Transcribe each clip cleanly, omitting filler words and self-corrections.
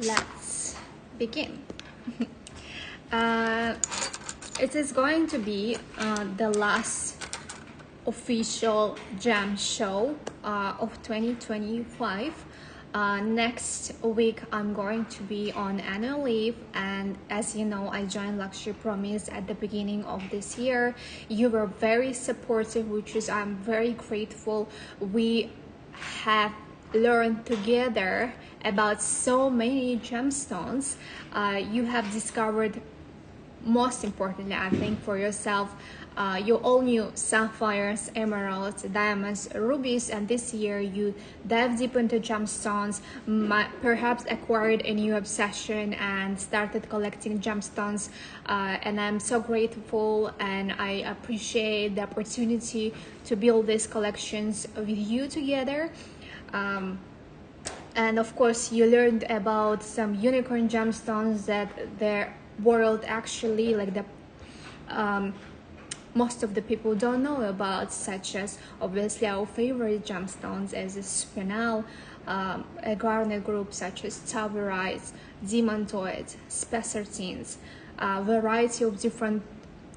let's begin. uh, it is going to be the last official jam show of 2025. Next week I'm going to be on annual leave, and as you know, I joined Luxury Promise at the beginning of this year. You were very supportive, which is I'm very grateful. We have learned together about so many gemstones. You have discovered, most importantly, I think, for yourself, you all knew sapphires, emeralds, diamonds, rubies, and this year you dive deep into gemstones, perhaps acquired a new obsession and started collecting gemstones. And I'm so grateful, and I appreciate the opportunity to build these collections with you together. And of course, you learned about some unicorn gemstones that the world actually, like the most of the people don't know about, such as obviously our favorite gemstones as a Spinel, a garnet group such as Sapphires, Demontoids, Spessartines, a variety of different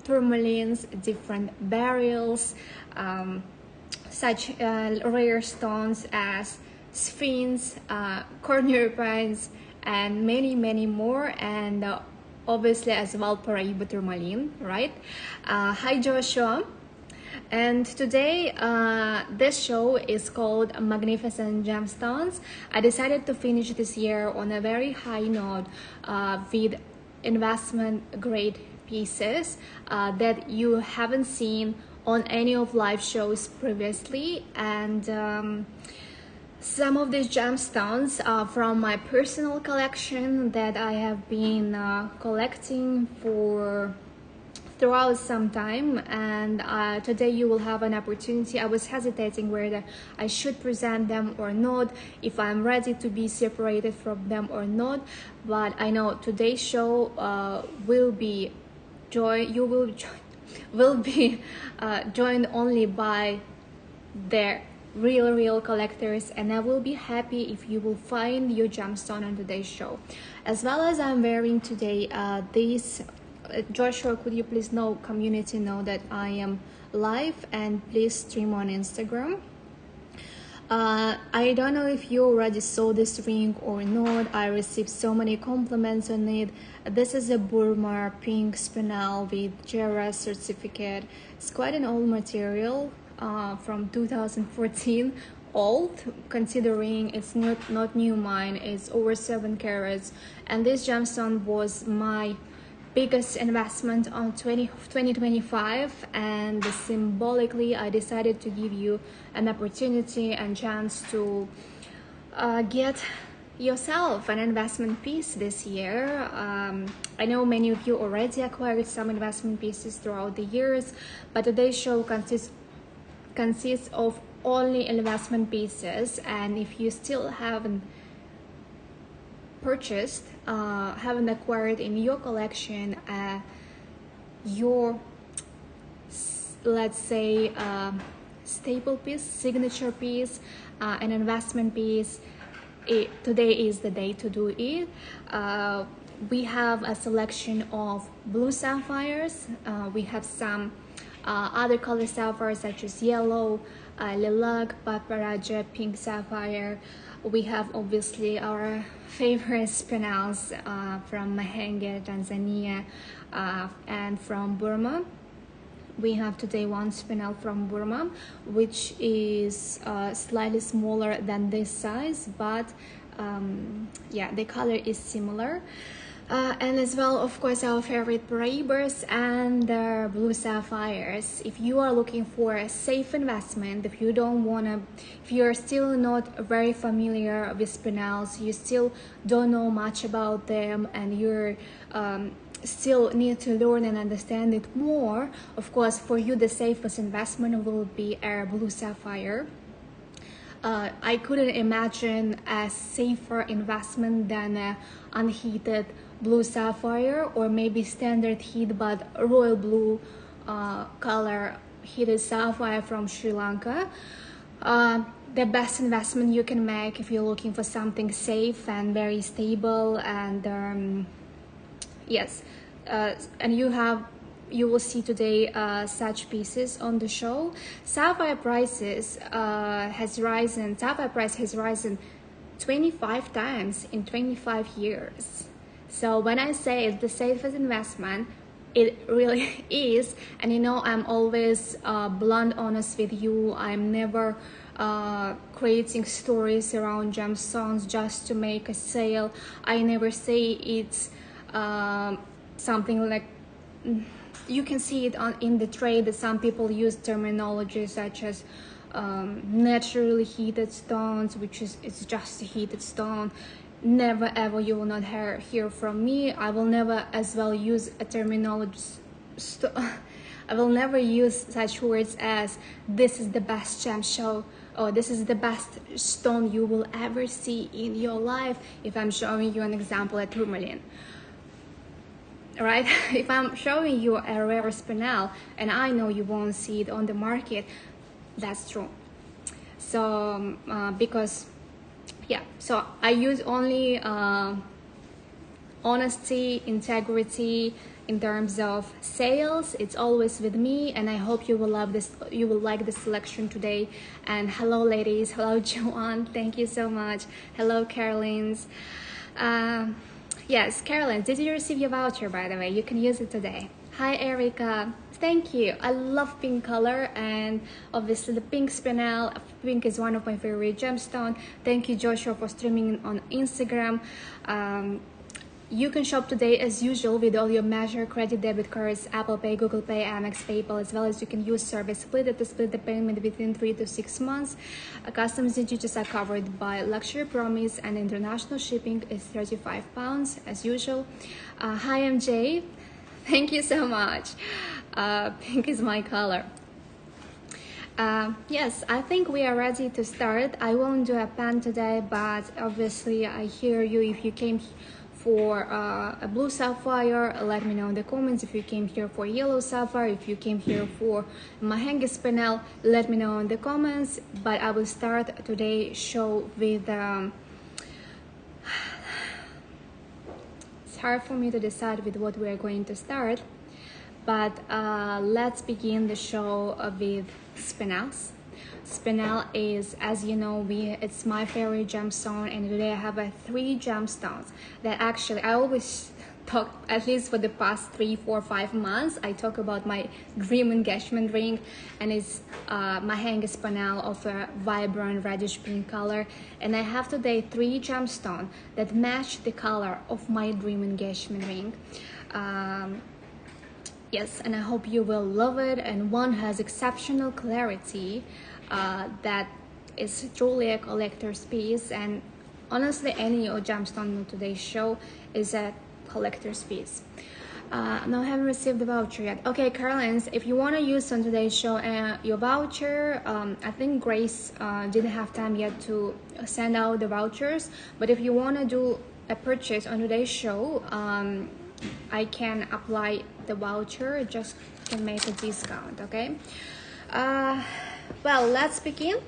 tourmalines, different burials, such rare stones as Sphinx, cornuripines, and many more, and obviously as well Paraibas tourmaline, right? Hi Joshua, and today this show is called Magnificent Gemstones. I decided to finish this year on a very high note with investment grade pieces that you haven't seen on any of live shows previously, and some of these gemstones are from my personal collection that I have been collecting for throughout some time, and today you will have an opportunity. I was hesitating whether I should present them or not, if I'm ready to be separated from them or not, but I know today's show will be joined only by their real collectors, and I will be happy if you will find your gemstone on today's show. As well as I'm wearing today this Joshua, could you please community know that I am live, and please stream on Instagram. I don't know if you already saw this ring or not. I received so many compliments on it. This is a Burma pink Spinel with JRS certificate. It's quite an old material, from 2014, old considering it's not new mine. It's over 7 carats, and this gemstone was my biggest investment on 2025, and symbolically I decided to give you an opportunity and chance to get yourself an investment piece this year. I know many of you already acquired some investment pieces throughout the years, but today's show consists of only investment pieces, and if you still haven't purchased, haven't acquired in your collection your, let's say, staple piece, signature piece, an investment piece, today is the day to do it. We have a selection of blue sapphires. We have some other color sapphires such as yellow, lilac, paparaja, pink sapphire. We have obviously our favorite Spinels from Mahenge, Tanzania, and from Burma. We have today one Spinel from Burma, which is slightly smaller than this size, but yeah, the color is similar. And as well, of course, our favorite Paraibas and the blue sapphires. If you are looking for a safe investment, if you're still not very familiar with Spinels, you still don't know much about them, and you're still need to learn and understand it more, of course, for you the safest investment will be a blue sapphire. I couldn't imagine a safer investment than an unheated blue sapphire, or maybe standard heat but royal blue color heated sapphire from Sri Lanka. the best investment you can make if you're looking for something safe and very stable. And yes, and you will see today such pieces on the show. Sapphire prices Sapphire price has risen 25 times in 25 years. So when I say it's the safest investment, it really is. And you know, I'm always blunt honest with you. I'm never creating stories around gemstones just to make a sale. I never say it's something like, you can see it in the trade that some people use terminology such as naturally heated stones, which is it's just a heated stone. Never ever, you will not hear from me. I will never as well use a terminology I will never use such words as this is the best gem show or this is the best stone you will ever see in your life if I'm showing you an example at tourmaline. Right? If I'm showing you a rare spinel and I know you won't see it on the market, that's true. So because yeah, so I use only honesty, integrity in terms of sales. It's always with me, and I hope you will love this. You will like the selection today. And hello, ladies. Hello, Joanne. Thank you so much. Hello, Carolines. Yes, Caroline, did you receive your voucher, by the way? You can use it today. Hi, Erica. Thank you. I love pink color, and obviously the pink spinel. Pink is one of my favorite gemstone. Thank you, Joshua, for streaming on Instagram. You can shop today as usual with all your major credit debit cards, Apple Pay, Google Pay, Amex, PayPal, as well as you can use service split to split the payment within 3 to 6 months. Customs and duties are covered by luxury promise, and international shipping is £35 as usual. Hi, MJ. Thank you so much. Pink is my color. Yes, I think we are ready to start. I won't do a pan today, but obviously I hear you. If you came for a blue sapphire, let me know in the comments. If you came here for yellow sapphire, if you came here for Mahenge spinel, let me know in the comments. But I will start today's show with it's hard for me to decide with what we are going to start, but let's begin the show with spinels. Spinel is, as you know, it's my favorite gemstone, and today I have 3 gemstones that actually I always talk, at least for the past 3, 4, 5 months, I talk about my dream engagement ring, and it's Mahenge spinel of a vibrant reddish pink color. And I have today 3 gemstones that match the color of my dream engagement ring. Yes, and I hope you will love it. And one has exceptional clarity that is truly a collector's piece, and honestly any gemstone on today's show is a collector's piece. No, I haven't received the voucher yet. Okay, Carolines, if you want to use on today's show your voucher, I think Grace didn't have time yet to send out the vouchers, but if you want to do a purchase on today's show, I can apply the voucher, just can make a discount. Okay, well, let's begin.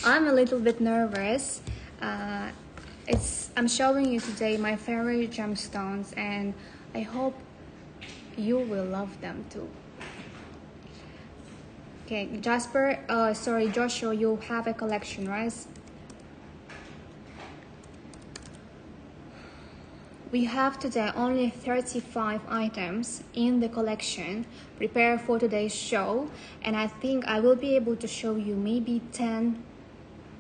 I'm a little bit nervous. I'm showing you today my favorite gemstones, and I hope you will love them too. Okay, Joshua, you have a collection, right? We have today only 35 items in the collection prepared for today's show, and I think I will be able to show you maybe 10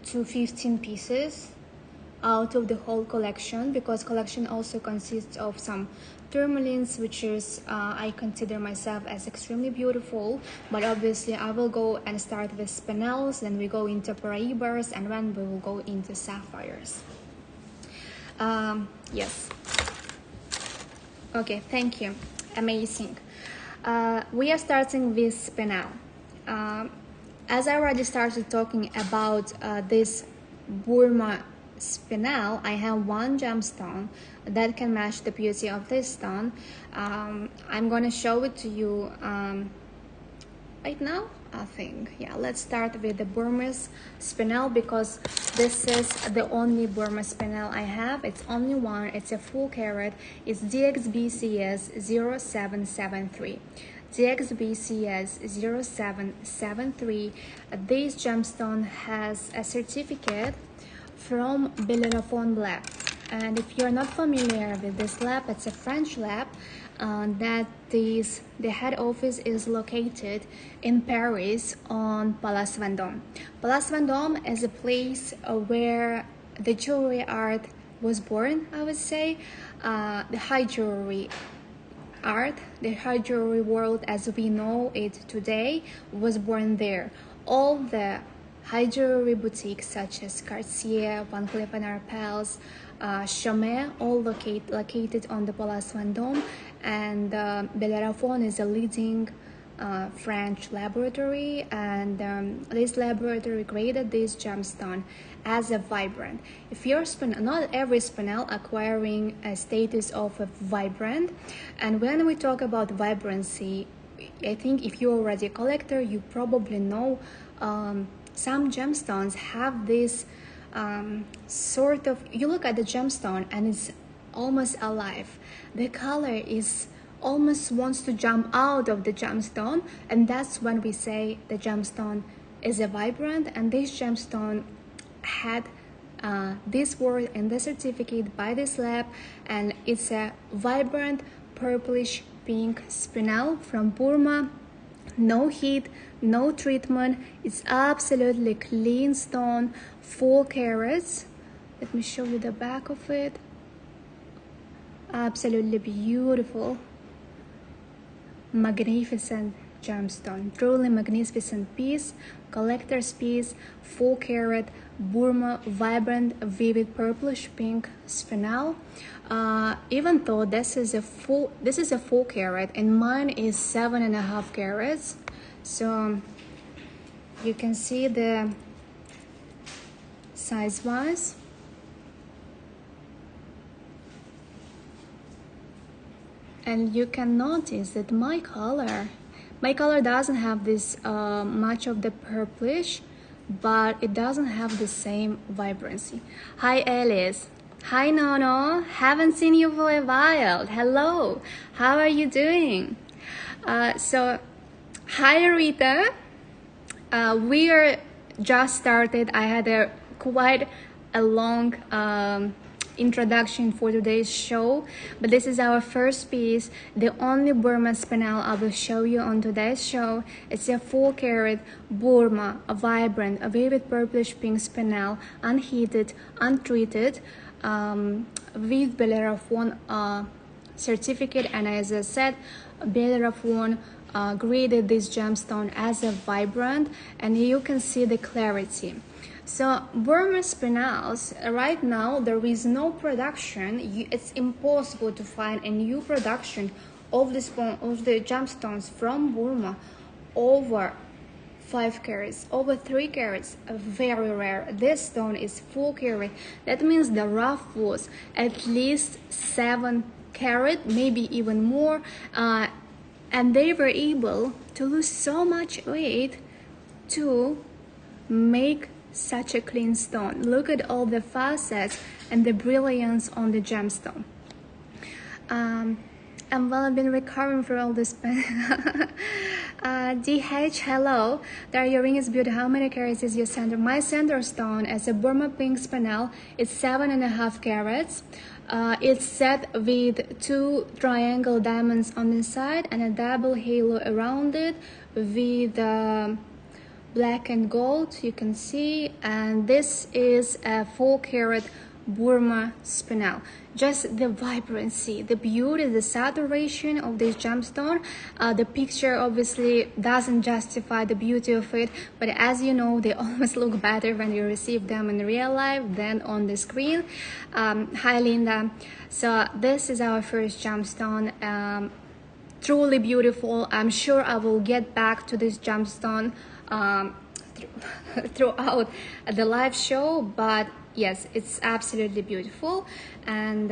to 15 pieces out of the whole collection, because collection also consists of some tourmalines, which is I consider myself as extremely beautiful. But obviously I will go and start with Spinels, then we go into Paraibas, and then we will go into Sapphires. Yes. Okay, thank you. Amazing. We are starting with Spinel. As I already started talking about this Burma Spinel, I have one gemstone that can match the beauty of this stone. I'm gonna show it to you right now. I think. Yeah, let's start with the Burmese Spinel because this is the only Burmese Spinel I have. It's only one. It's a full carat. It's DXBCS 0773. DXBCS 0773. This gemstone has a certificate from Bellerophon Lab. And if you're not familiar with this lab, it's a French lab the head office is located in Paris on Place Vendôme. Place Vendôme is a place where the jewelry art was born, I would say. The high jewelry art, the high jewelry world as we know it today was born there. All the high jewelry boutiques such as Cartier, Van Cleef & Arpels, Chaumet, all located on the Place Vendôme, and Bellerophon is a leading French laboratory, and this laboratory created this gemstone as a vibrant. If you're not every Spinel acquiring a status of a vibrant, and when we talk about vibrancy, I think if you're already a collector, you probably know some gemstones have this sort of, you look at the gemstone and it's almost alive. The color is almost wants to jump out of the gemstone, and that's when we say the gemstone is a vibrant. And this gemstone had this word and the certificate by this lab, and it's a vibrant purplish pink Spinel from Burma. No heat, no treatment. It's absolutely clean stone, 4 carats. Let me show you the back of it. Absolutely beautiful, magnificent gemstone, truly magnificent piece, collector's piece, 4 carat Burma vibrant vivid purplish pink Spinel. Even though this is a 4 carat and mine is 7.5 carats, so you can see the size wise. And you can notice that my color doesn't have this much of the purplish, but it doesn't have the same vibrancy. Hi Alice. Hi Nono. Haven't seen you for a while. Hello. How are you doing? So hi Rita. We are just started. I had quite a long introduction for today's show, but this is our first piece, the only Burma Spinel I will show you on today's show. It's a 4 carat Burma, a vibrant, a vivid purplish pink Spinel, unheated, untreated, with Bellerophon certificate. And as I said, Bellerophon graded this gemstone as a vibrant, and you can see the clarity. So Burma Spinels, right now there is no production. It's impossible to find a new production of the gemstones from Burma over 5 carats, over 3 carats, very rare. This stone is 4 carat. That means the rough was at least 7 carat, maybe even more, and they were able to lose so much weight to make such a clean stone. Look at all the facets and the brilliance on the gemstone. And well, I've been recovering for all this. DH, hello. Daria, your ring is beautiful. How many carats is your center? My center stone is a Burma pink Spinel. It's 7.5 carats. It's set with 2 triangle diamonds on the side and a double halo around it with black and gold, you can see. And this is a 4 carat Burma Spinel. Just the vibrancy, the beauty, the saturation of this gemstone. The picture obviously doesn't justify the beauty of it, but as you know, they always look better when you receive them in real life than on the screen. Hi Linda. So this is our first gemstone. Truly beautiful. I'm sure I will get back to this gemstone throughout the live show, but yes, it's absolutely beautiful and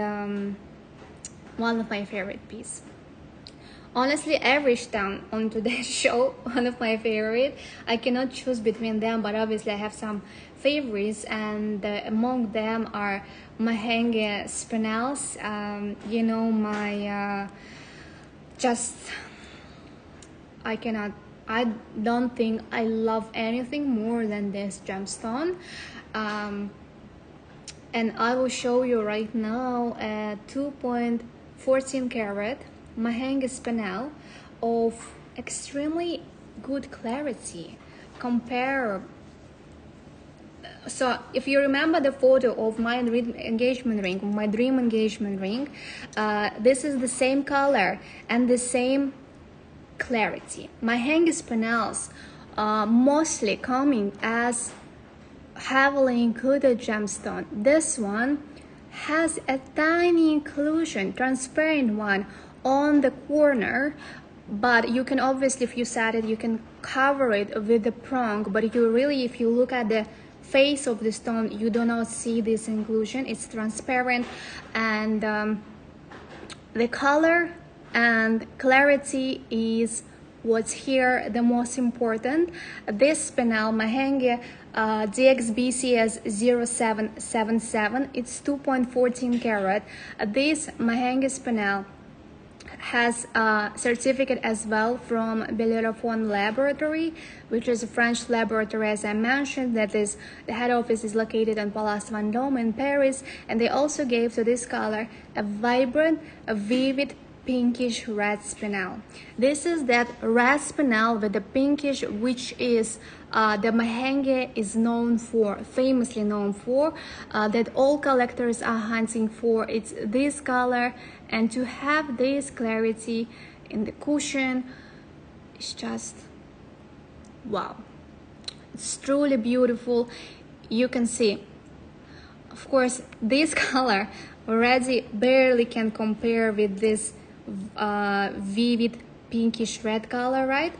one of my favorite pieces. Honestly, every stone on today's show, one of my favorite. I cannot choose between them, but obviously I have some favorites, and among them are Mahenge Spinels. You know, my just I cannot. I don't think I love anything more than this gemstone. And I will show you right now a 2.14 carat Mahenge Spinel of extremely good clarity. Compare. So if you remember the photo of my engagement ring, my dream engagement ring, this is the same color and the same clarity. Mahenge Spinels mostly coming as heavily included gemstone. This one has a tiny inclusion, transparent one on the corner, but you can obviously, if you set it, you can cover it with the prong, but you really, if you look at the face of the stone, you do not see this inclusion. It's transparent, and the color and clarity is what's here the most important. This spinel Mahenge DXBCS 0777, it's 2.14 carat. This Mahenge spinel has a certificate as well from Bellerophon Laboratory, which is a French laboratory, as I mentioned, that is, the head office is located on Place Vendôme in Paris, and they also gave to this color a vibrant, a vivid pinkish red spinel. This is that red spinel with the pinkish, which is the Mahenge is known for, famously known for, that all collectors are hunting for. It's this color, and to have this clarity in the cushion is just wow. It's truly beautiful. You can see, of course, this color already barely can compare with this vivid pinkish red color, right?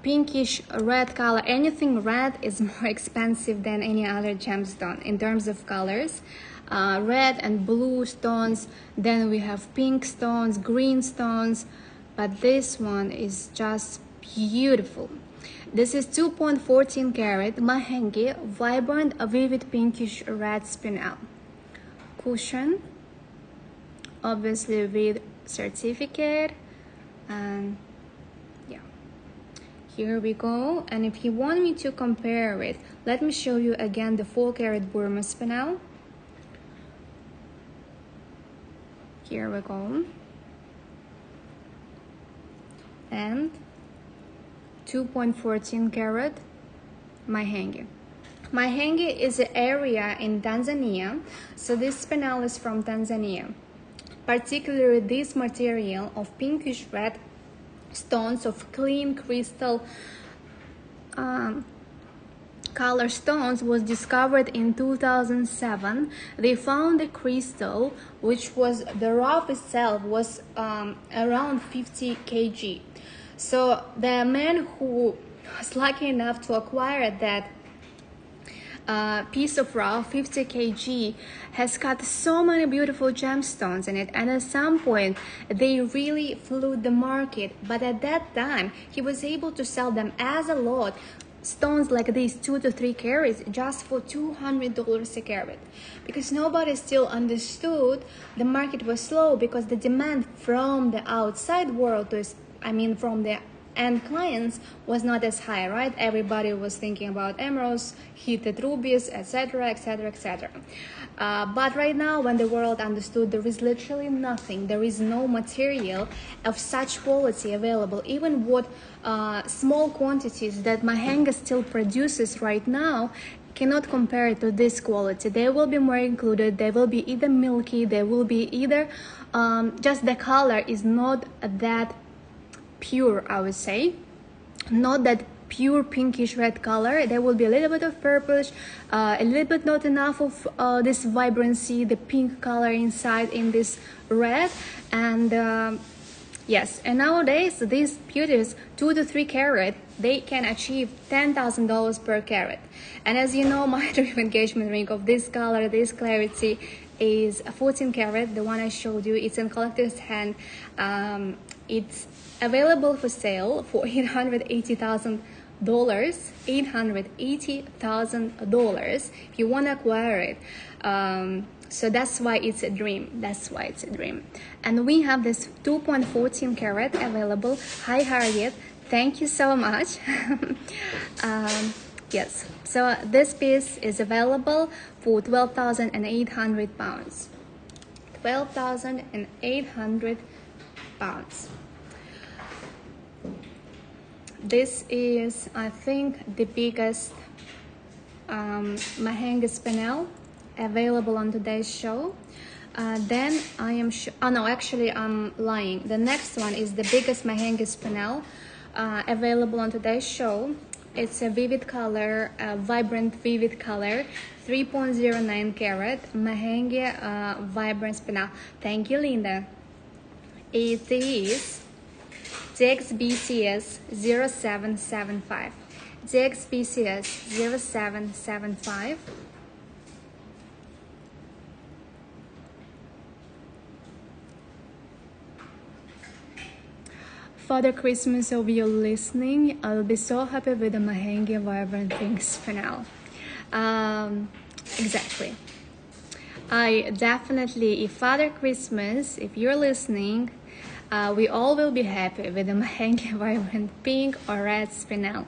Pinkish red color, anything red is more expensive than any other gemstone in terms of colors. Red and blue stones, then we have pink stones, green stones, but this one is just beautiful. This is 2.14 carat Mahenge vibrant vivid pinkish red spinel. Cushion, obviously with certificate, and yeah, here we go. And if you want me to compare it, let me show you again the 4 carat Burma spinel. Here we go, and 2.14 carat Mahenge. Mahenge is an area in Tanzania, so this spinel is from Tanzania. Particularly this material of pinkish red stones of clean crystal color stones was discovered in 2007. They found a crystal which was, the rough itself was around 50 kg. So the man who was lucky enough to acquire that piece of rough 50 kg has got so many beautiful gemstones in it, and at some point they really flew the market. But at that time he was able to sell them as a lot, stones like these 2 to 3 carats, just for $200 a carat, because nobody still understood. The market was slow because the demand from the outside world was, I mean from the end clients, was not as high, right? Everybody was thinking about emeralds, heated rubies, etc., etc., etc. But right now, when the world understood there is literally nothing, there is no material of such quality available, even what small quantities that Mahenge still produces right now cannot compare it to this quality. They will be more included, they will be either milky, they will be either just the color is not that pure, I would say, not that pure pinkish red color. There will be a little bit of purplish, a little bit not enough of this vibrancy, the pink color inside in this red. And yes, and nowadays these beauties 2 to 3 carat, they can achieve $10,000 per carat. And as you know, my dream engagement ring of this color, this clarity, is a 14 carat, the one I showed you. It's in collector's hand. It's available for sale for $880,000. $880,000 if you want to acquire it. So that's why it's a dream. And we have this 2.14 carat available. Hi Harriet, thank you so much. Yes, so this piece is available for 12,800 pounds. 12,800 pounds. This is, I think, the biggest Mahenge spinel available on today's show. Then I am sure, oh no, actually I'm lying. The next one is the biggest Mahenge spinel available on today's show. It's a vivid color, vibrant vivid color, 3.09 carat Mahenge vibrant spinel. Thank you, Linda. It is DXBCS 0775. DXBCS 0775. Father Christmas, if you're listening, I'll be so happy with the Mahenge vibrant pink spinel. Exactly. I definitely, if Father Christmas, if you're listening, we all will be happy with the Mahenge vibrant pink or red spinel.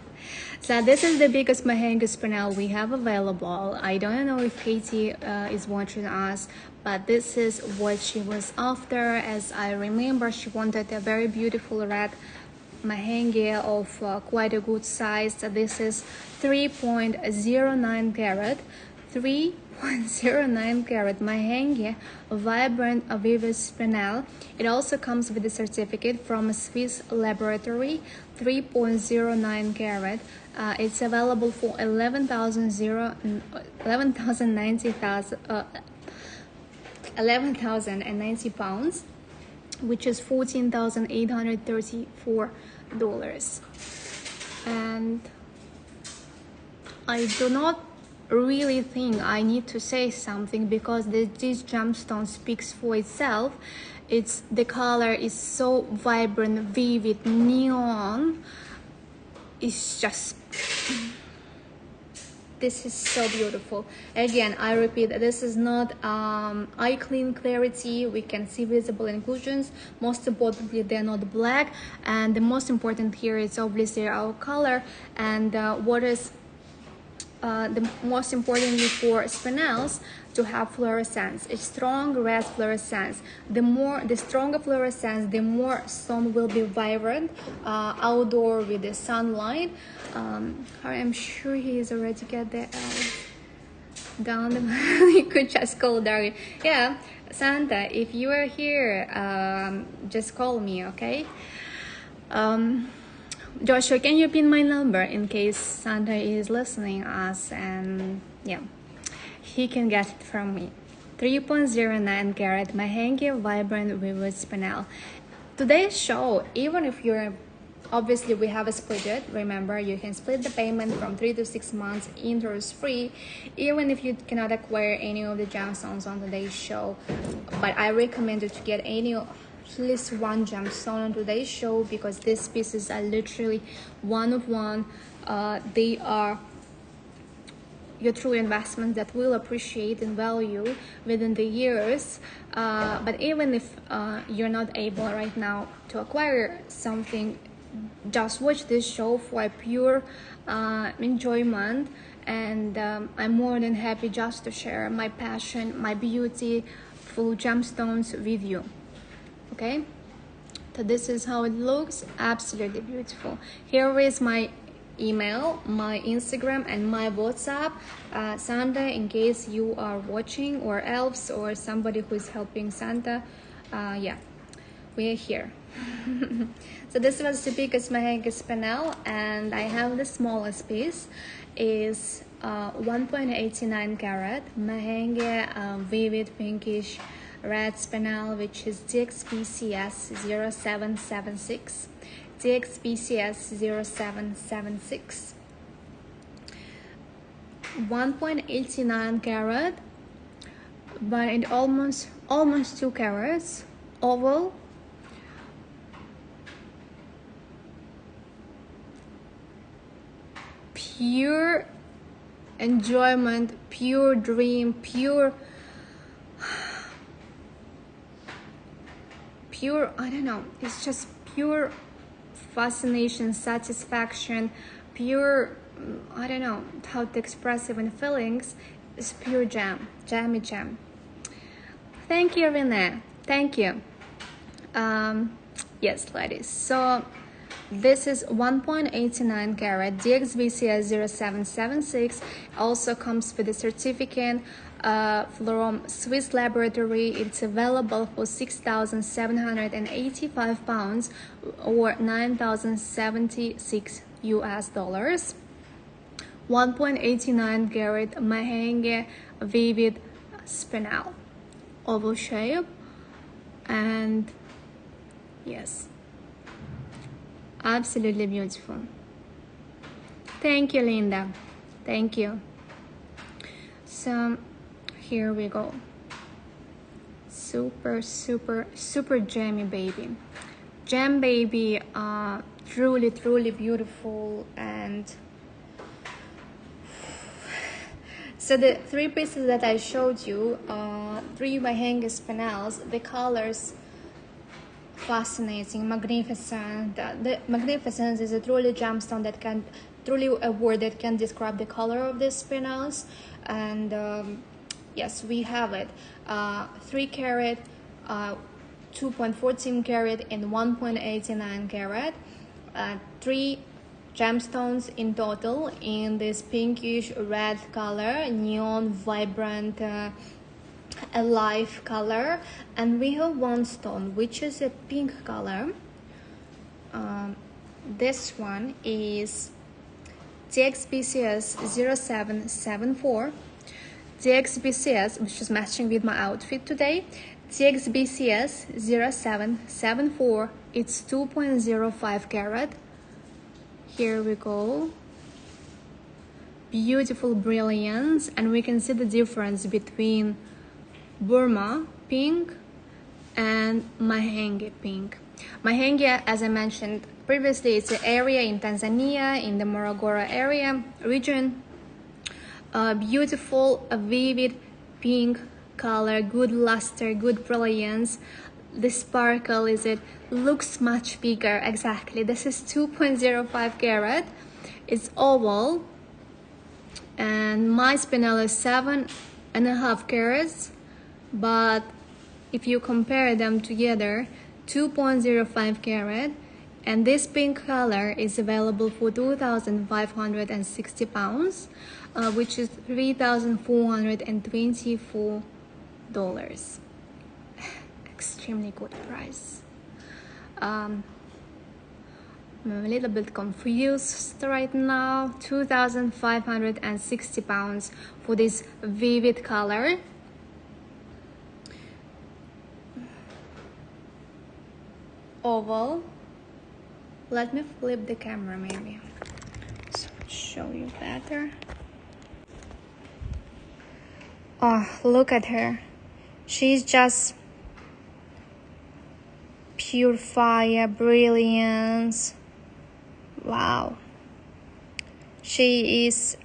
So this is the biggest Mahenge spinel we have available. I don't know if Katie is watching us, but this is what she was after. As I remember, she wanted a very beautiful red Mahenge of quite a good size. So this is 3.09 carat. 3.09 carat Mahenge vibrant vivid spinel. It also comes with a certificate from a Swiss laboratory. 3.09 carat. It's available for 11,090 pounds, which is $14,834. And I do not really think I need to say something because this gemstone speaks for itself. The color is so vibrant, vivid, neon. It's just, this is so beautiful. Again, I repeat, this is not eye clean clarity. We can see visible inclusions. Most importantly, they're not black, and the most important here is obviously our color. And what is the most importantly for spinels, to have fluorescence, a strong red fluorescence. The stronger fluorescence, the more stone will be vibrant outdoor with the sunlight. I'm sure he is already get the down. You could just call Daria. Yeah, Santa, if you are here, just call me, okay? Joshua, can you pin my number in case Santa is listening us, and yeah, he can get it from me. 3.09 carat Mahenge vibrant vivid spinel. Today's show, even if you're, obviously we have a split it, remember you can split the payment from 3 to 6 months, interest free, even if you cannot acquire any of the gemstones on today's show. But I recommend you to get at least one gemstone on today's show, because these pieces are literally one of one. They are your true investment that will appreciate in value within the years. But even if you're not able right now to acquire something, just watch this show for a pure enjoyment. And I'm more than happy just to share my passion, my beautiful gemstones with you. Okay, so this is how it looks. Absolutely beautiful. Here is my email, my Instagram, and my WhatsApp. Santa, in case you are watching, or elves, or somebody who is helping Santa, yeah, we are here. So this was the biggest Mahenge spinel, and I have the smallest piece. Is 1.89 carat Mahenge vivid pinkish red spinel, which is DXBCS 0776. DXBCS 0776. 1.89 carat, but it almost 2 carats, oval, pure enjoyment, pure dream, pure, I don't know, it's just pure fascination, satisfaction, pure, I don't know how to express even feelings. It's pure jammy jam. Thank you, Renee. Thank you. Yes, ladies. So this is 1.89 carat DXBCS 0776. Also comes with a certificate from Swiss laboratory. It's available for 6,785 pounds or 9,076 US dollars. 1.89 carat Mahenge vivid spinel, oval shape, and yes, absolutely beautiful. Thank you, Linda. Thank you. So here we go. Super jammy baby. Gem baby, truly beautiful. And so the three pieces that I showed you, three Mahenge spinels, the colors fascinating, magnificent. The magnificence is a truly gemstone that can, truly a word that can describe the color of the spinels. And yes, we have it, 3 carat, 2.14 carat, and 1.89 carat, 3 gemstones in total in this pinkish red color, neon vibrant alive color. And we have one stone which is a pink color. This one is DXBCS 0774. DXBCS, which is matching with my outfit today. DXBCS 0774. It's 2.05 carat. Here we go. Beautiful brilliance, and we can see the difference between Burma pink and Mahenge pink. Mahenge, as I mentioned previously, it's an area in Tanzania, in the Morogoro area region. Beautiful, vivid pink color, good luster, good brilliance. The sparkle is it looks much bigger. Exactly. This is 2.05 carat. It's oval, and my spinel is 7.5 carats. But if you compare them together, 2.05 carat, and this pink color is available for 2,560 pounds, which is $3,424. Extremely good price. I'm a little bit confused right now. 2,560 pounds for this vivid color. Oval. Let me flip the camera maybe so I'll show you better. Oh, look at her. She's just pure fire, brilliance. Wow. She is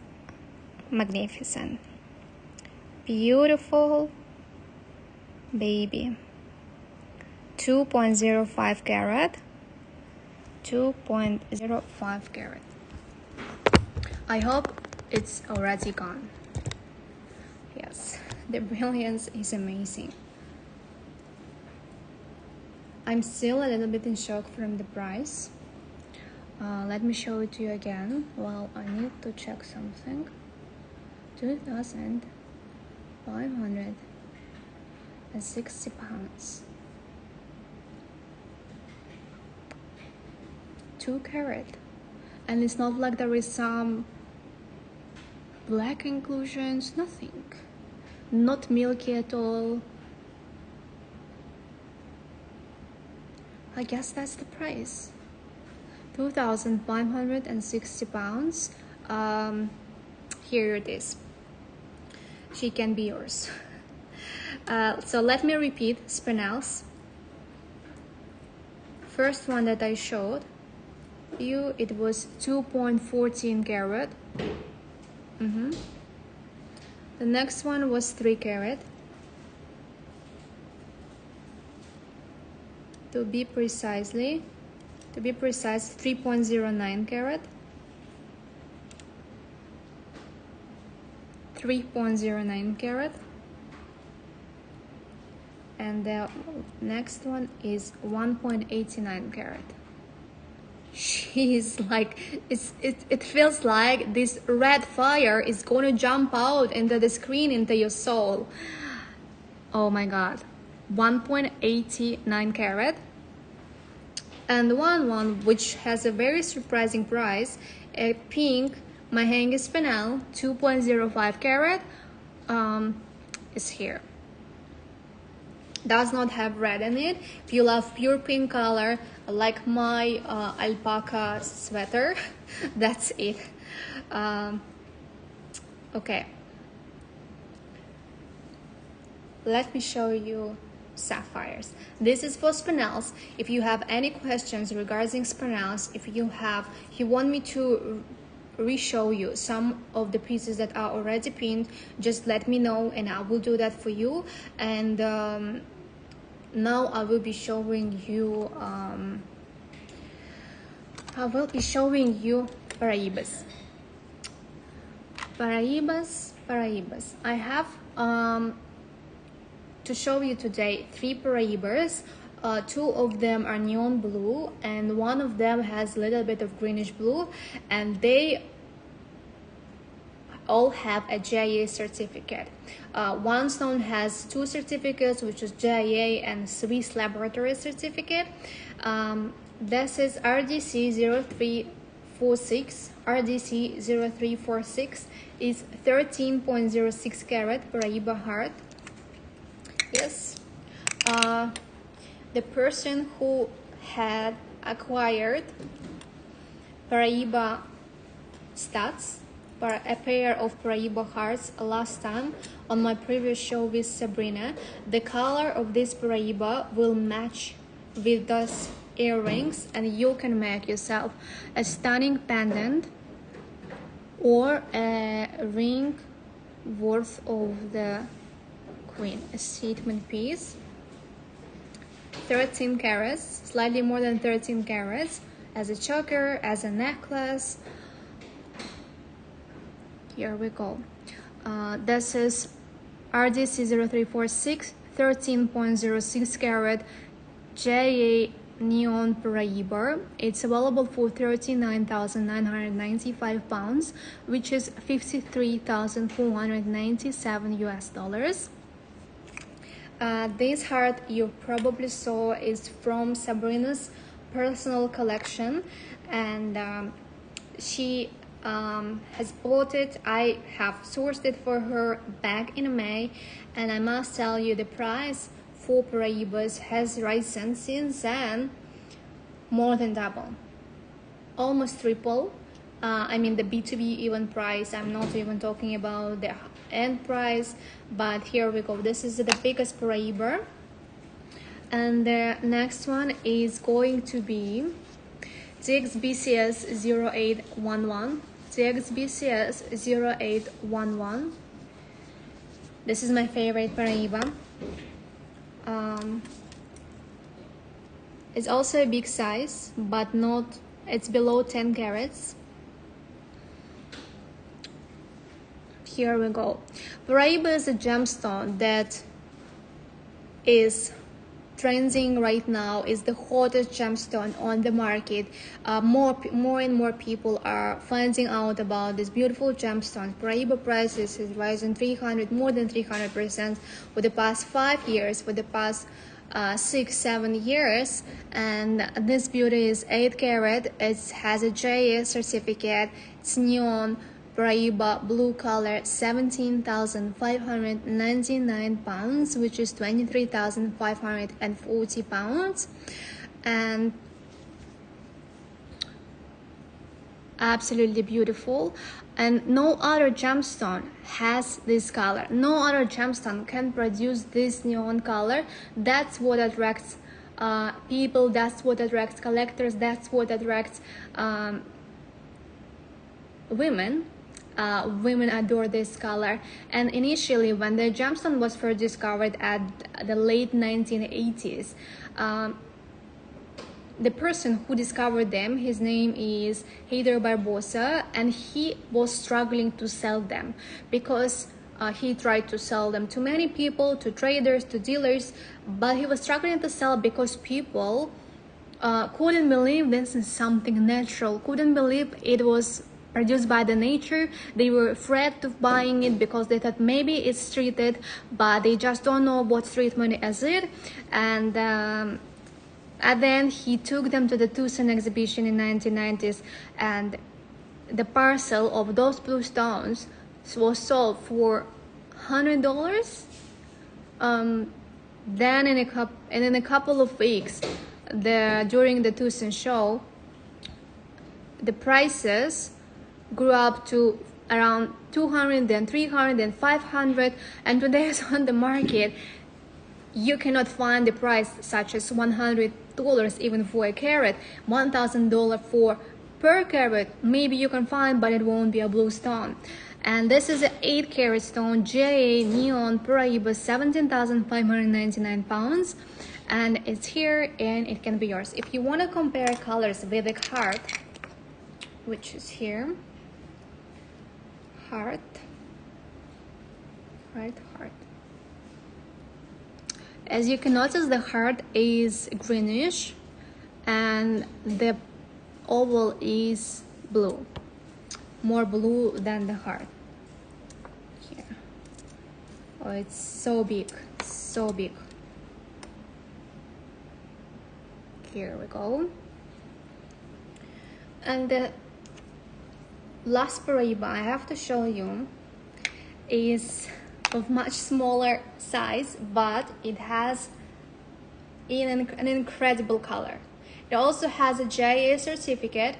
magnificent. Beautiful baby. 2.05 carat. 2.05 carat. I hope it's already gone. Yes, the brilliance is amazing. I'm still a little bit in shock from the price. Let me show it to you again. Well, I need to check something. 2,560 pounds. 2 carat. And it's not like there is some black inclusions, nothing. Not milky at all. I guess that's the price. 2,560 pounds. Here it is. She can be yours. So let me repeat Spinels. First one that I showed you, it was 2.14 carat. The next one was 3 carat. To be precise, 3.09 carat. 3.09 carat. And the next one is 1.89 carat. She's like, it feels like this red fire is going to jump out into the screen, into your soul. Oh my god. 1.89 carat. And one which has a very surprising price, a pink Mahenge Spinel 2.05 carat, is here. Does not have red in it. If you love pure pink color, like my alpaca sweater, that's it. Okay, let me show you sapphires. This is for Spinels. If you have any questions regarding Spinels, if you want me to re-show you some of the pieces that are already pinned, just let me know and I will do that for you. And now I will be showing you Paraibas. Paraibas. I have to show you today 3 Paraibas. 2 of them are neon blue and one of them has a little bit of greenish blue, and they all have a JA certificate. One stone has 2 certificates, which is JA and Swiss laboratory certificate. This is RDC 0346. RDC 0346 is 13.06 carat Paraiba heart. Yes. The person who had acquired Paraiba stats, a pair of Paraiba hearts last time on my previous show with Sabrina, the color of this Paraiba will match with those earrings, and you can make yourself a stunning pendant or a ring worth of the queen, a statement piece. 13 carats, slightly more than 13 carats, as a choker, as a necklace. Here we go. This is RDC 0346, 13.06 carat JA neon Paraiba. It's available for 39,995 pounds, which is 53,497 US dollars. This heart you probably saw is from Sabrina's personal collection, and she has bought it. I have sourced it for her back in May, and I must tell you the price for Paraibas has risen since then more than double, almost triple. I mean the B2B even price. I'm not even talking about the end price, but here we go. This is the biggest Paraiba, and the next one is going to be TXBCS 0811. TXBCS 0811. This is my favorite Paraiba. It's also a big size, but not, it's below 10 carats. Here we go. Paraiba is a gemstone that is trending right now, is the hottest gemstone on the market. More and more people are finding out about this beautiful gemstone. Paraiba prices is rising more than 300% for the past 5 years, for the past 6-7 years. And this beauty is 8 carat. It has a JA certificate. It's neon Paraiba blue color, 17,599 pounds, which is 23,540 pounds, and absolutely beautiful. And no other gemstone has this color. No other gemstone can produce this neon color. That's what attracts people, that's what attracts collectors, that's what attracts women. Women adore this color. And initially, when the gemstone was first discovered at the late 1980s, the person who discovered them, his name is Barbosa, and he was struggling to sell them because he tried to sell them to many people, to traders, to dealers, but he was struggling to sell because people couldn't believe this is something natural, couldn't believe it was produced by the nature. They were afraid of buying it because they thought maybe it's treated, but they just don't know what treatment is it. And then he took them to the Tucson exhibition in 1990s, and the parcel of those blue stones was sold for $100. Then in a couple of weeks, during the Tucson show, the prices grew up to around 200 and 300 and 500, and today it's on the market. You cannot find the price such as $100 even for a carat, $1,000 for per carat. Maybe you can find, but it won't be a blue stone. And this is an 8-carat stone, JA Neon Paraibas, 17,599 pounds, and it's here and it can be yours. If you want to compare colors with the heart, which is here, heart. As you can notice, the heart is greenish and the oval is blue, more blue than the heart. Here. Oh, it's so big, so big. Here we go. And the last Paraiba I have to show you is of much smaller size, but it has an incredible color. It also has a JA certificate.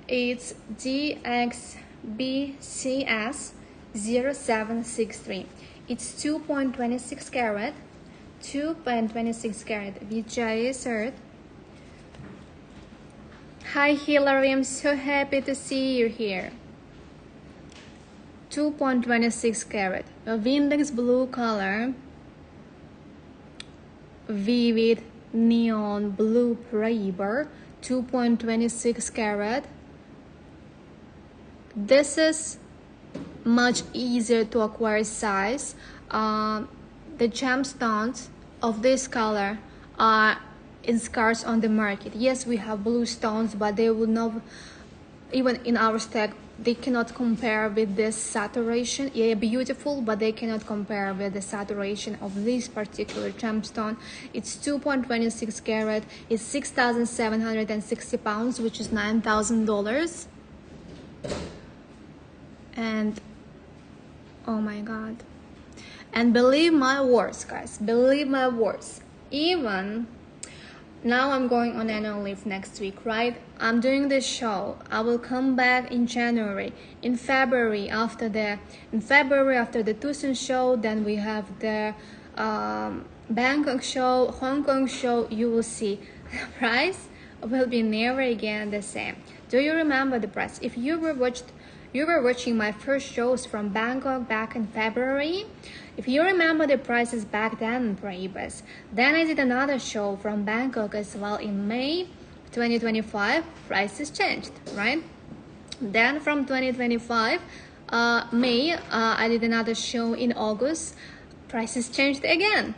It's DXBCS 0763. It's 2.26 carat, 2.26 carat with JA cert. Hi Hillary, I'm so happy to see you here. 2.26 carat, a Vindex blue color, vivid neon blue Paraiba, 2.26 carat. This is much easier to acquire size. The gemstones of this color are scarce on the market. Yes, we have blue stones, but they will not, even in our stack, they cannot compare with this saturation. Yeah, beautiful, but they cannot compare with the saturation of this particular gemstone. It's 2.26 carat. It's 6,760 pounds, which is $9,000. And oh my god, and believe my words, guys, believe my words, even now I'm going on annual leave next week, right? I'm doing this show. I will come back in January. In February after the Tucson show, then we have the Bangkok show, Hong Kong show. You will see the price will be never again the same. Do you remember the price? If you were watching my first shows from Bangkok back in February, if you remember the prices back then in Paraibas, then I did another show from Bangkok as well in May 2025, prices changed, right? Then from 2025, May, I did another show in August, prices changed again.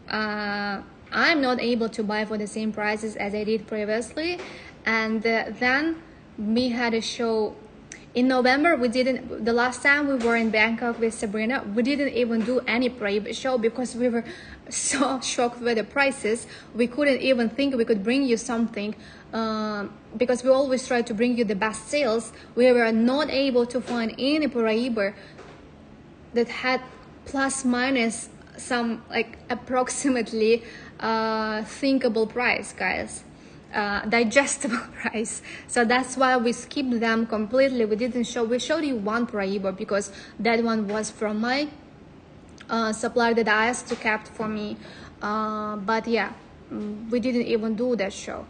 I'm not able to buy for the same prices as I did previously. And then we had a show in November. The last time we were in Bangkok with Sabrina, we didn't even do any Paraibas show because we were so shocked with the prices. We couldn't even think we could bring you something because we always try to bring you the best sales. We were not able to find any Paraiba that had plus minus some like approximately thinkable price, guys. Digestible price. So that's why we skipped them completely. We showed you one Paraiba because that one was from my supplier that I asked to kept for me, but yeah, we didn't even do that show.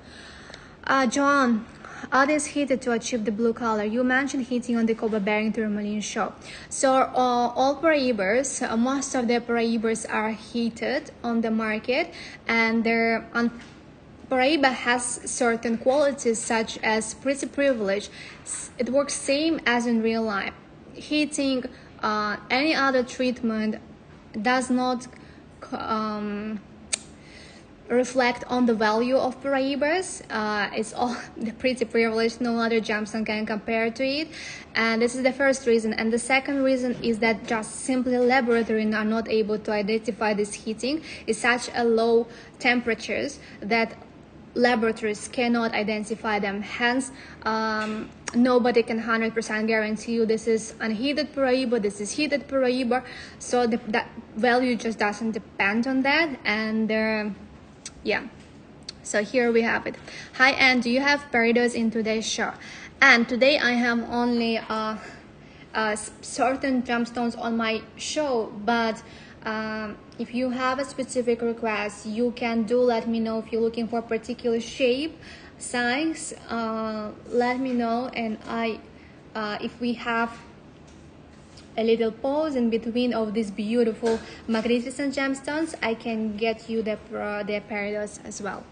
John, others heated to achieve the blue color. You mentioned heating on the copper bearing tourmaline show. So all Paraibas, most of the Paraibas are heated on the market, and Paraiba has certain qualities such as pretty privilege. It works same as in real life. Heating, any other treatment does not reflect on the value of Paraibas. It's all the pretty privilege. No other gemstone can compare to it, and this is the first reason. And the second reason is that just simply laboratories are not able to identify this heating. It's such a low temperatures that laboratories cannot identify them. Hence, nobody can 100% guarantee you this is unheated Paraiba, this is heated Paraiba. So that value just doesn't depend on that. And yeah, so here we have it. Hi, Anne, do you have Paraibas in today's show? And today I have only certain gemstones on my show, but if you have a specific request, you can let me know. If you're looking for a particular shape, size, let me know, and if we have a little pause in between of these beautiful magnificent gemstones, I can get you the Paraibas as well.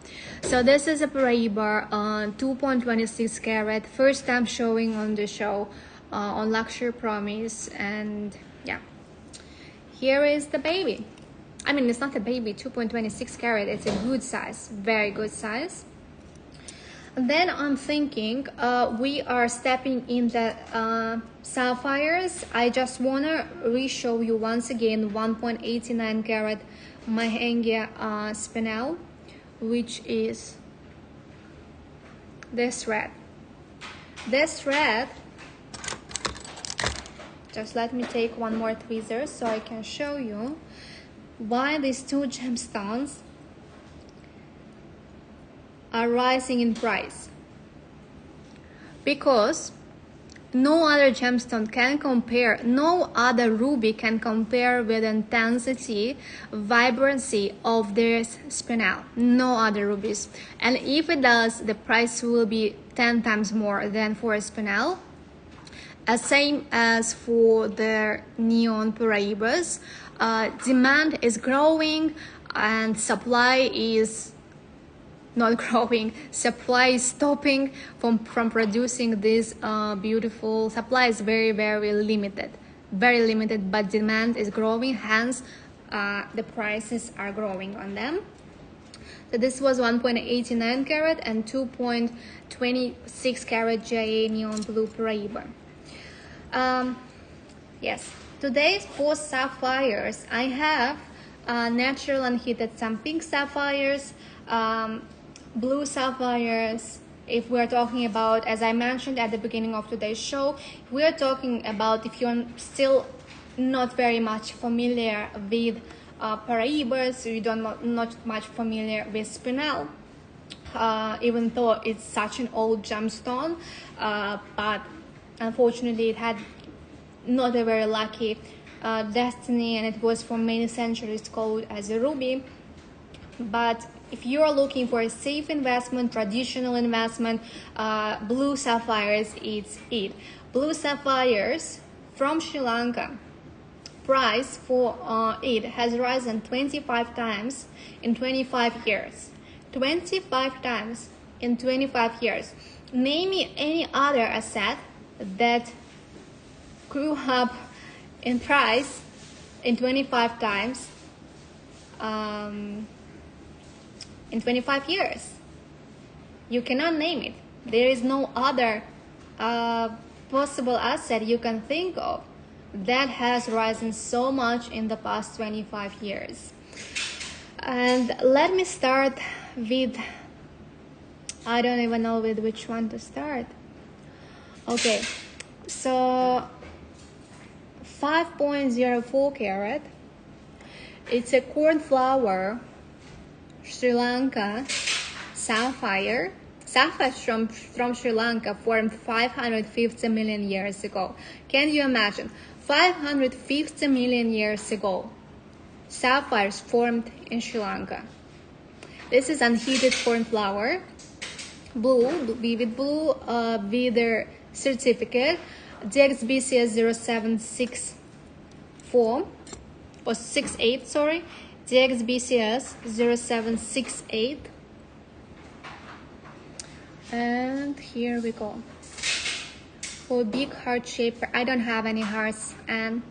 So this is a Paraiba 2.26 carat, first time showing on the show on Luxury Promise, and yeah, here is the baby. I mean, it's not a baby, 2.26 carat, it's a good size, very good size. And then I'm thinking we are stepping in the sapphires. I just wanna re-show you once again 1.89 carat Mahenge Spinel, which is this red. This red, just let me take one more tweezer so I can show you why these two gemstones are rising in price. Because no other gemstone can compare, no other ruby can compare with intensity, vibrancy of this spinel. No other rubies. And if it does, the price will be 10 times more than for a spinel. Same as for the neon Paraibas. Demand is growing and supply is not growing. Supply is stopping from producing this beautiful. Supply is very, very limited, but demand is growing, hence the prices are growing on them. So this was 1.89 carat and 2.26 carat JA neon blue Paraiba. Yes, today for sapphires I have natural unheated, some pink sapphires, blue sapphires. If we're talking about, as I mentioned at the beginning of today's show, we're talking about if you're still not very much familiar with Paraibas, you not much familiar with Spinel, even though it's such an old gemstone, but unfortunately it had not a very lucky destiny, and it was for many centuries called as a ruby. But if you are looking for a safe investment, traditional investment, blue sapphires, it's it. Blue sapphires from Sri Lanka, price for it has risen 25 times in 25 years. 25 times in 25 years. Name me any other asset that grew up in price in 25 times in 25 years. You cannot name it. There is no other possible asset you can think of that has risen so much in the past 25 years. And let me start with, I don't even know with which one to start. Okay, so 5.04 carat, it's a cornflower Sri Lanka sapphire. Sapphires from Sri Lanka formed 550 million years ago. Can you imagine? 550 million years ago, sapphires formed in Sri Lanka. This is unheated cornflower, blue, vivid blue, with their certificate, DXBCS 0764 or 68, sorry, DXBCS 0768. And here we go. For big heart shape, I don't have any hearts, and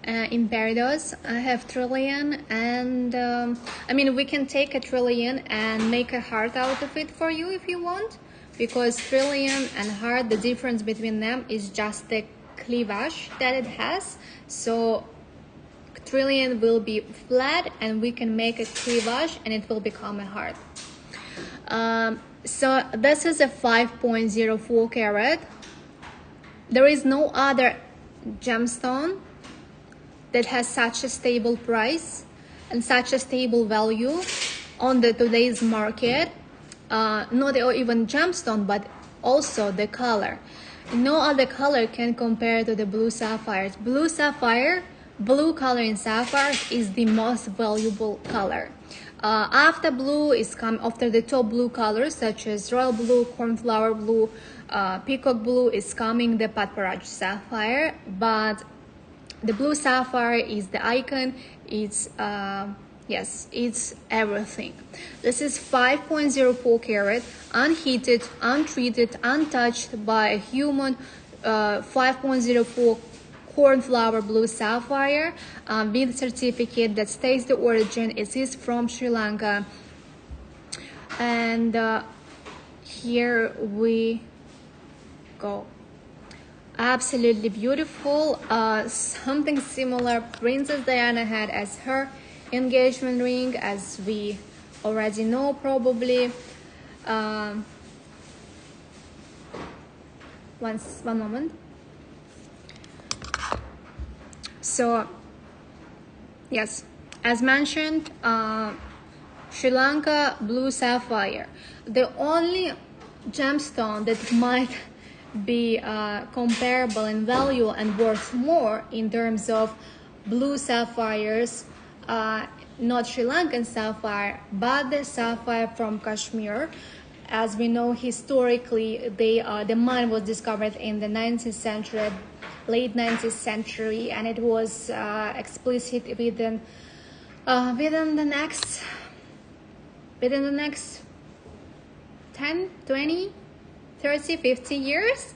in Paraibas I have trillion, and I mean, we can take a trillion and make a heart out of it for you if you want, because trillion and heart, the difference between them is just the cleavage that it has. So trillion will be flat and we can make a cleavage and it will become a heart. So this is a 5.04 carat. There is no other gemstone that has such a stable price and such a stable value on the today's market. Not even gemstone, but also the color. No other color can compare to the blue sapphires. Blue sapphire, blue color in sapphire is the most valuable color. After blue is after the top blue colors such as royal blue, cornflower blue, peacock blue is coming the Paraibas sapphire, but the blue sapphire is the icon. It's yes, it's everything. This is 5.04 carat, unheated, untreated, untouched by a human, 5.04 cornflower blue sapphire with certificate that states the origin. It is from Sri Lanka. And here we go. Absolutely beautiful. Something similar Princess Diana had as her engagement ring, as we already know probably. One moment. So yes, as mentioned, Sri Lanka blue sapphire, the only gemstone that might be comparable in value and worth more in terms of blue sapphires, not Sri Lankan sapphire, but the sapphire from Kashmir. As we know, historically, the mine was discovered in the 19th century, late 19th century, and it was explicit within the next 10, 20, 30, 50 years,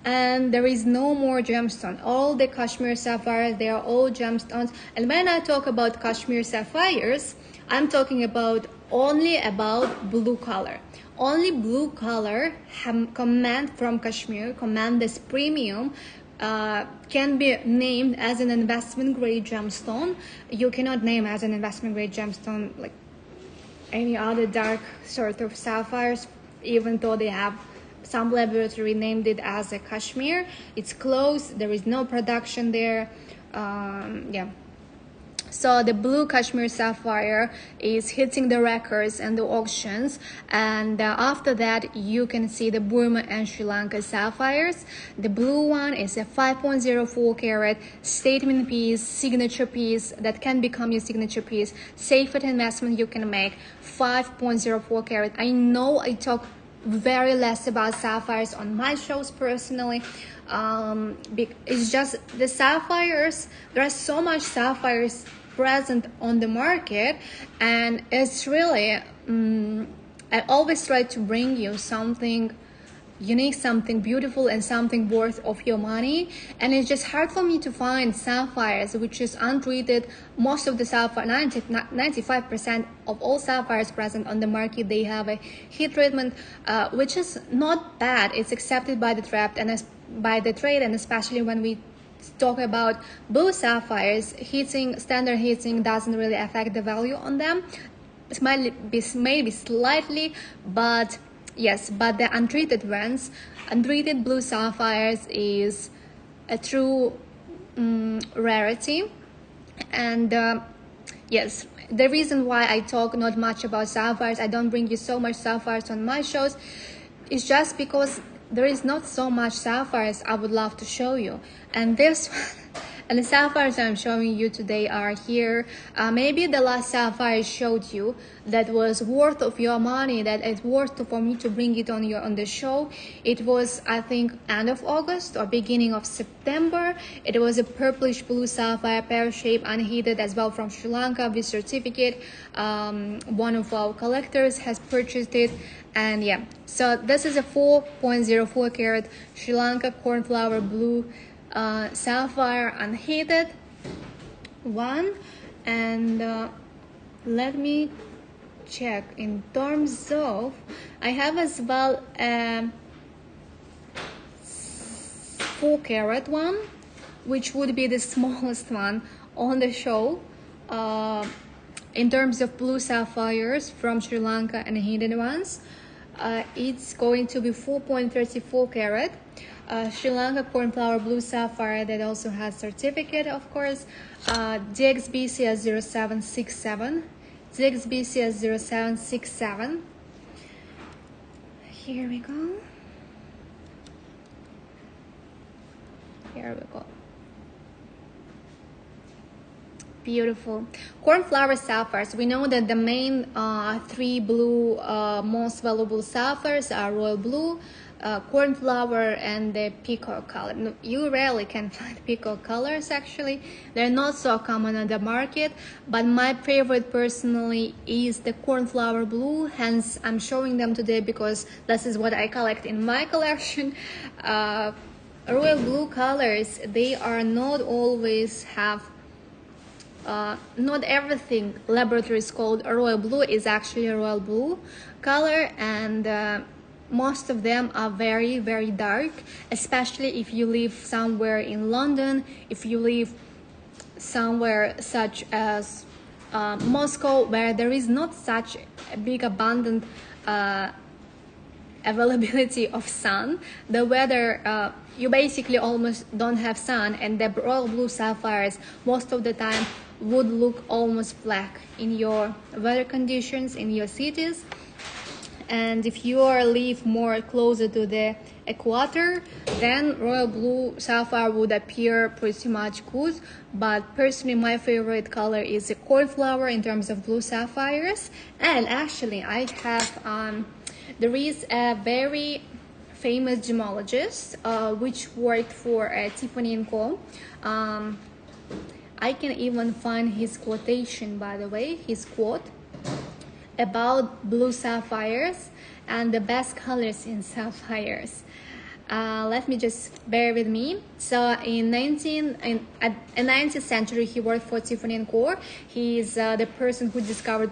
and there is no more gemstone. All the Kashmir sapphires, they are all gemstones. And when I talk about Kashmir sapphires, I'm talking about only about blue color. Only blue color command from Kashmir, command this premium, can be named as an investment grade gemstone. You cannot name as an investment grade gemstone like any other dark sort of sapphires, even though they have some laboratory named it as a Kashmir. It's closed, there is no production there. Yeah. So the blue Kashmir sapphire is hitting the records and the auctions, and after that you can see the Burma and Sri Lanka sapphires. The blue one is a 5.04 carat statement piece, signature piece that can become your signature piece, safest investment you can make. 5.04 carat. I know I talk very less about sapphires on my shows personally. It's just the sapphires, there are so much sapphires present on the market, and it's really I always try to bring you something unique, something beautiful, and something worth of your money. And it's just hard for me to find sapphires which is untreated. Most of the sapphire, 95% of all sapphires present on the market, they have a heat treatment, which is not bad. It's accepted by the trade, and especially when we talk about blue sapphires, standard heating doesn't really affect the value on them. It might be maybe slightly, but yes, but the untreated ones, untreated blue sapphires is a true rarity. And yes, the reason why I talk not much about sapphires, I don't bring you so much sapphires on my shows, is just because there is not so much sapphires I would love to show you. And this one, And the sapphires I'm showing you today are here. Maybe the last sapphire I showed you that was worth of your money, that it's worth for me to bring it on the show. It was, I think, end of August or beginning of September. It was a purplish blue sapphire, pear-shaped, unheated, as well, from Sri Lanka with certificate. One of our collectors has purchased it. And yeah, so this is a 4.04 carat Sri Lanka cornflower blue sapphire unheated one. And let me check in terms of, I have as well a 4 carat one, which would be the smallest one on the show in terms of blue sapphires from Sri Lanka and heated ones. It's going to be 4.34 carat Sri Lanka cornflower blue sapphire that also has certificate, of course. DXBCS 0767. DXBCS 0767. Here we go. Here we go. Beautiful. Cornflower sapphires. We know that the main three blue most valuable sapphires are royal blue, cornflower, and the peacock color. No, you rarely can find peacock colors, actually. They're not so common on the market, but my favorite personally is the cornflower blue. Hence I'm showing them today because this is what I collect in my collection. Royal blue colors, they are not always have not everything laboratories called royal blue is actually a royal blue color, and most of them are very, very dark, especially if you live somewhere in London, if you live somewhere such as Moscow, where there is not such a big abundant availability of sun. The weather, you basically almost don't have sun, and the royal blue sapphires most of the time would look almost black in your weather conditions in your cities. And if you live more closer to the equator, then royal blue sapphire would appear pretty much good. But personally, my favorite color is the cornflower in terms of blue sapphires. And actually, I have there is a very famous gemologist which worked for Tiffany & Co. I can even find his quotation, by the way, his quote about blue sapphires and the best colors in sapphires. Let me just bear with me. So in 19th century, he worked for Tiffany & Co. He is the person who discovered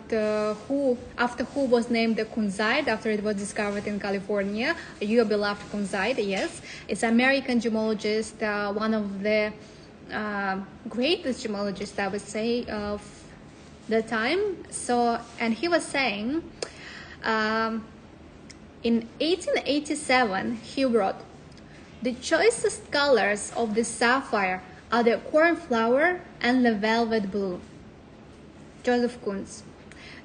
after who was named the kunzite after it was discovered in California. Your beloved kunzite, yes. It's American gemologist, one of the greatest gemologist, I would say, of the time. So, and he was saying in 1887 he wrote, "The choicest colors of the sapphire are the cornflower and the velvet blue." Joseph Kunz.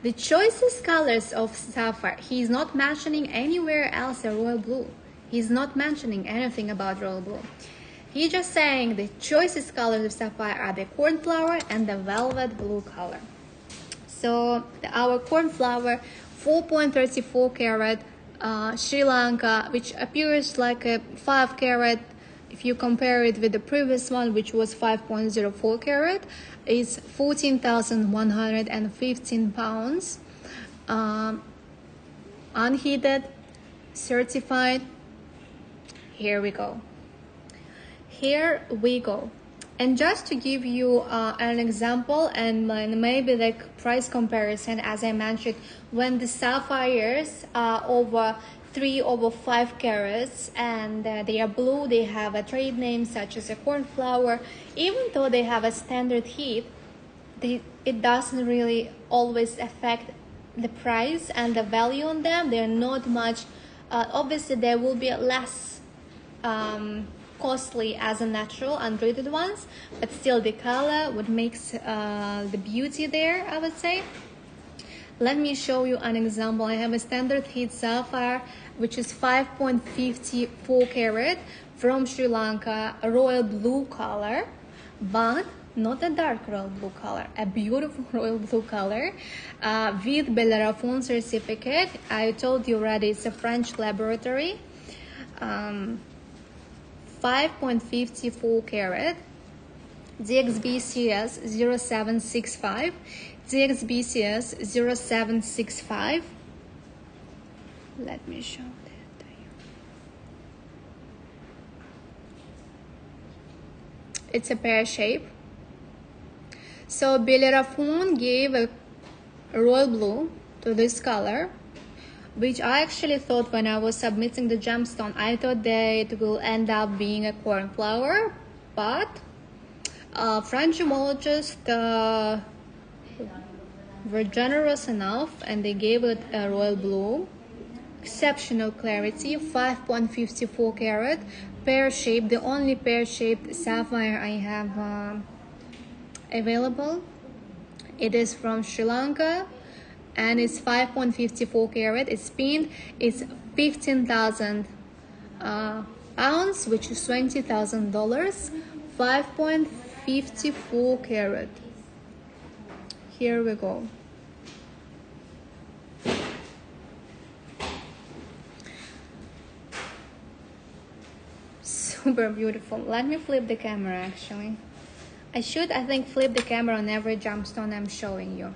The choicest colors of sapphire. He is not mentioning anywhere else a royal blue. He's not mentioning anything about royal blue. He's just saying the choicest colors of sapphire are the cornflower and the velvet blue color. So our cornflower 4.34 carat Sri Lanka, which appears like a 5 carat if you compare it with the previous one, which was 5.04 carat, is 14,115 pounds, unheated, certified. Here we go. And just to give you an example and maybe like price comparison, as I mentioned, when the sapphires are over 3 over 5 carats and they are blue, they have a trade name such as a cornflower. Even though they have a standard heat, it doesn't really always affect the price and the value on them. They're not much, obviously there will be less costly as a natural untreated ones, but still the color what makes the beauty there, I would say. Let me show you an example. I have a standard heat sapphire which is 5.54 carat from Sri Lanka, a royal blue color. but not a dark royal blue color, a beautiful royal blue color with Bellerophon certificate. I told you already, it's a French laboratory. 5.54 carat, DXBCS 0765, DXBCS 0765. Let me show that to you. It's a pear shape. So Bellerophon gave a royal blue to this color, which I actually thought when I was submitting the gemstone, I thought that it will end up being a cornflower, but French gemologists were generous enough and they gave it a royal blue. Exceptional clarity, 5.54 carat, pear shaped, the only pear shaped sapphire I have available. It is from Sri Lanka and it's 5.54 carat. It's pinned, it's 15,000 pounds, which is $20,000. 5.54 carat. Here we go. Super beautiful. Let me flip the camera actually. I think, flip the camera on every gemstone I'm showing you.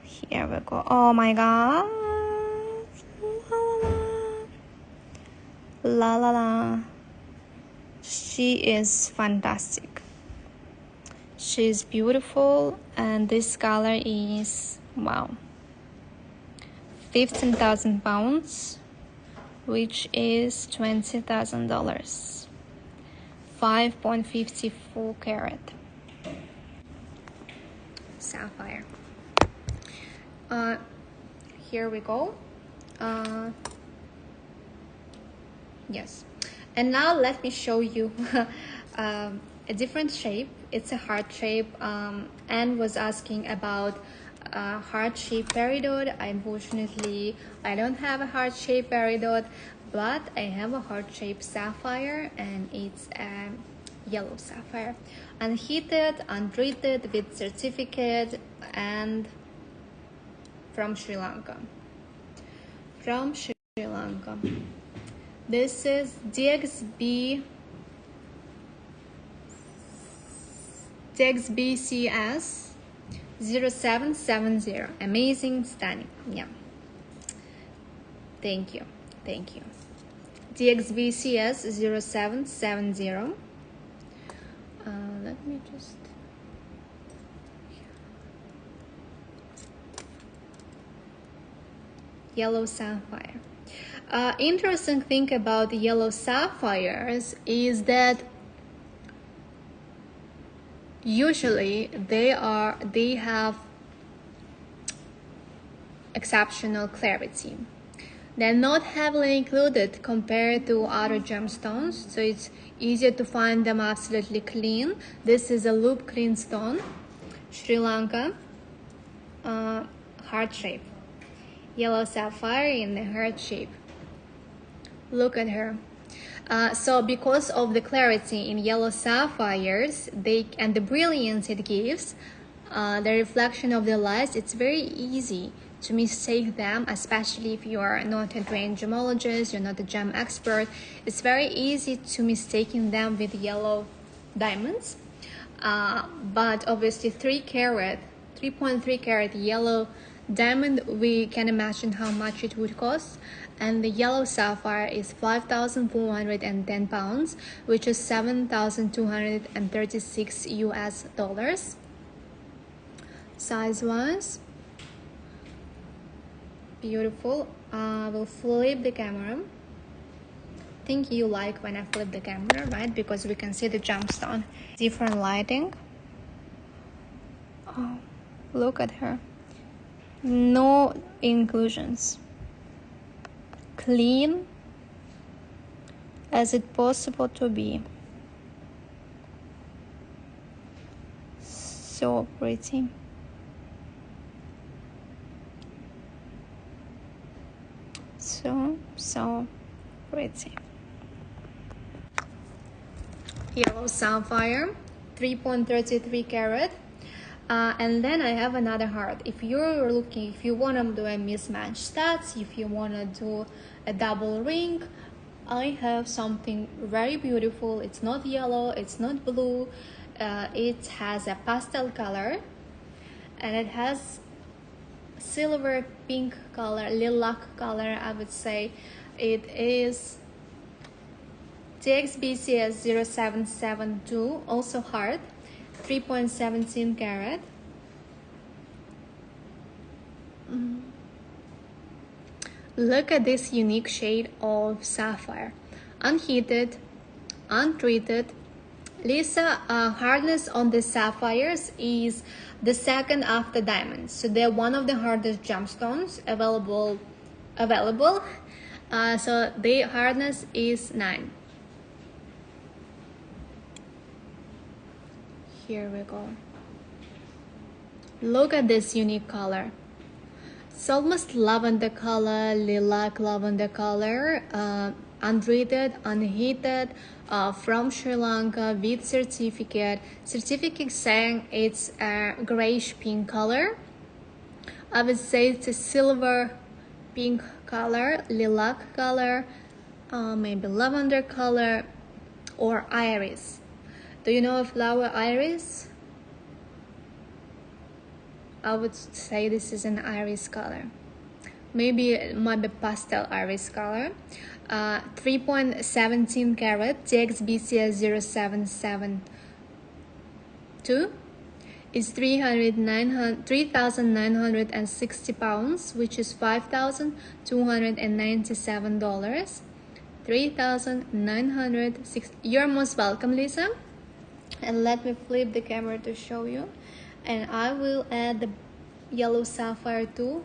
Here we go. Oh my god. La la la. She is fantastic. She is beautiful, and this color is, wow, 15,000 pounds, which is $20,000. 5.54 carat sapphire. Here we go. Yes, and now let me show you a different shape. It's a heart shape. Anne was asking about heart shape peridot. Unfortunately, I don't have a heart shape peridot, but I have a heart shape sapphire, and it's a yellow sapphire, unheated, untreated, with certificate, and from Sri Lanka. From Sri Lanka. This is DXBCS 0770. Amazing, stunning. Yeah. Thank you. Thank you. DXBCS 0770. Let me just. Yellow sapphire. Interesting thing about the yellow sapphires is that usually they have exceptional clarity. They're not heavily included compared to other gemstones, so it's easier to find them absolutely clean. This is a loop clean stone, Sri Lanka, heart shape. Yellow sapphire in the heart shape. Look at her. So because of the clarity in yellow sapphires and the brilliance it gives, the reflection of the lights, it's very easy to mistake them, especially if you are not a trained gemologist, you're not a gem expert. It's very easy to mistaking them with yellow diamonds. But obviously 3.3 carat yellow diamond, we can imagine how much it would cost, and the yellow sapphire is 5,410 pounds, which is $7,236 US dollars. Size wise, beautiful. We'll flip the camera. I think you like when I flip the camera, right? Because we can see the gemstone. Different lighting. Oh, look at her. No inclusions. Clean as it possible to be. So pretty. So pretty. Yellow sapphire, 3.33 carat. And then I have another heart. If you're looking, if you want to do a mismatch stats, if you want to do a double ring, I have something very beautiful. It's not yellow, it's not blue. It has a pastel color, and it has silver pink color, lilac color, I would say. It is TXBCS 0772, also hard, 3.17 carat. Look at this unique shade of sapphire. Unheated, untreated. Lisa, hardness on the sapphires is the second after diamonds. So they're one of the hardest gemstones available. So the hardness is 9. Here we go. Look at this unique color. It's almost lavender color, lilac lavender color, untreated, unheated, from Sri Lanka with certificate. Certificate saying it's a grayish pink color. I would say it's a silver pink color, lilac color, maybe lavender color, or iris. Do you know a flower iris? I would say this is an iris color. Maybe it might be pastel iris color. 3.17 carat, TXBCS 0772 is 3,960 pounds, which is $5,297. 3,960. You're most welcome, Lisa. And let me flip the camera to show you. And I will add the yellow sapphire too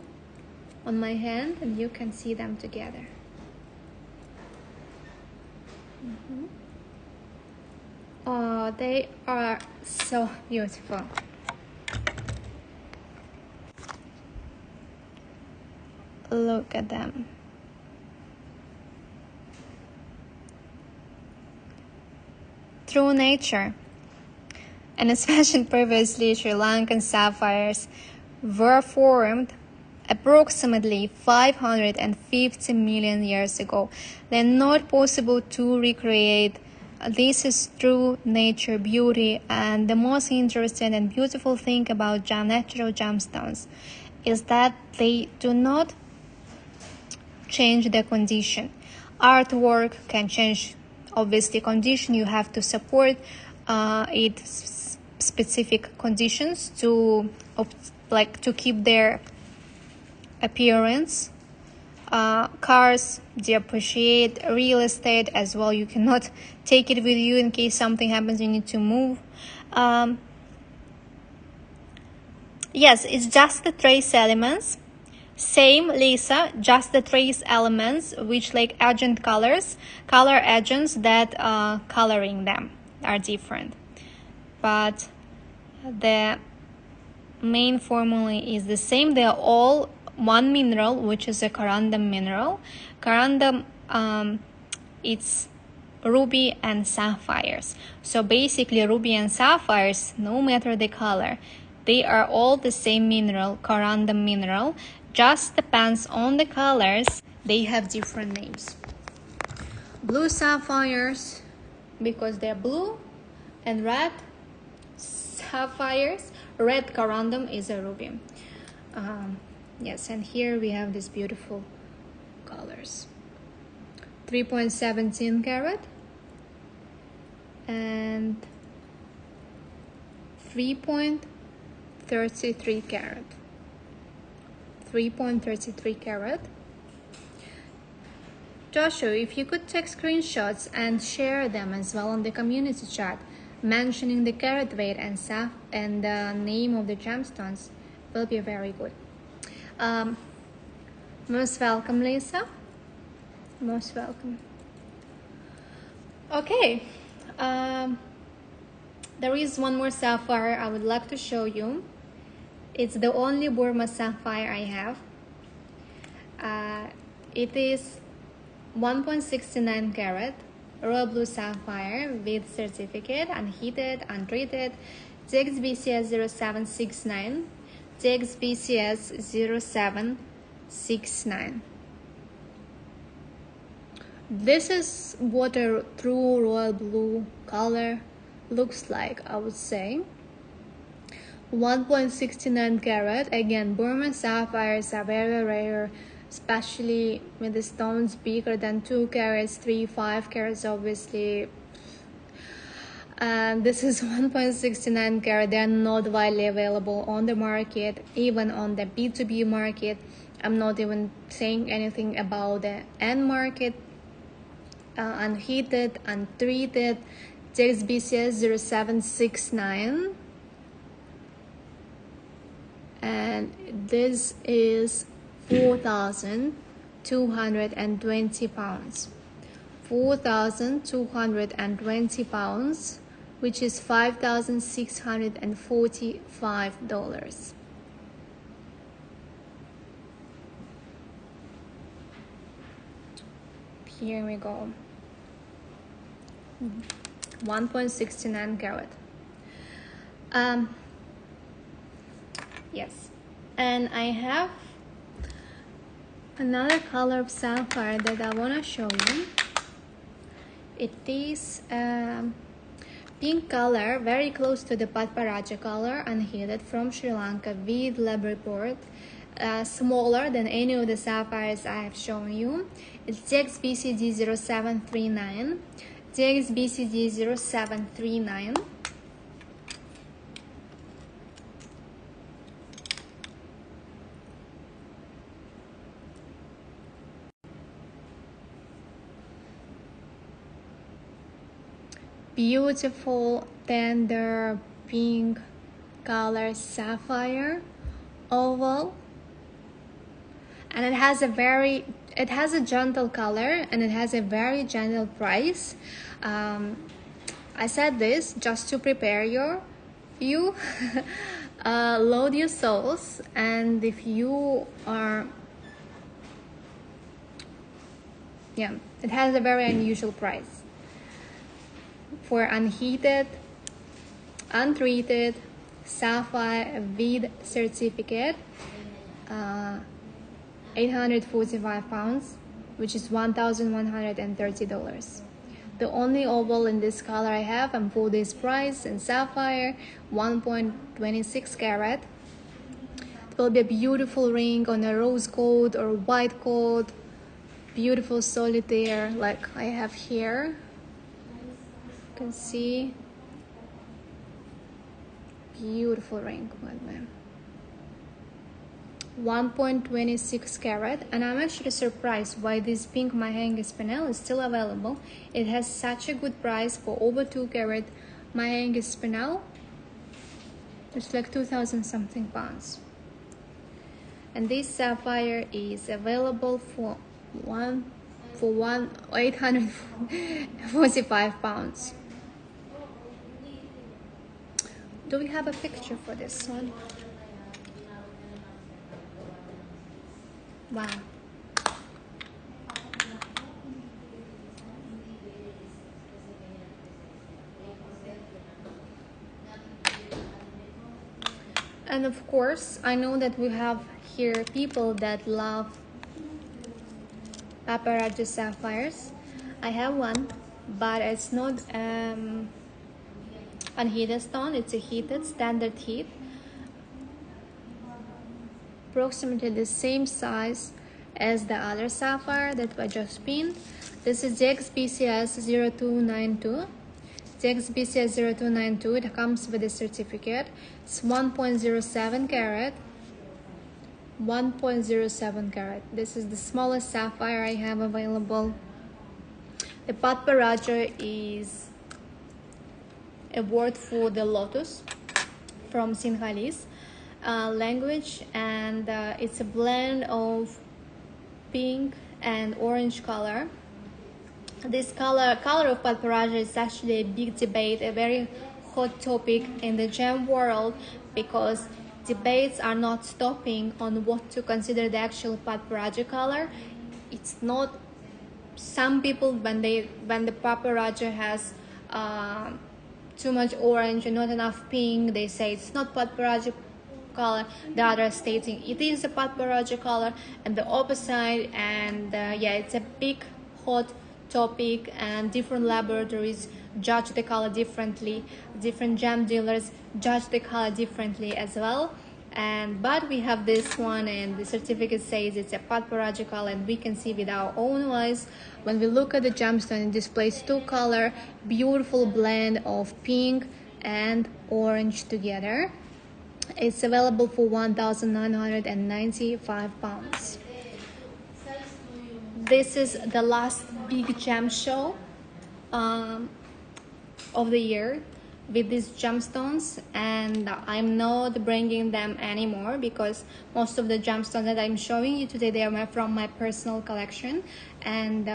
on my hand, and you can see them together. Oh, they are so beautiful. Look at them. Through nature, and especially previously Sri Lankan sapphires were formed approximately 550 million years ago. They're not possible to recreate. This is true nature beauty, and the most interesting and beautiful thing about natural gemstones is that they do not change the condition. Artwork can change, obviously, condition. You have to support its specific conditions to keep their appearance. Cars depreciate, real estate as well. You cannot take it with you in case something happens, you need to move. Yes, it's just the trace elements. Same, Lisa, just the trace elements, which like agent color agents that coloring them are different. But the main formula is the same. They are all one mineral, which is a corundum mineral. Corundum, it's ruby and sapphires. So basically ruby and sapphires, no matter the color, they are all the same mineral, corundum mineral. Just depends on the colors. They have different names. Blue sapphires, because they're blue, and red sapphires. Red corundum is a ruby. Yes, and here we have these beautiful colors. 3.17 carat and 3.33 carat. 3.33 carat. Joshua, if you could take screenshots and share them as well on the community chat, mentioning the carat weight and the name of the gemstones, will be very good. Most welcome, Lisa. Most welcome. Okay, there is one more sapphire I would like to show you. It's the only Burma sapphire I have. It is 1.69 carat royal blue sapphire with certificate, unheated, untreated, TXBCS 0769, TXBCS 0769. This is what a true royal blue color looks like, I would say. 1.69 carat. Again, Burman sapphires are very rare, especially with the stones bigger than 2 carats, 3, 5 carats, obviously. And this is 1.69 carat. They are not widely available on the market, even on the B2B market. I'm not even saying anything about the end market. Unheated, untreated, TXBCS 0769. And this is 4,220 pounds. 4,220 pounds, which is $5,645. Here we go. 1.69 carat. Yes, and I have another color of sapphire that I want to show you. It is pink color, very close to the Paraibas color, unheated, from Sri Lanka with lab report. Smaller than any of the sapphires I have shown you. It's TXBCD 0739. TXBCD 0739. Beautiful, tender pink color sapphire, oval, and it has a gentle color, and it has a very gentle price. I said this just to prepare you load your souls, and if you are, it has a very unusual price for unheated, untreated sapphire with certificate. 845 pounds, which is $1,130. The only oval in this color I have, and for this price, in sapphire, 1.26 carat. It will be a beautiful ring on a rose gold or white gold, beautiful solitaire like I have here. You can see, beautiful ring with me. 1.26 carat, and I'm actually surprised why this pink Mahenge Spinel is still available. It has such a good price for over 2 carat Mahenge Spinel. It's like 2,000 something pounds. And this sapphire is available for 845 pounds. Do we have a picture for this one? Wow. And of course, I know that we have here people that love Paraibas sapphires. I have one, but it's not unheated stone, it's a heated, standard heat. Approximately the same size as the other sapphire that I just pinned. This is the XBCS 0292. The XBCS 0292, it comes with a certificate. It's 1.07 carat. 1.07 carat. This is the smallest sapphire I have available. The Paraibas is a word for the lotus from Sinhalese language, and it's a blend of pink and orange color. This color of Paraibas is actually a big debate, a very hot topic in the gem world, because debates are not stopping on what to consider the actual Paraibas color. It's not some people, when the paparazzi has too much orange and not enough pink, they say it's not paparazzi color. The other stating it is a paparazzi color, and the opposite. And yeah, it's a big hot topic, and different laboratories judge the color differently, different gem dealers judge the color differently as well. And but we have this one, and the certificate says it's a paparazzi color, and we can see with our own eyes when we look at the gemstone. It displays two color, beautiful blend of pink and orange together. It's available for 1,995 pounds. This is the last big gem show of the year with these gemstones, and I'm not bringing them anymore because most of the gemstones that I'm showing you today, they are from my personal collection. And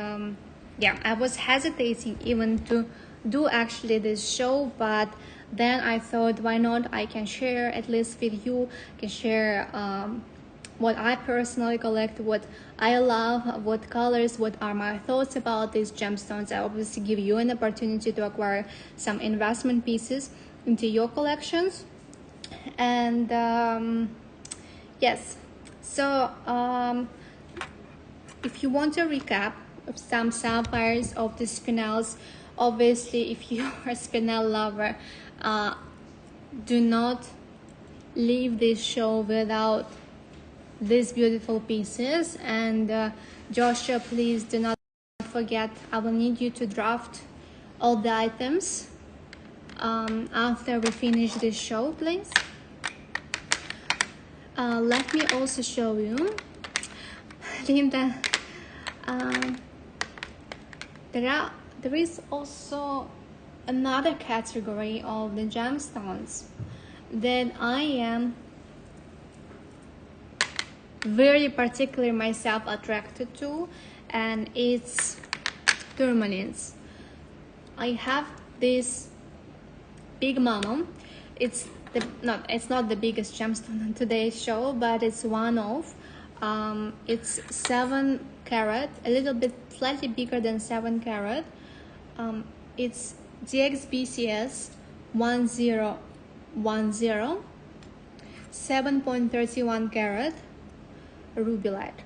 yeah, I was hesitating even to do actually this show, but then I thought, why not? I can share at least with you, can share what I personally collect, what I love, what colors, what are my thoughts about these gemstones. I obviously give you an opportunity to acquire some investment pieces into your collections. And yes, so if you want a recap of some sapphires of the Spinels, obviously if you are a Spinel lover, do not leave this show without these beautiful pieces. And Joshua, please do not forget, I will need you to draft all the items after we finish this show, please. Let me also show you, Linda, there is also another category of the gemstones that I am very particularly myself attracted to, and it's tourmalines. I have this big mama. It's not the biggest gemstone on today's show, but it's one of it's 7 carat, a little bit slightly bigger than 7 carat. It's DXBCS 1010, 7.31 carat rubylite.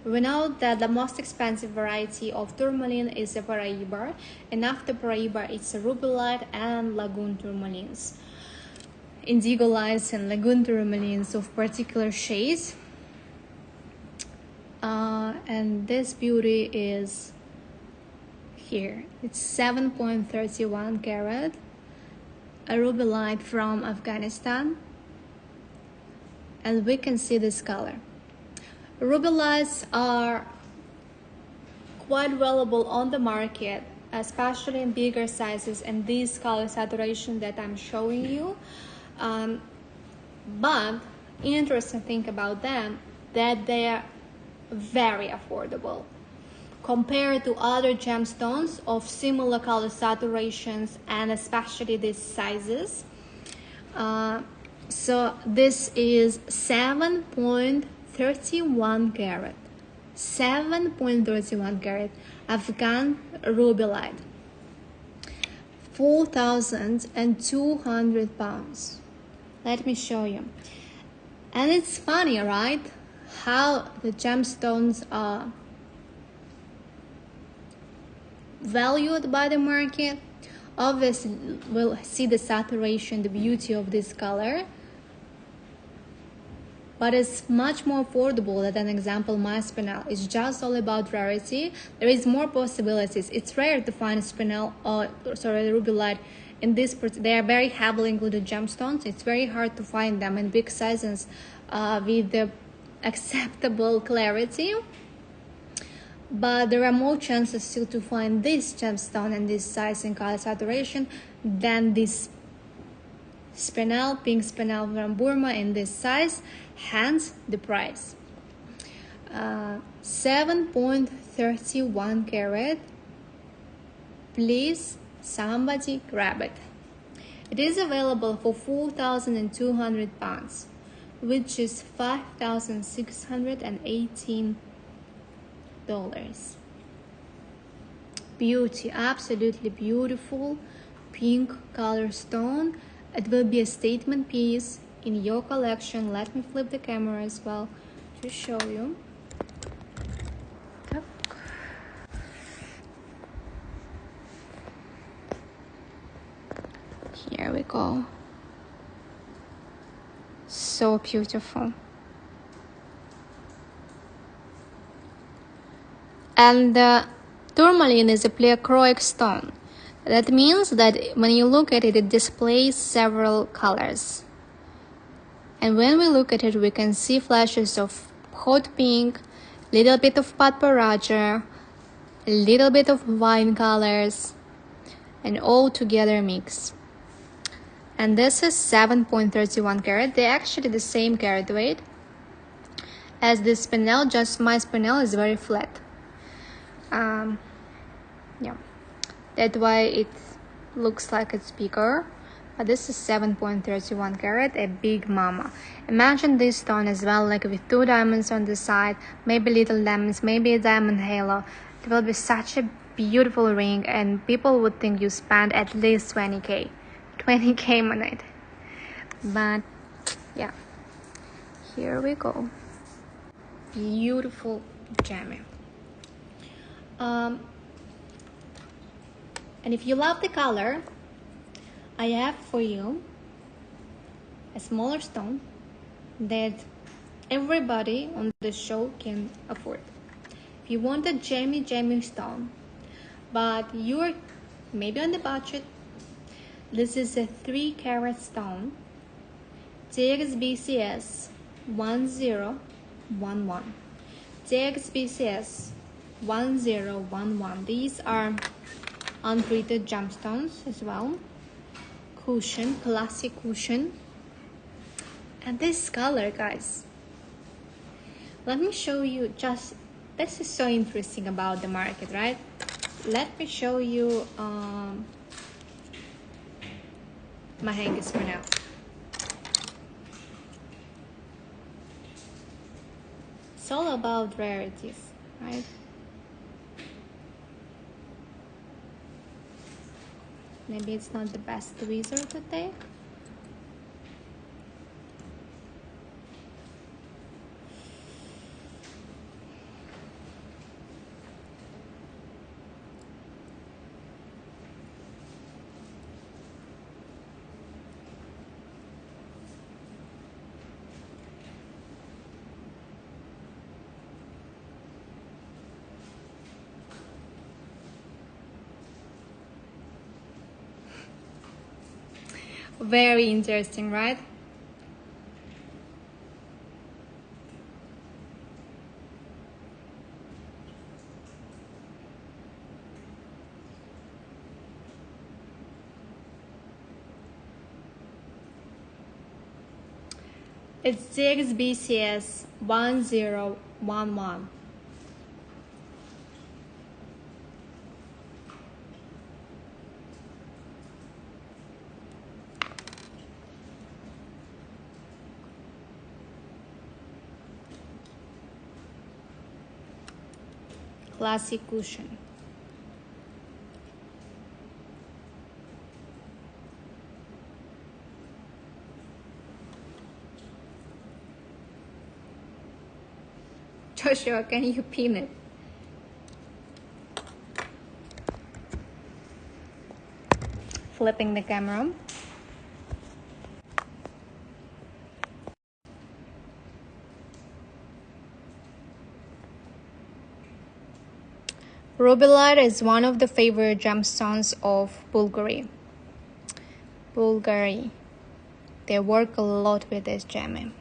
We know that the most expensive variety of tourmaline is a Paraibas, and after Paraibas it's a rubylite and lagoon tourmalines, indigo lights and lagoon tourmalines of particular shades. And this beauty is here. It's 7.31 carat, a rubylite from Afghanistan, and we can see this color. Rubylites are quite valuable on the market, especially in bigger sizes and these color saturation that I'm showing you. But interesting thing about them, that they are very affordable compared to other gemstones of similar color saturations and especially these sizes. So this is 7.31 carat, 7.31 carat Afghan rubylite, 4,200 pounds. Let me show you. And it's funny, right, how the gemstones are valued by the market. Obviously we'll see the saturation, the beauty of this color, but it's much more affordable than, an example, my Spinel. It's just all about rarity. There is more possibilities. It's rare to find a Spinel or rubylite in this. They are very heavily included gemstones. It's very hard to find them in big sizes with the acceptable clarity. But there are more chances still to find this gemstone and this size and color saturation than this Spinel, pink Spinel from Burma in this size, hence the price. 7.31 carat. Please, somebody grab it. It is available for 4,200 pounds, which is $5,618. beauty, absolutely beautiful pink color stone. It will be a statement piece in your collection. Let me flip the camera as well to show you. Here we go. So beautiful. And tourmaline is a pleochroic stone. That means that when you look at it, it displays several colors. And when we look at it, we can see flashes of hot pink, little bit of patparaja, a little bit of wine colors, and all together mix. And this is 7.31 carat. They're actually the same carat weight as the spinel, just my spinel is very flat. Yeah, that's why it looks like it's bigger. But this is 7.31 carat, a big mama. Imagine this stone as well, like with 2 diamonds on the side, maybe little diamonds, maybe a diamond halo. It will be such a beautiful ring, and people would think you spent at least 20k on it. But yeah, here we go. Beautiful gem. And if you love the color, I have for you a smaller stone that everybody on the show can afford. If you want a jammy stone, but you're maybe on the budget, this is a 3 carat stone, TXBCS 1011. TXBCS 1011. These are untreated gemstones as well. Cushion, classic cushion. And this color, guys, let me show you just, this is so interesting about the market, right? Let me show you my hangers for now. It's all about rarities, right? Maybe it's not the best tweezer to take. Very interesting, right? It's TXBCS 1011. Classic cushion. Joshua, can you pin it? Flipping the camera. Rubellite is one of the favorite gemstones of Bulgari. They work a lot with this gem.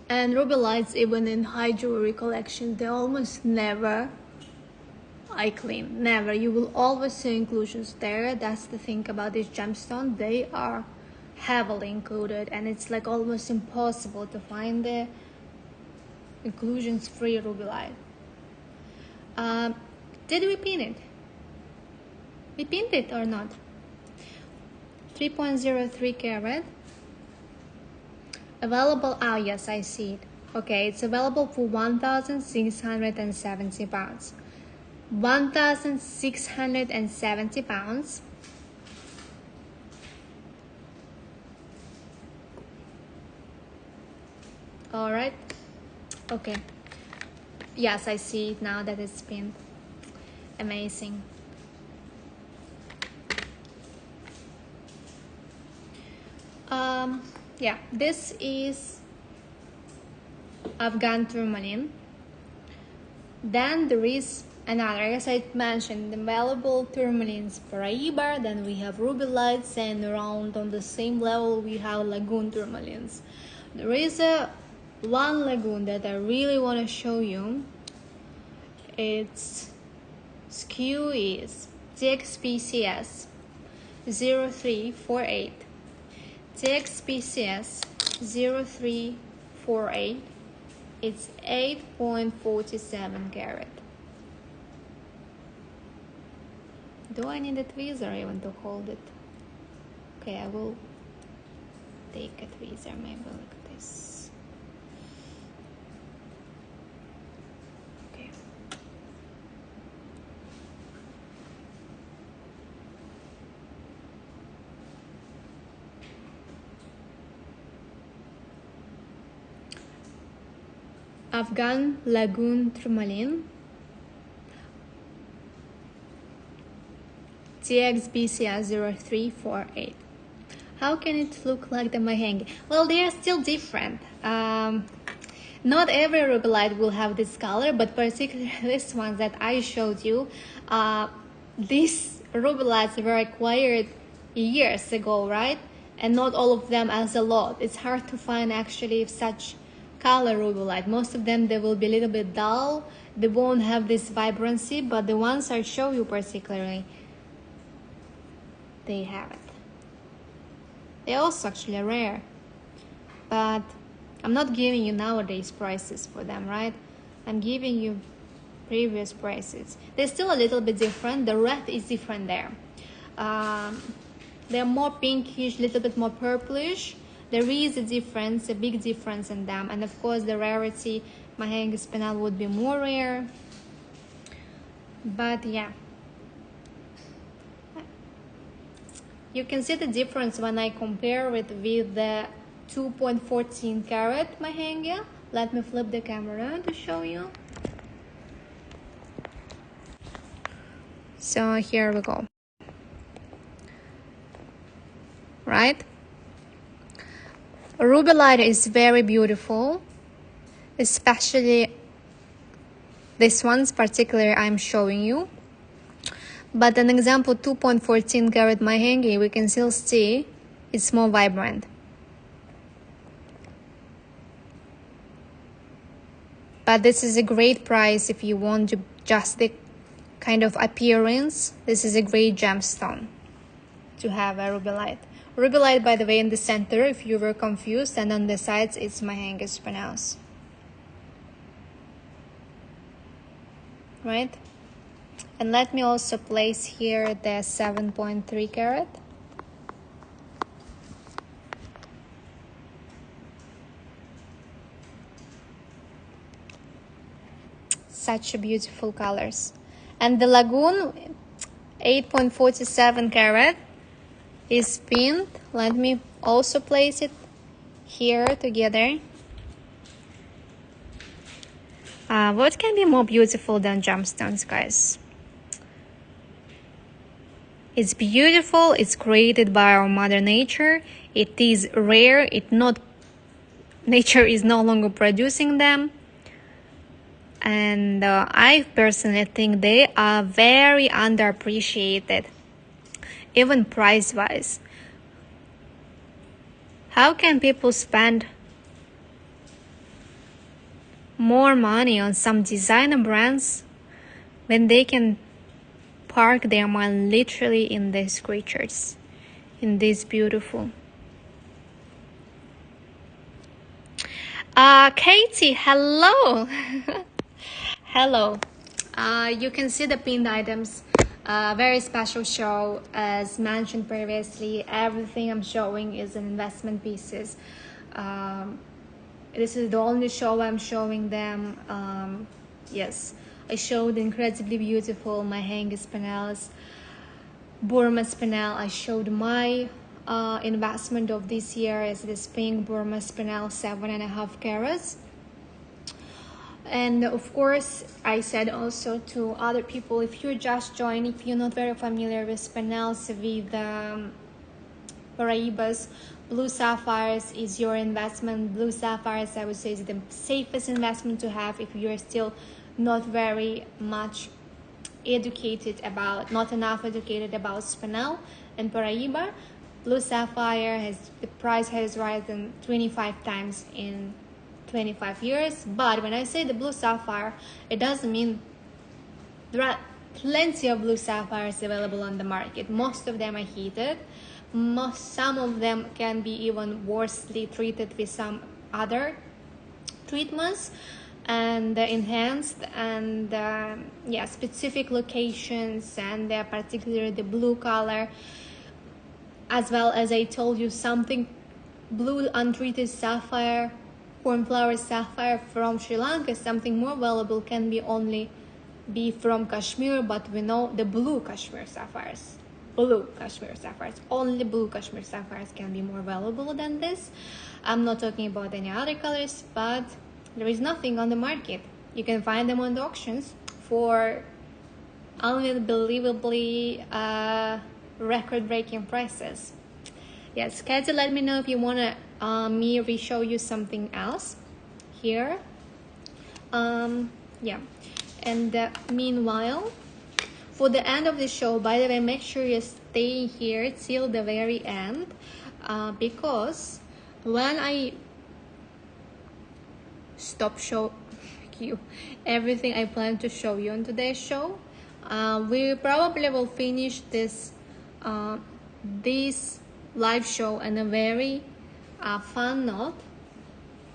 And rubellites, even in high jewelry collections, they almost never eye clean. Never. You will always see inclusions there. That's the thing about this gemstone. They are heavily included, and it's like almost impossible to find the inclusions-free rubellite. Did we pin it? We pinned it or not? 3.03 carat. Available, oh yes, I see it, Okay, it's available for 1,670 pounds. 1,670 pounds. All right. Okay. Yes, I see it now that it's pinned. Amazing. Yeah, this is Afghan tourmaline. Then there is another, as I mentioned, the available tourmalines Paraibas. Then we have ruby lights, and around on the same level we have lagoon tourmalines. There is one lagoon that I really want to show you. Its SKU is TXPCS 0348. TXPCS 0348. It's 8.47 carat. Do I need a tweezer even to hold it? Okay, I will take a tweezer, maybe like this. Okay. Afghan Lagoon Tourmaline, TXBCS 0348. How can it look like the Mahenge? Well, they are still different. Not every ruby light will have this color, but particularly this one that I showed you, these ruby lights were acquired years ago, right? And not all of them as a lot. It's hard to find actually such color ruby light. Most of them, they will be a little bit dull. They won't have this vibrancy, but the ones I show you particularly, they have it. They're also actually rare, but I'm not giving you nowadays prices for them, right? I'm giving you previous prices. They're still a little bit different. The red is different there. They're more pinkish, a little bit more purplish. There is a difference, a big difference in them. And of course the rarity, Mahenge Spinel would be more rare. But yeah. You can see the difference when I compare it with the 2.14 carat Mahenge. Let me flip the camera to show you. So here we go. Right? Ruby light is very beautiful, especially this one's particular I'm showing you. But an example 2.14 carat Mahenge, we can still see it's more vibrant. But this is a great price if you want just the kind of appearance. This is a great gemstone to have a ruby light. Ruby light, by the way, in the center, if you were confused, and on the sides, it's Mahenge Spinels. Right? And let me also place here the 7.3 carat. Such beautiful colors. And the lagoon, 8.47 carat. Is pinned. Let me also place it here together. What can be more beautiful than gemstones, guys? It's beautiful. It's created by our mother nature. It is rare. Nature is no longer producing them. And I personally think they are very underappreciated. Even price-wise. How can people spend more money on some designer brands when they can park their mind literally in these creatures, in this beautiful? Katie, hello. Hello. You can see the pinned items. Very special show. As mentioned previously, everything I'm showing is investment pieces. This is the only show I'm showing them. Yes, I showed incredibly beautiful Mahenge Spinels, Burma Spinel. I showed my investment of this year is this pink Burma Spinel, 7.5 carats. And of course, I said also to other people, if you're just joining, if you're not very familiar with Spinels, with Paraibas, blue sapphires is your investment. Blue sapphires, I would say, is the safest investment to have if you're still not very much educated about, not enough educated about Spinel and Paraiba. Blue sapphire the price has risen 25 times in 25 years. But when I say the blue sapphire, it doesn't mean there are plenty of blue sapphires available on the market. Most of them are heated. Some of them can be even worsely treated with some other treatments and enhanced, and specific locations, and particularly the blue color, as well as I told you, something blue untreated sapphire, cornflower sapphire from Sri Lanka, something more valuable, can be only be from Kashmir, but we know the blue Kashmir sapphires. Only blue Kashmir sapphires can be more valuable than this. I'm not talking about any other colors, but there is nothing on the market. You can find them on the auctions for unbelievably record-breaking prices. Yes, Katie, let me know if you want to me re-show you something else here. And meanwhile, for the end of the show, by the way, make sure you stay here till the very end, because when I stop show you everything I plan to show you on today's show, we probably will finish this live show on a very fun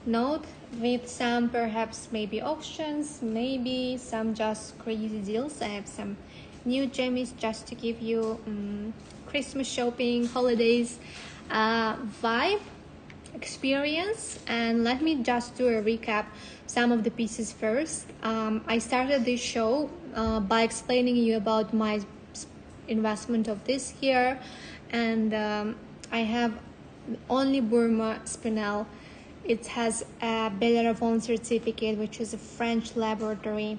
note with some perhaps maybe auctions, maybe some just crazy deals. I have some new jammies just to give you Christmas shopping, holidays vibe experience. And let me just do a recap some of the pieces first. I started this show by explaining you about my investment of this year, and I have only Burma Spinel. It has a Belleravon certificate, which is a French laboratory.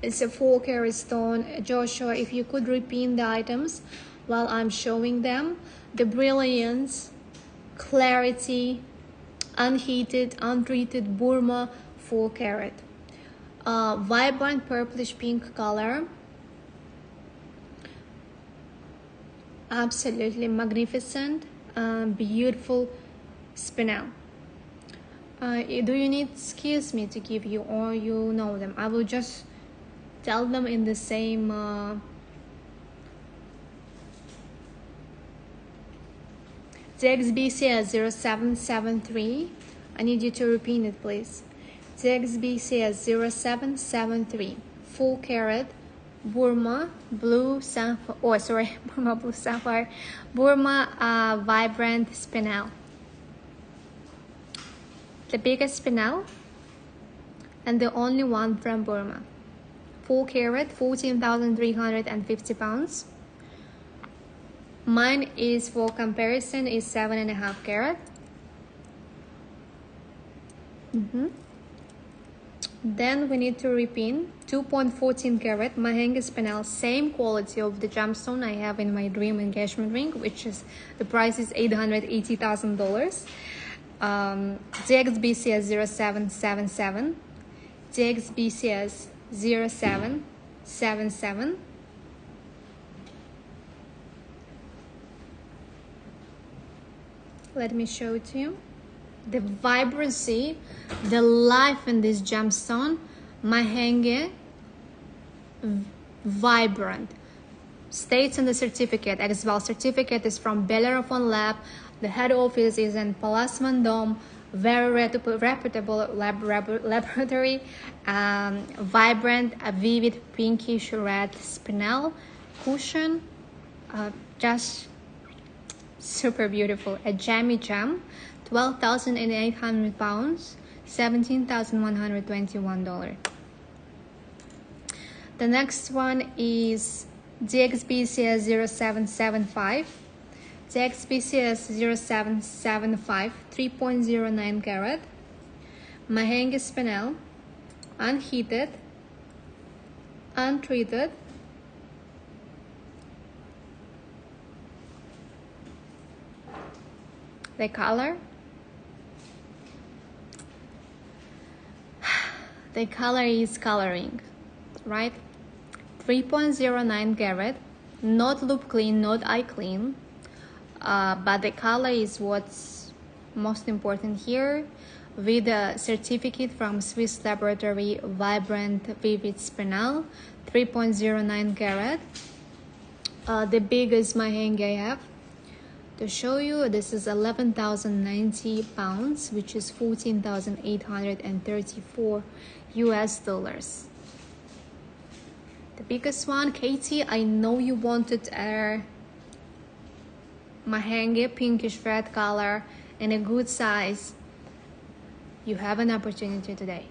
It's a 4-carat stone. Joshua, if you could repeat the items while I'm showing them. The brilliance, clarity, unheated, untreated Burma 4-carat. Vibrant purplish pink color. Absolutely magnificent, beautiful Spinel. Do you need excuse me to give you, or you know them? I will just tell them in the same TXBCS 0773. I need you to repeat it, please. TXBCS 0773, 4-carat Burma blue sapphire, Burma blue sapphire, Burma vibrant Spinel. The biggest Spinel and the only one from Burma. 4-carat, 14,350 pounds. Mine is, for comparison, is 7.5 carat. Then we need to repin 2.14 carat Mahenge Spinel, same quality of the gemstone I have in my dream engagement ring, which is the price is $880,000. TXBCS 0777, TXBCS 0777. Let me show it to you. The vibrancy, the life in this gemstone, Mahenge, vibrant. States in the certificate, as well, certificate is from Belleravon Lab. The head office is in Palasman Dome, very reputable laboratory. Vibrant, a vivid pinkish red Spinel cushion, just super beautiful. A jammy gem 12,800 pounds, $17,121. The next one is DXBCS 0775. DXBCS 0775, 3.09 carat. Mahenge spinel, unheated, untreated. The color is coloring, right? 3.09 carat, not loop clean, not eye clean, but the color is what's most important here, with a certificate from Swiss laboratory Vibrant Vivid Spinel, 3.09 carat. The biggest mahenge I have to show you, this is 11,090 pounds, which is 14,834 US dollars. The biggest one, Katie, I know you wanted a mahenge pinkish red color in a good size. You have an opportunity today.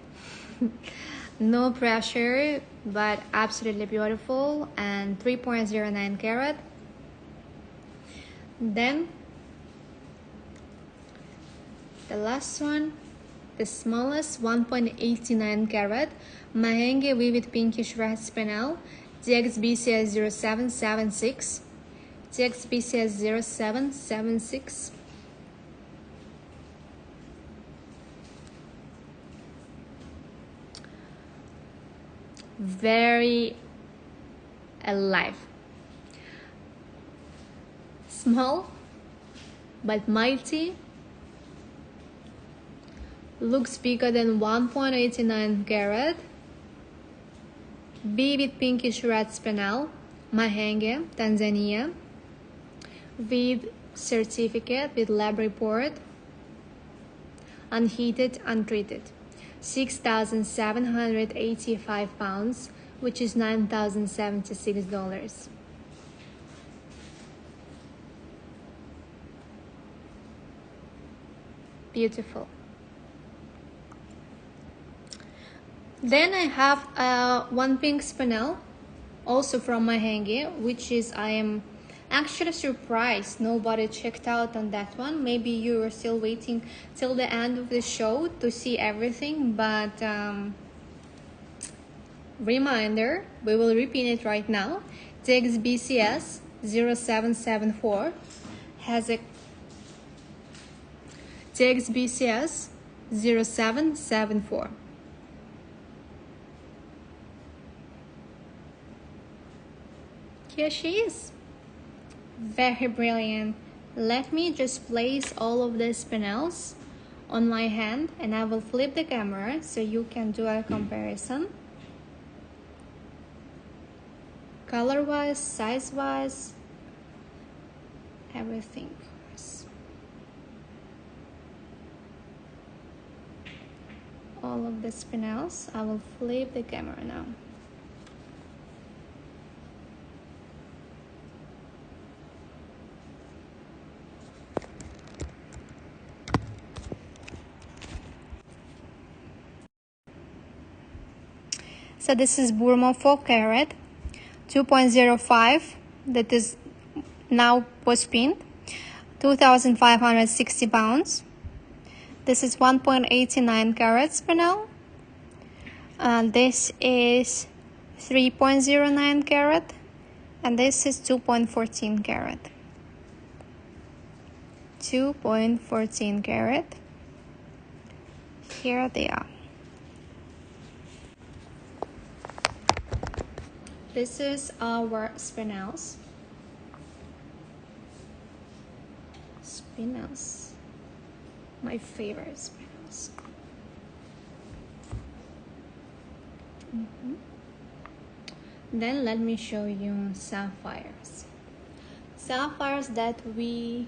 No pressure, but absolutely beautiful, and 3.09 carat. Then the last one, the smallest, 1.89 carat mahenge vivid pinkish red spinel, DXBCS 0776. DXBCS 0776. Very alive. Small but mighty. Looks bigger than 1.89 carat. Vivid pinkish red spinel, mahenge, Tanzania. With certificate, with lab report. Unheated, untreated. 6,785 pounds, which is $9,076. Beautiful. Then I have one pink spinel, also from mahenge, which is, I am actually surprised nobody checked out on that one. Maybe you are still waiting till the end of the show to see everything, but reminder, we will repeat it right now. DXBCS 0774 has a DXBCS 0774. Here she is. Very brilliant. Let me just place all of the spinels on my hand, and I will flip the camera so you can do a comparison. Color-wise, size-wise, everything. All of the spinels. I will flip the camera now. So this is Burma 4 carat, 2.05, that is now was pinned, 2,560 pounds. This is 1.89 carat spinel. This is 3.09 carat, and this is 2.14 carat. 2.14 carat. Here they are. This is our spinels. Spinels. My favorite spinels. Then let me show you sapphires. Sapphires that we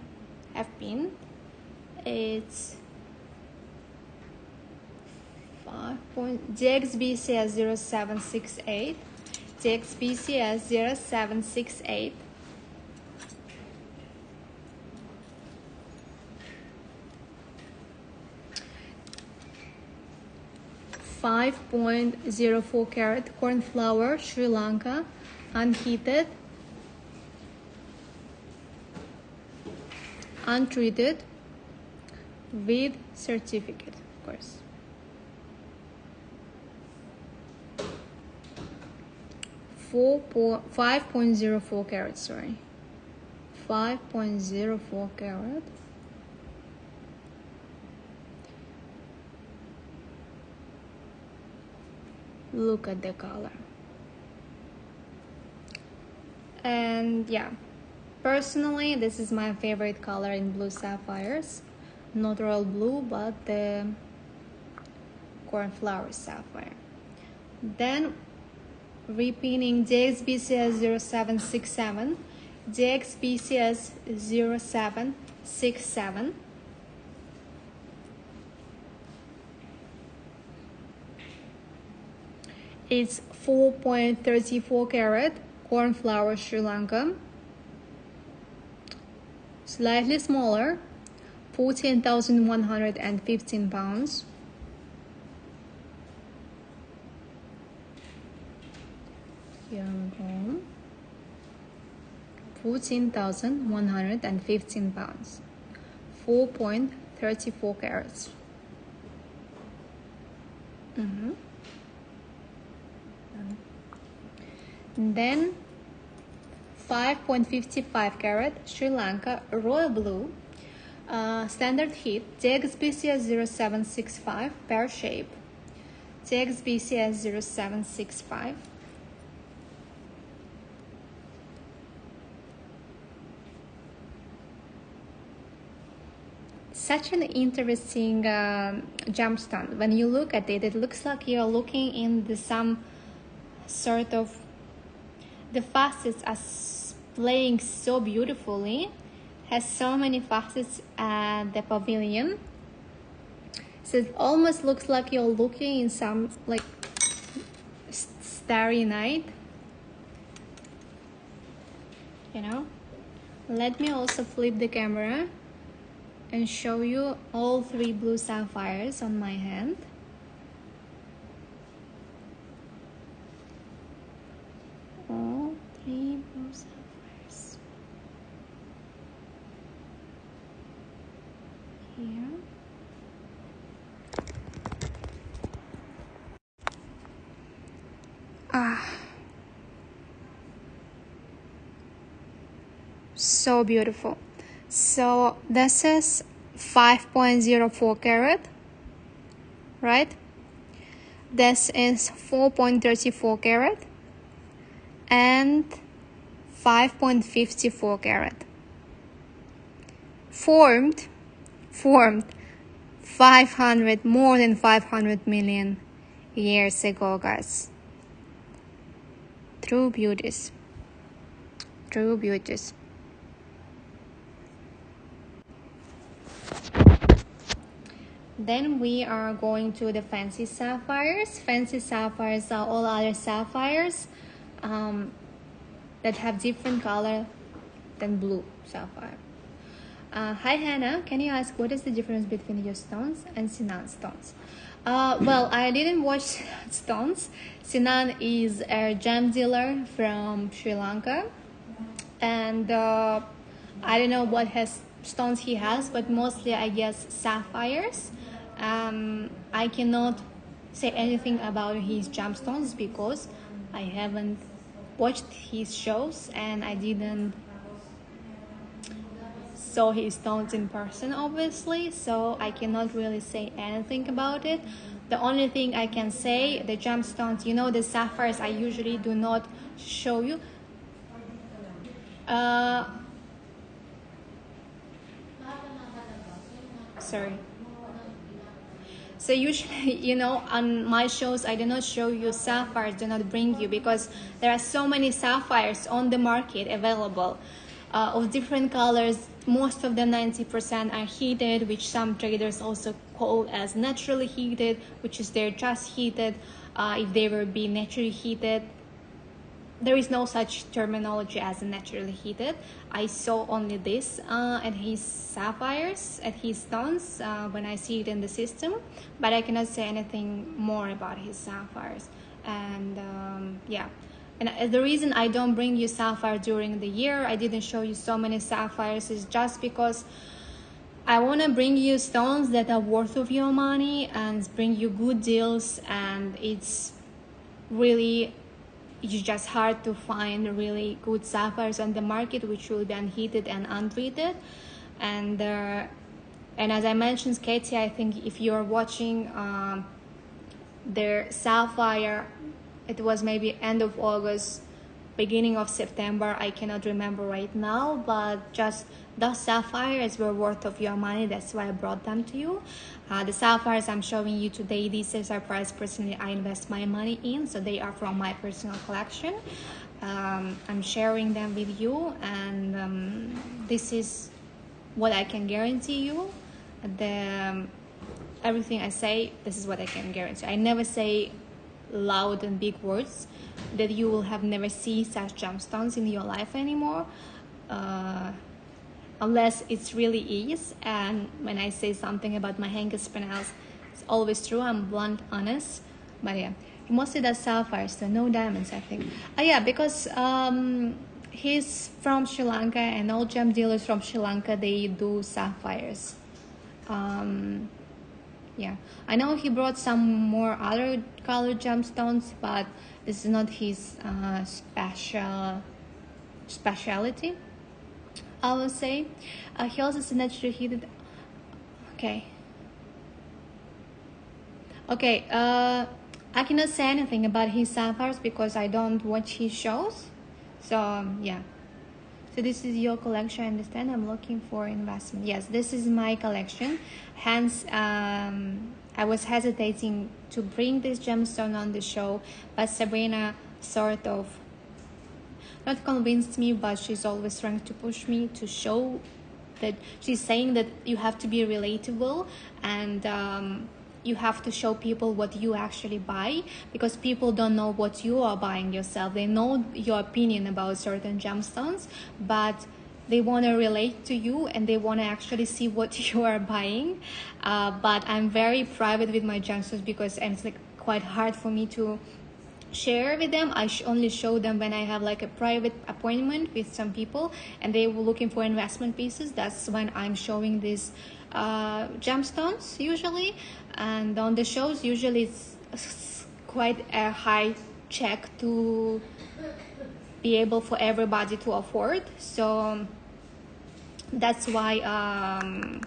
have pinned. It's 5. DXBCS 0768. DXBCS 0768. 5.04 carat cornflower, Sri Lanka, unheated, untreated, with certificate, of course. 5.04 carat, sorry. 5.04 carat. Look at the color. And yeah, personally, this is my favorite color in blue sapphires. Not royal blue, but the cornflower sapphire. Then repinning DXBCS 0767, DXBCS 0767. It's 4.34 carat cornflower, Sri Lanka. Slightly smaller, 14,115 pounds. Here we go. 14,115 pounds. 4.34 carats. Then 5.55 carat Sri Lanka royal blue, standard heat, DXBCS 0765, pear shape, DXBCS 0765. Such an interesting gemstone. When you look at it, it looks like you're looking in some sort of, the facets are playing so beautifully, has so many facets at the pavilion, so it almost looks like you're looking in some like starry night, you know. Let me also flip the camera and show you all three blue sapphires on my hand. All three blue sapphires. Here. So beautiful. So this is 5.04 carat, right? This is 4.34 carat and 5.54 carat. Formed more than 500 million years ago, guys. True beauties. True beauties. Then we are going to the fancy sapphires. Fancy sapphires are all other sapphires that have different color than blue sapphire. Hi Hannah, can you ask what is the difference between your stones and Sinan stones? Well, I didn't watch stones. Sinan is a gem dealer from Sri Lanka, and I don't know what stones he has, but mostly I guess sapphires. I cannot say anything about his gemstones because I haven't watched his shows and I didn't saw his stones in person, obviously, so I cannot really say anything about it. The only thing I can say, the gemstones, you know, the sapphires I usually do not show you. Sorry. So usually, you know, on my shows, I do not show you sapphires, do not bring you, because there are so many sapphires on the market available of different colors. Most of them, 90%, are heated, which some traders also call as naturally heated, which is they're just heated. If they were being naturally heated, there is no such terminology as naturally heated. I saw only this at his sapphires, at his stones, when I see it in the system, but I cannot say anything more about his sapphires. And yeah, and the reason I don't bring you sapphire during the year, I didn't show you so many sapphires, is just because I want to bring you stones that are worth of your money and bring you good deals. And it's just hard to find really good sapphires on the market which will be unheated and untreated. And as I mentioned, Katie, I think if you're watching their sapphire, it was maybe end of August, beginning of September, I cannot remember right now, but just those sapphires were worth of your money. That's why I brought them to you. The sapphires I'm showing you today, these are sapphires personally I invest my money in, so they are from my personal collection. I'm sharing them with you, and this is what I can guarantee you. Everything I say, this is what I can guarantee. I never say loud and big words that you will have never seen such gemstones in your life anymore, unless it's really is. And when I say something about my hanger spinels, it's always true. I'm blunt, honest. But yeah, he mostly does sapphires, so no diamonds, I think. Yeah, because he's from Sri Lanka, and all gem dealers from Sri Lanka, they do sapphires. Yeah, I know he brought some more other colored gemstones, but this is not his specialty, I will say. He also is naturally heated. Okay, I cannot say anything about his sapphires because I don't watch his shows. So yeah, so this is your collection, I understand. I'm looking for investment. Yes, this is my collection. Hence, I was hesitating to bring this gemstone on the show, but Sabrina sort of not convinced me, but she's always trying to push me to show that she's saying that you have to be relatable, and you have to show people what you actually buy, because people don't know what you are buying yourself. They know your opinion about certain gemstones, but they want to relate to you and they want to actually see what you are buying. But I'm very private with my gemstones because it's like quite hard for me to share with them. I only show them when I have like a private appointment with some people and they were looking for investment pieces. That's when I'm showing these gemstones usually. And on the shows, usually it's quite a high check to be able for everybody to afford. So that's why I'm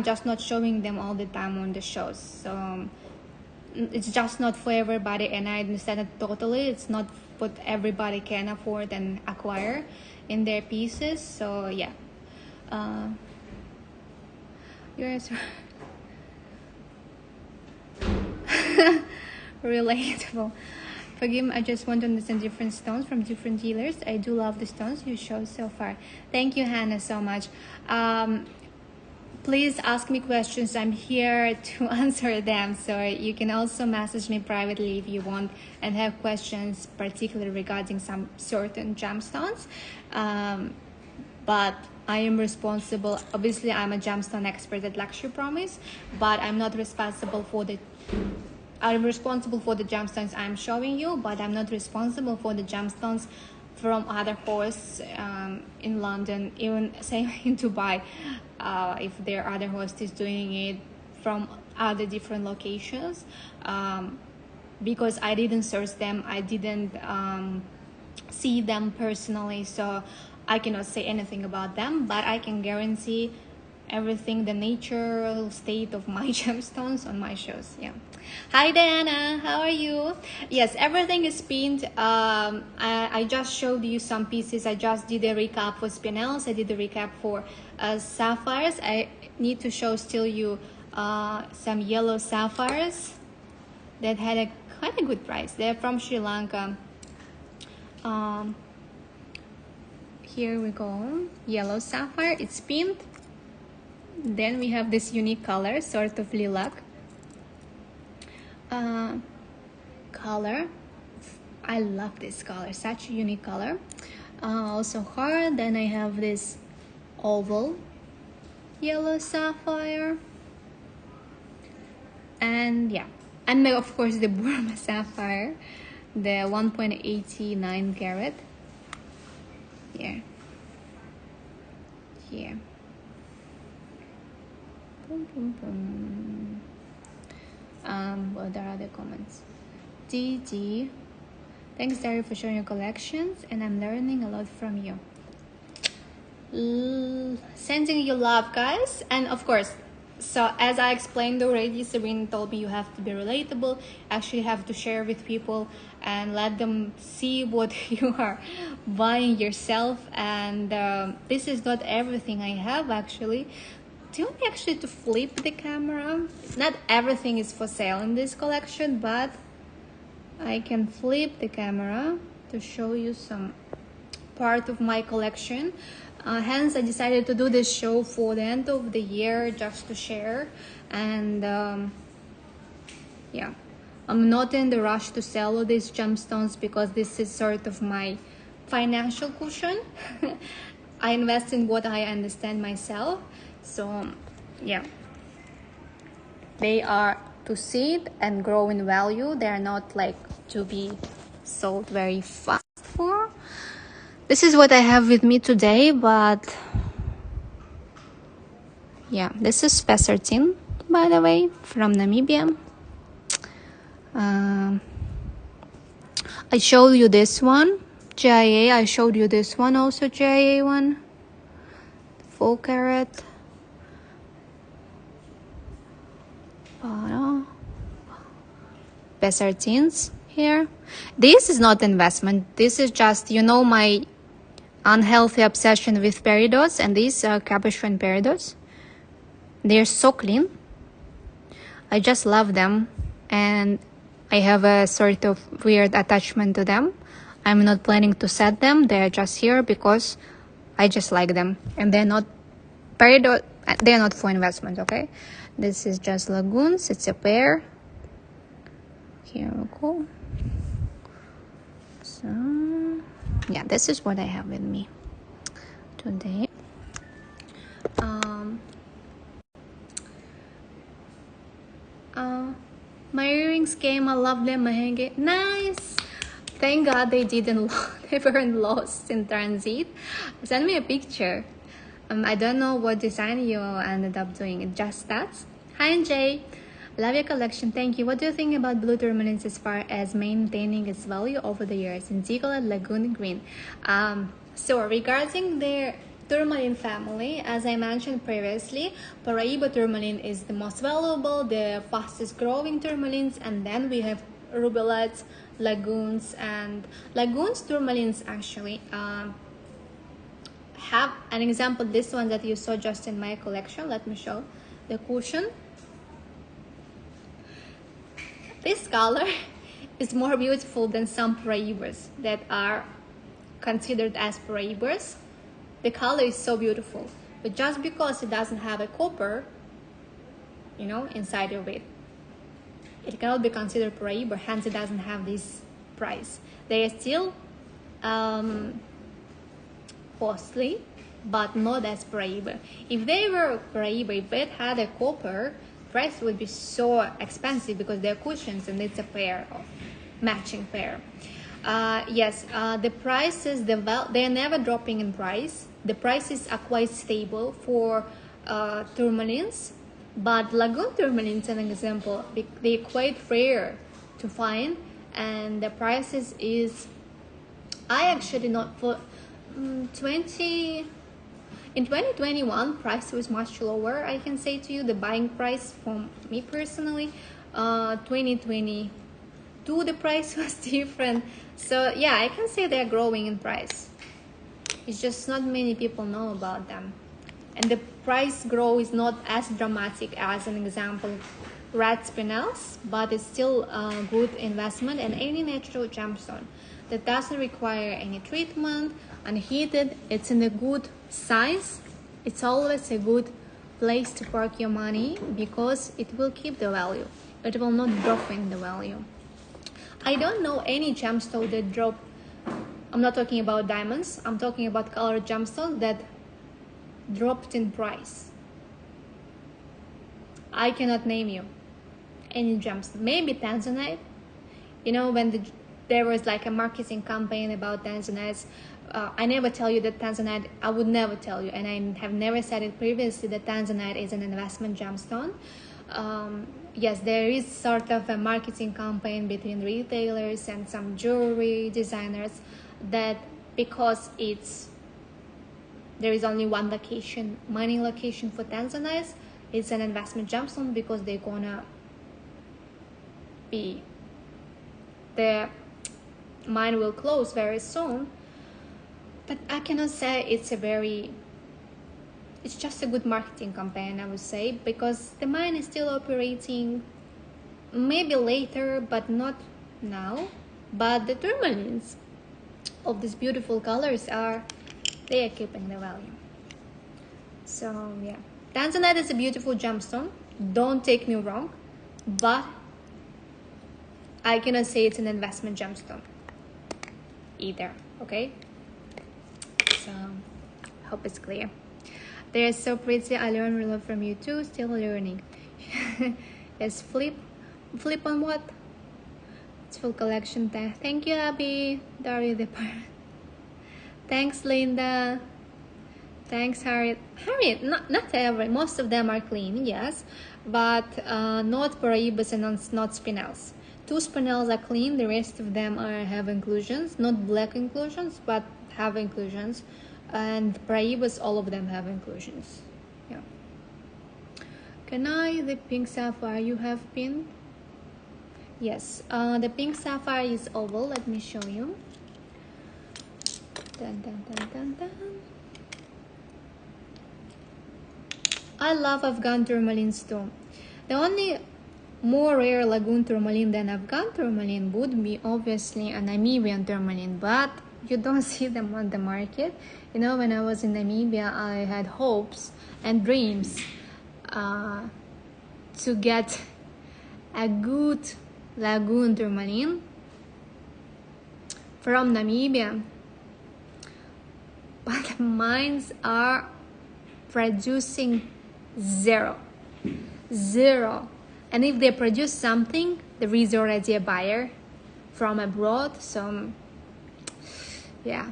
just not showing them all the time on the shows. So it's just not for everybody, and I understand it totally. It's not what everybody can afford and acquire in their pieces. So yeah, you're so relatable. Forgive me, I just want to understand different stones from different dealers. I do love the stones you showed so far. Thank you, Hannah, so much. Please ask me questions. I'm here to answer them. So you can also message me privately if you want and have questions, particularly regarding some certain gemstones. But I am responsible. Obviously, I'm a gemstone expert at Luxury Promise, but I'm not responsible for the. I'm responsible for the gemstones I'm showing you, but I'm not responsible for the gemstones from other hosts in London, even same in Dubai. If their other host is doing it from other different locations, because I didn't source them, I didn't see them personally, so I cannot say anything about them, but I can guarantee everything, the natural state of my gemstones on my shows. Yeah. Hi Diana, how are you? Yes, everything is pinned. I just showed you some pieces. I just did a recap for Spinels. I did a recap for sapphires. I need to show still you some yellow sapphires that had quite a good price. They're from Sri Lanka. Here we go, yellow sapphire. It's pinned. Then we have this unique color, sort of lilac color. I love this color, such a unique color. Also hard. Then I have this oval yellow sapphire, and yeah, and of course the Burma sapphire, the 1.89 carat. Here. Boom, boom, boom. Well, there are the comments. DD, thanks Daria for showing your collections, and I'm learning a lot from you. Sending you love, guys. And of course, so as I explained already, Sabrina told me you have to be relatable, actually have to share with people and let them see what you are buying yourself. And this is not everything I have, actually. Do you want me actually to flip the camera? Not everything is for sale in this collection, but I can flip the camera to show you some part of my collection. Hence I decided to do this show for the end of the year, just to share. And yeah, I'm not in the rush to sell all these gemstones because this is sort of my financial cushion. I invest in what I understand myself. So yeah, they are to seed and grow in value. They are not like to be sold very fast for. This is what I have with me today, but yeah, this is P13, by the way, from Namibia. I showed you this one, GIA. I showed you this one also, GIA one, 4 carat. P13s here. This is not investment. This is just, you know, my unhealthy obsession with peridot, and these are capuchin peridot. They're so clean. I just love them, and I have a sort of weird attachment to them. I'm not planning to set them. They're just here because I just like them, and they're not peridot. They're not for investment. Okay, this is just lagoons. It's a pair. Here we go. So yeah, this is what I have with me today. My earrings came. I love them. Mahenge. Nice. Thank God they didn't. They weren't lost in transit. Send me a picture. I don't know what design you ended up doing. It just that. Hi, Jay. Love your collection. Thank you. What do you think about blue tourmalines as far as maintaining its value over the years in Ziegler Lagoon Green? So regarding their tourmaline family, as I mentioned previously, Paraiba tourmaline is the most valuable, the fastest growing tourmalines, and then we have rubellets, lagoons, and lagoons tourmalines actually have an example. This one that you saw just in my collection. Let me show the cushion. This color is more beautiful than some Paraibas that are considered as Paraibas. The color is so beautiful, but just because it doesn't have a copper, you know, inside of it, it cannot be considered Paraiba. Hence, it doesn't have this price. They are still costly, but not as Paraiba. If they were Paraiba, if it had a copper, price would be so expensive because they're cushions and it's a pair of matching pair. Yes, the prices, they are never dropping in price. The prices are quite stable for tourmalines, but lagoon tourmalines, an example, they're quite rare to find, and the prices is, I actually not for in 2021 price was much lower. I can say to you the buying price for me personally. 2022 the price was different. So yeah, I can say they're growing in price. It's just not many people know about them, and the price growth is not as dramatic as an example red Spinels, but it's still a good investment. And any natural gemstone that doesn't require any treatment, unheated, it's in a good size, it's always a good place to park your money because it will keep the value. It will not drop in the value. I don't know any gemstone that drop. I'm not talking about diamonds. I'm talking about colored gemstones that dropped in price. I cannot name you any gemstone. Maybe tanzanite. You know, when there was like a marketing campaign about tanzanites. I never tell you that tanzanite. I would never tell you, and I have never said it previously, that tanzanite is an investment gemstone. Yes, there is sort of a marketing campaign between retailers and some jewelry designers that because there is only one location, mining location for tanzanites, it's an investment gemstone because they're gonna be, the mine will close very soon. But I cannot say it's just a good marketing campaign, I would say, because the mine is still operating, maybe later, but not now. But the tourmalines of these beautiful colors they are keeping the value. So yeah, tanzanite is a beautiful gemstone, don't take me wrong, but I cannot say it's an investment gemstone either. Okay, so hope it's clear. They're so pretty. I learn a lot from you too. Still learning. Yes, flip on what? It's full collection. Thank you, Abby. Daria the pirate. Thanks, Linda. Thanks, Harriet. Not every. Most of them are clean, yes, but not Paraibas and not Spinels. 2 Spinels are clean. The rest of them have inclusions, not black inclusions, but have inclusions. And Paraibas, all of them have inclusions. Yeah. Can I the pink sapphire you have pinned? Yes. The pink sapphire is oval. Let me show you. Dun, dun, dun, dun, dun. I love Afghan tourmalines too. The only more rare lagoon tourmaline than Afghan tourmaline would be obviously a Namibian tourmaline, but you don't see them on the market. You know, when I was in Namibia, I had hopes and dreams to get a good lagoon tourmaline from Namibia, but the mines are producing zero. And if they produce something, there is already a buyer from abroad. So yeah,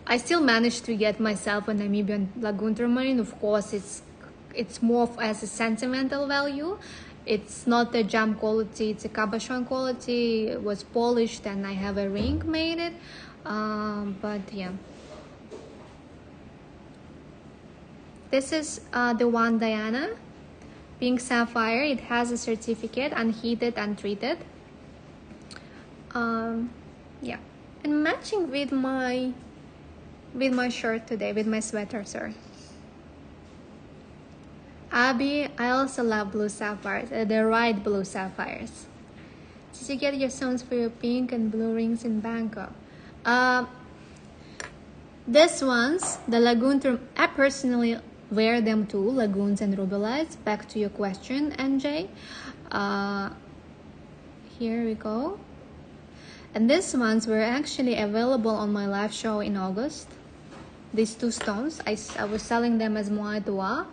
I still managed to get myself a Namibian lagoon tourmaline. Of course, it's more as a sentimental value. It's not a gem quality, it's a cabochon quality. It was polished and I have a ring made it. But yeah, this is the one, Diana, pink sapphire. It has a certificate, unheated, untreated. Yeah, and matching with my shirt today, with my sweater, sorry. Abby, I also love blue sapphires, the right blue sapphires. Did you get your stones for your pink and blue rings in Bangkok? This ones, the lagoon, I personally wear them too, lagoons and rubellites. Back to your question, NJ. Here we go. And these ones were actually available on my live show in August. These 2 stones, I was selling them as Muay Thai,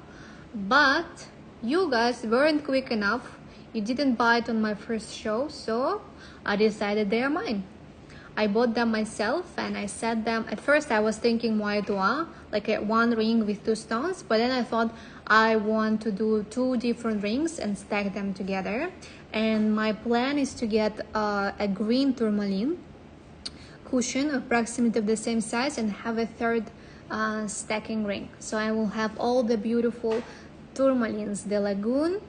but you guys weren't quick enough. You didn't buy it on my first show, so I decided they are mine. I bought them myself and I set them. At first I was thinking Muay Thai, like a 1 ring with 2 stones, but then I thought I want to do 2 different rings and stack them together. And my plan is to get a green tourmaline cushion approximately of the same size and have a 3rd stacking ring. So I will have all the beautiful tourmalines, the lagoon,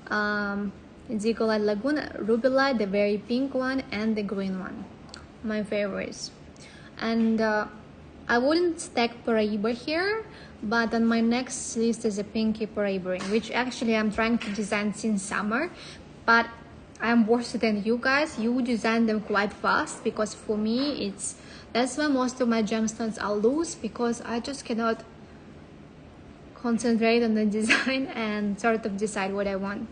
Zigolite lagoon, rubellite, the very pink one, and the green one, my favorites. And I wouldn't stack Paraiba here, but on my next list is a pinky Paraiba ring, which actually I'm trying to design since summer, but I'm worse than you guys. You design them quite fast, because for me that's why most of my gemstones are loose, because I just cannot concentrate on the design and sort of decide what I want.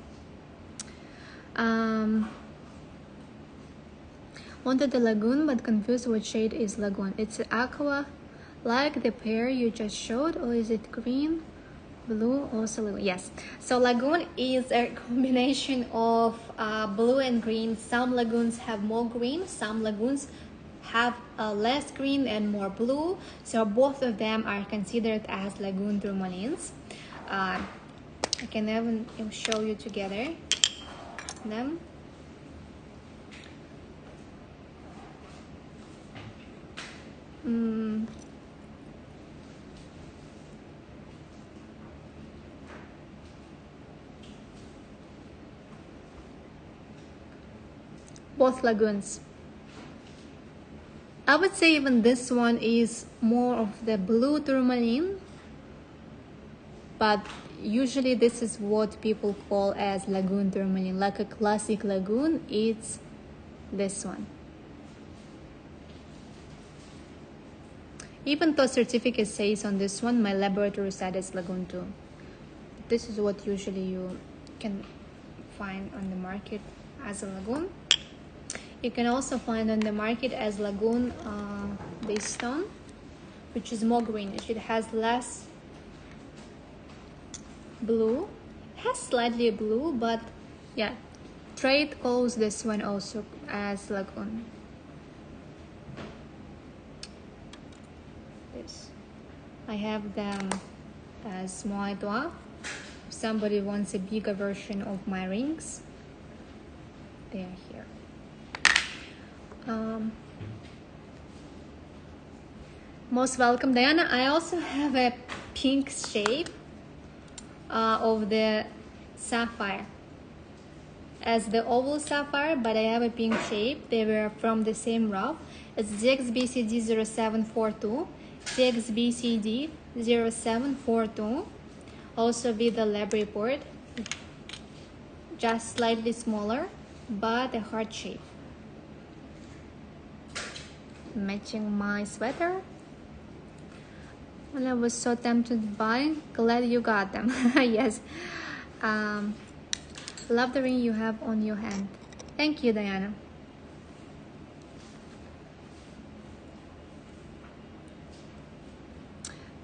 Wanted the lagoon, but confused what shade is lagoon. It's aqua, like the pair you just showed, or is it green, blue, also lagoon? Yes. So lagoon is a combination of blue and green. Some lagoons have more green, some lagoons have less green and more blue. So both of them are considered as lagoon tourmalines. I can even show you together them. Both lagoons. I would say even this one is more of the blue tourmaline, but usually this is what people call as lagoon tourmaline. Like a classic lagoon, it's this one. Even though certificate says on this one, my laboratory said it's lagoon too. This is what usually you can find on the market as a lagoon. You can also find on the market as lagoon base stone, which is more greenish. It has less blue. It has slightly blue, but yeah, trade calls this one also as lagoon. This. I have them as Moai Dua. If somebody wants a bigger version of my rings, they are here. Most welcome, Diana. I also have a pink shade of the sapphire as the oval sapphire, but I have a pink shape. They were from the same rough. It's GXBCD 0742, GXBCD 0742, also with the lab report, just slightly smaller, but a heart shape. Matching my sweater. And I was so tempted to buy. Glad you got them. Yes. Love the ring you have on your hand. Thank you, Diana.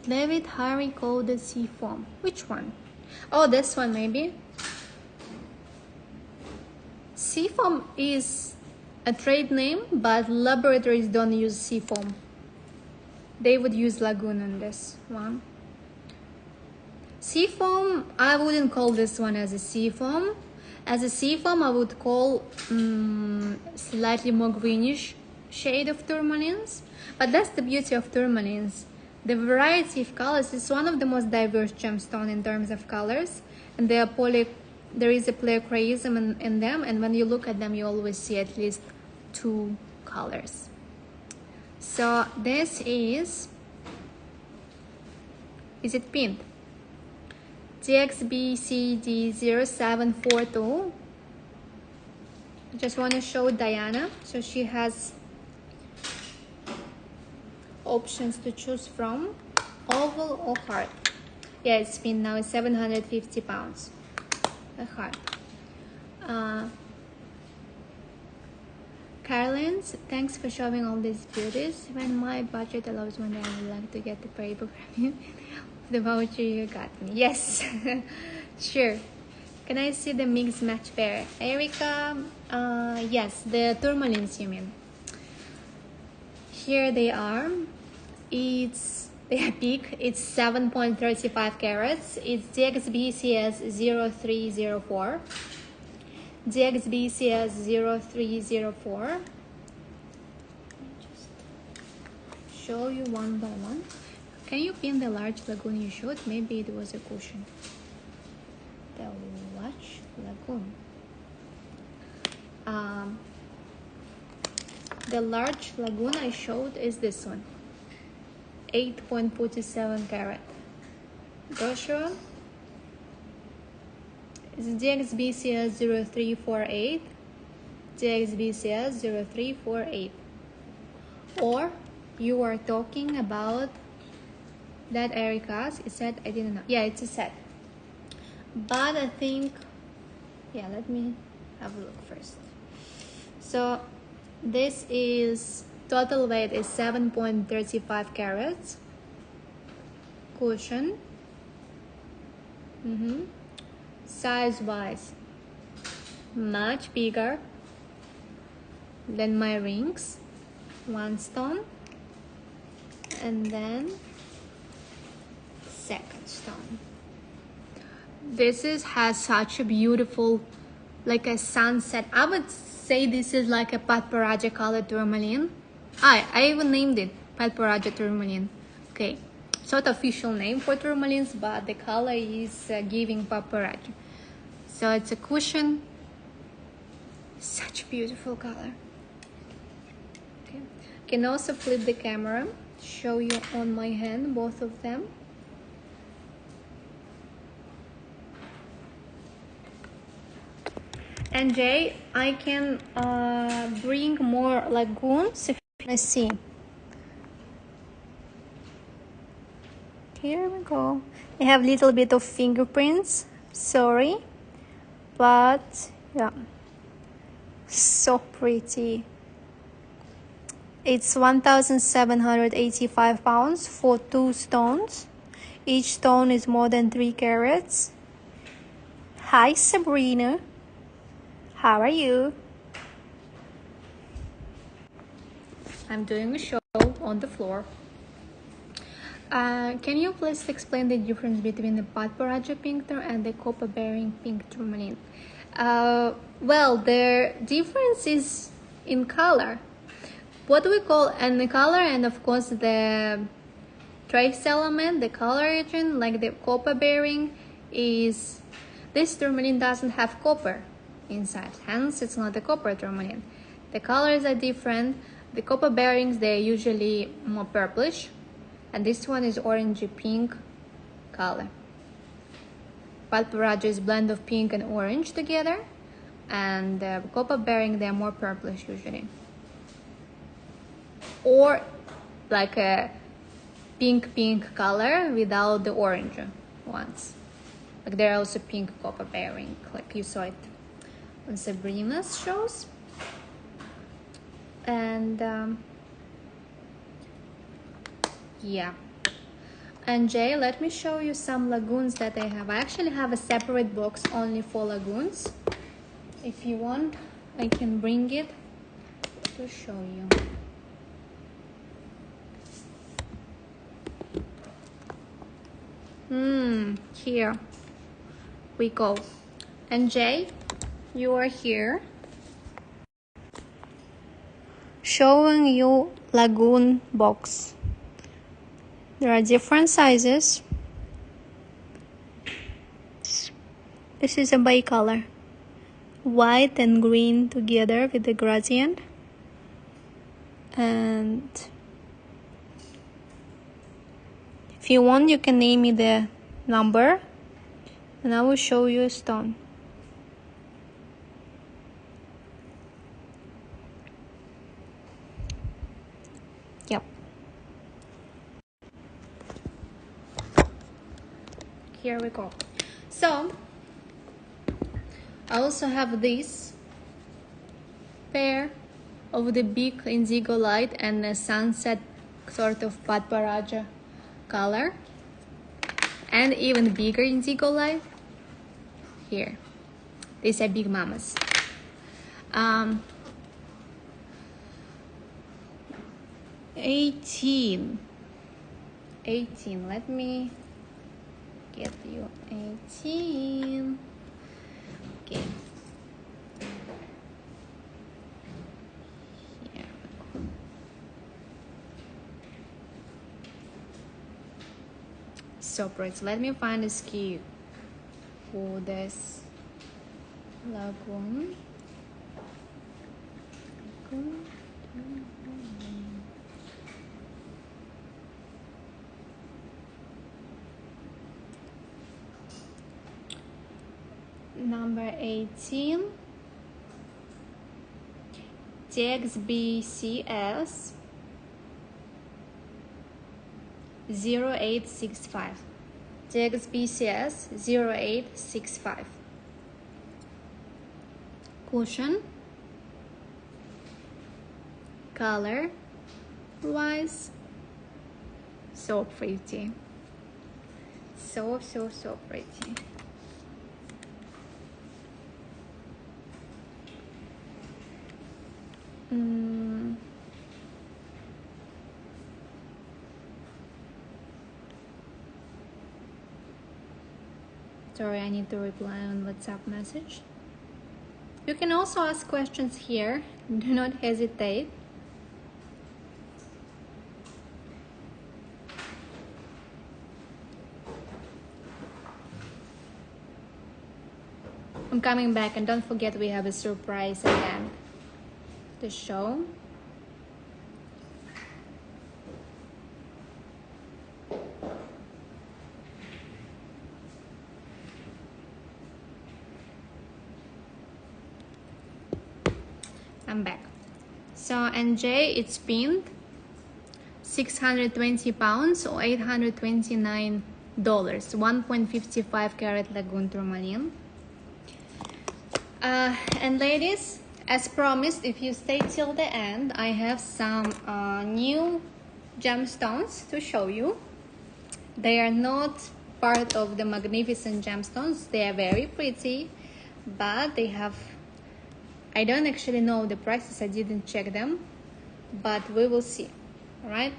David Harry called the sea foam. Which one? Oh, this one maybe. Sea foam is a trade name, but laboratories don't use sea foam. They would use lagoon on this one. Sea foam, I wouldn't call this one as a sea foam. As a sea foam, I would call slightly more greenish shade of tourmalines. But that's the beauty of tourmalines. The variety of colors is one of the most diverse gemstones in terms of colors. And there is a pleochroism in them. And when you look at them, you always see at least 2 colors. So this is it pinned? GXBCD 0742. I just want to show Diana. So she has options to choose from, oval or heart. Yeah, it's pinned now. It's 750 pounds. A heart. Carolines, thanks for showing all these beauties. When my budget allows, one day I would like to get the Paraibas from you. The voucher you got me. Yes, sure. Can I see the mix match pair? Erica, yes, the tourmalines you mean. Here they are. They are big. It's 7.35 carats. It's DXBCS 0304. DXBCS 0304. Just show you one by one. Can you pin the large lagoon you showed? Maybe it was a cushion. The large lagoon. The large lagoon I showed is this one. 8.47 carat. Joshua. It's DXBCS 0348. DXBCS 0348. Or you are talking about that Erica's. It said, I didn't know. Yeah, it's a set. But I think, yeah, let me have a look first. So this is total weight is 7.35 carats. Cushion. Size wise, much bigger than my rings. One stone, and then second stone. This has such a beautiful, like a sunset. I would say this is like a Paraibas color tourmaline. I even named it Paraibas tourmaline. Okay, it's not official name for tourmalines, but the color is giving Paraibas. So it's a cushion. Such a beautiful color. Okay, can also flip the camera, show you on my hand both of them. And Jay, I can bring more lagoons if you want to see. Here we go. I have a little bit of fingerprints, sorry, but yeah, so pretty. It's 1,785 pounds for 2 stones. Each stone is more than 3 carats. Hi Sabrina, how are you? I'm doing a show on the floor. Can you please explain the difference between the Paraibas pink and the copper bearing pink tourmaline? Well, the difference is in color. What we call and the color, and of course the trace element, the color agent, like the copper bearing, is this tourmaline doesn't have copper inside, hence it's not a copper tourmaline. The colors are different. The copper bearings, they're usually more purplish, and this one is orangey pink color. Paraibas is blend of pink and orange together, and the copper bearing, they're more purplish usually, or like a pink color without the orange ones. Like they're also pink copper bearing, like you saw it on Sabrina's shows. And yeah. And Jay, let me show you some lagoons that I have. I actually have a separate box only for lagoons. If you want, I can bring it to show you. Here we go. And Jay, you are here showing you lagoon box. There are different sizes. This is a bicolor, white and green together with the gradient. And if you want, you can name me the number and I will show you a stone. Yep. Here we go. So I also have this pair of the big indigo light and a sunset sort of Paraibas color, and even bigger indigo light here. These are big mamas. 18. Let me get you 18. Okay. Here we go. So pretty. Let me find a ski for this lagoon. Number 18, TXBCS 0865. TXBCS 0865. cushion, color wise, so pretty, so pretty. Sorry, I need to reply on WhatsApp message. You can also ask questions here. Do not hesitate. I'm coming back, and don't forget we have a surprise again to show. I'm back. So NJ, it's pinned 620 pounds or $829, 1.55 carat lagoon tourmaline. And ladies, as promised, if you stay till the end, I have some new gemstones to show you. They are not part of the magnificent gemstones. They are very pretty, but they have, I don't actually know the prices, I didn't check them, but we will see. All right,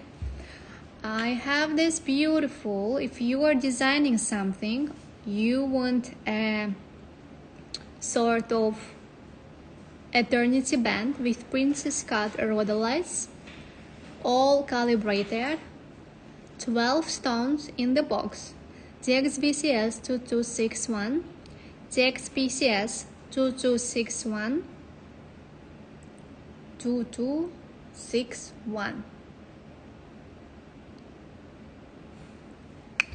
I have this beautiful, if you are designing something, you want a sort of eternity band with princess cut rhodolites, all calibrated, 12 stones in the box, TXBCS 2261, TXPCS 2261, 2261.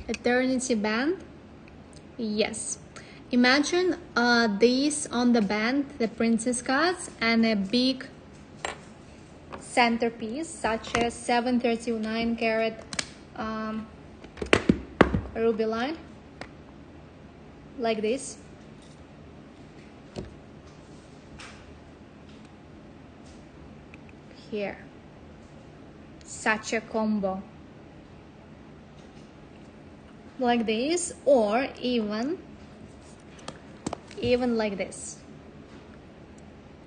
Eternity band, yes. Imagine these on the band, the princess cuts, and a big centerpiece such as 739 carat ruby line, like this. Here, such a combo, like this, or even like this.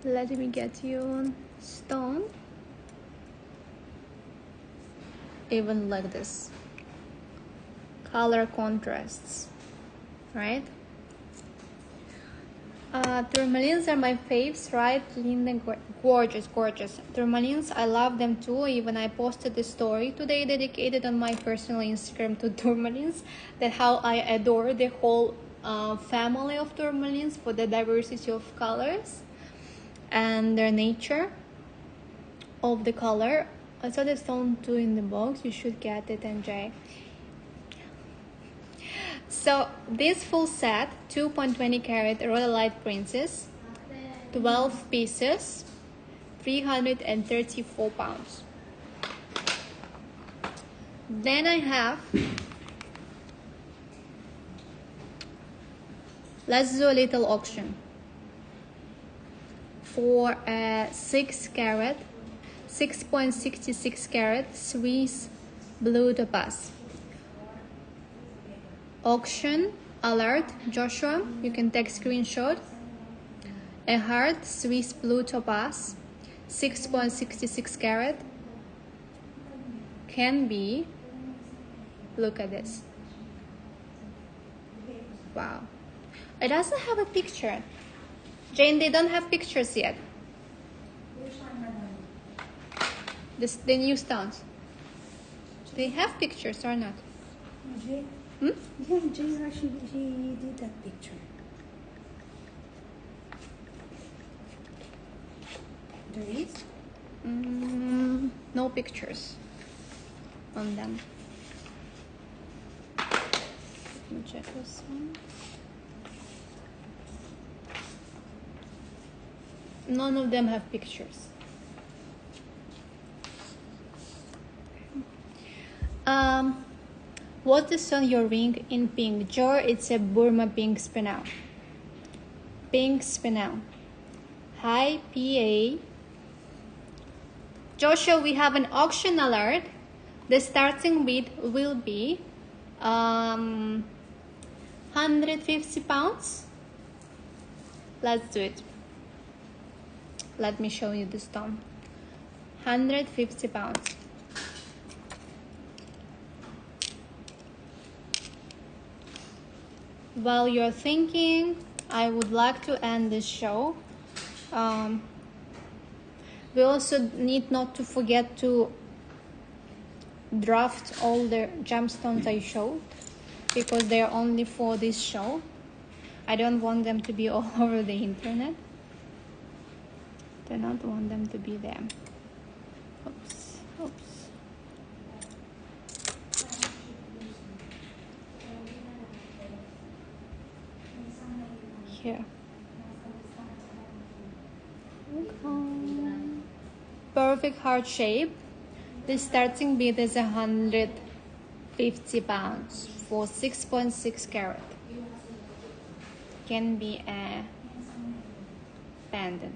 Let me get you stone, even like this, color contrasts, right? Tourmalines are my faves, right? Linda, gorgeous. Tourmalines, I love them too. Even I posted a story today dedicated on my personal Instagram to tourmalines, that how I adore the whole family of tourmalines for the diversity of colors and their nature of the color. I saw the stone too in the box. You should get it, NJ. So this full set, 2.20 carat rhodolite princess, 12 pieces, 334 pounds. Then I have, let's do a little auction for a 6 carat, 6.66 carat Swiss blue topaz. Auction alert, Joshua, you can take screenshot. A heart Swiss blue topaz, 6.66 carat, can be, look at this, wow. It doesn't have a picture. Jane, they don't have pictures yet. The new stones. They have pictures or not? Yeah, Jane actually she did that picture. There is? No pictures on them. Let me check this one. None of them have pictures. What is on your ring in pink? Jor, it's a Burma pink spinel. Pink spinel. Hi, PA. Joshua, we have an auction alert. The starting bid will be 150 pounds. Let's do it. Let me show you the stone. 150 pounds. While you're thinking, I would like to end this show. We also need not to forget to draft all the gemstones I showed, because they're only for this show. I don't want them to be all over the internet. I do not want them to be there. Oops, oops. Here. Okay. Perfect heart shape. The starting bid is 150 pounds for 6.6 carat. Can be a pendant.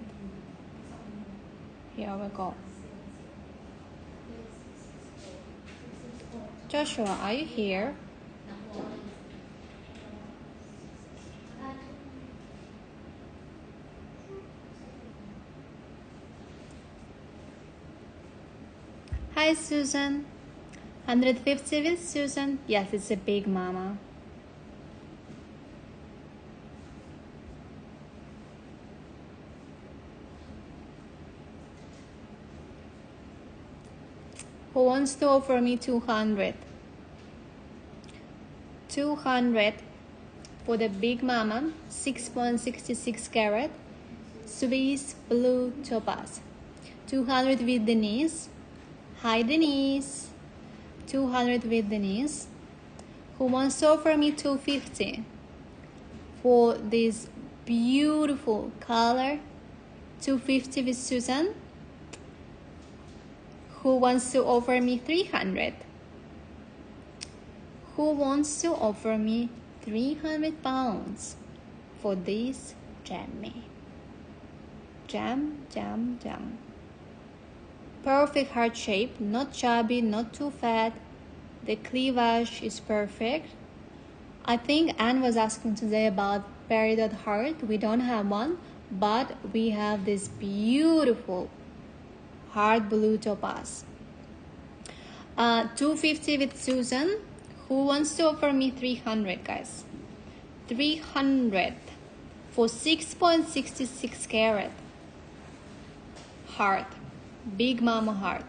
Here we go. Joshua, are you here? Hi, Susan. 150 with Susan. Yes, it's a big mama. Who wants to offer me 200? 200 for the big mama, 6.66 carat, Swiss blue topaz. 200 with Denise. Hi, Denise. 200 with Denise. Who wants to offer me 250 for this beautiful color? 250 with Susan. Who wants to offer me 300? Who wants to offer me 300 pounds for this jammy? Jam, jam, jam. Perfect heart shape, not chubby, not too fat. The cleavage is perfect. I think Anne was asking today about peridot heart. We don't have one, but we have this beautiful heart blue topaz. 250 with Susan. Who wants to offer me 300, guys? 300 for 6.66 carat heart, big mama heart.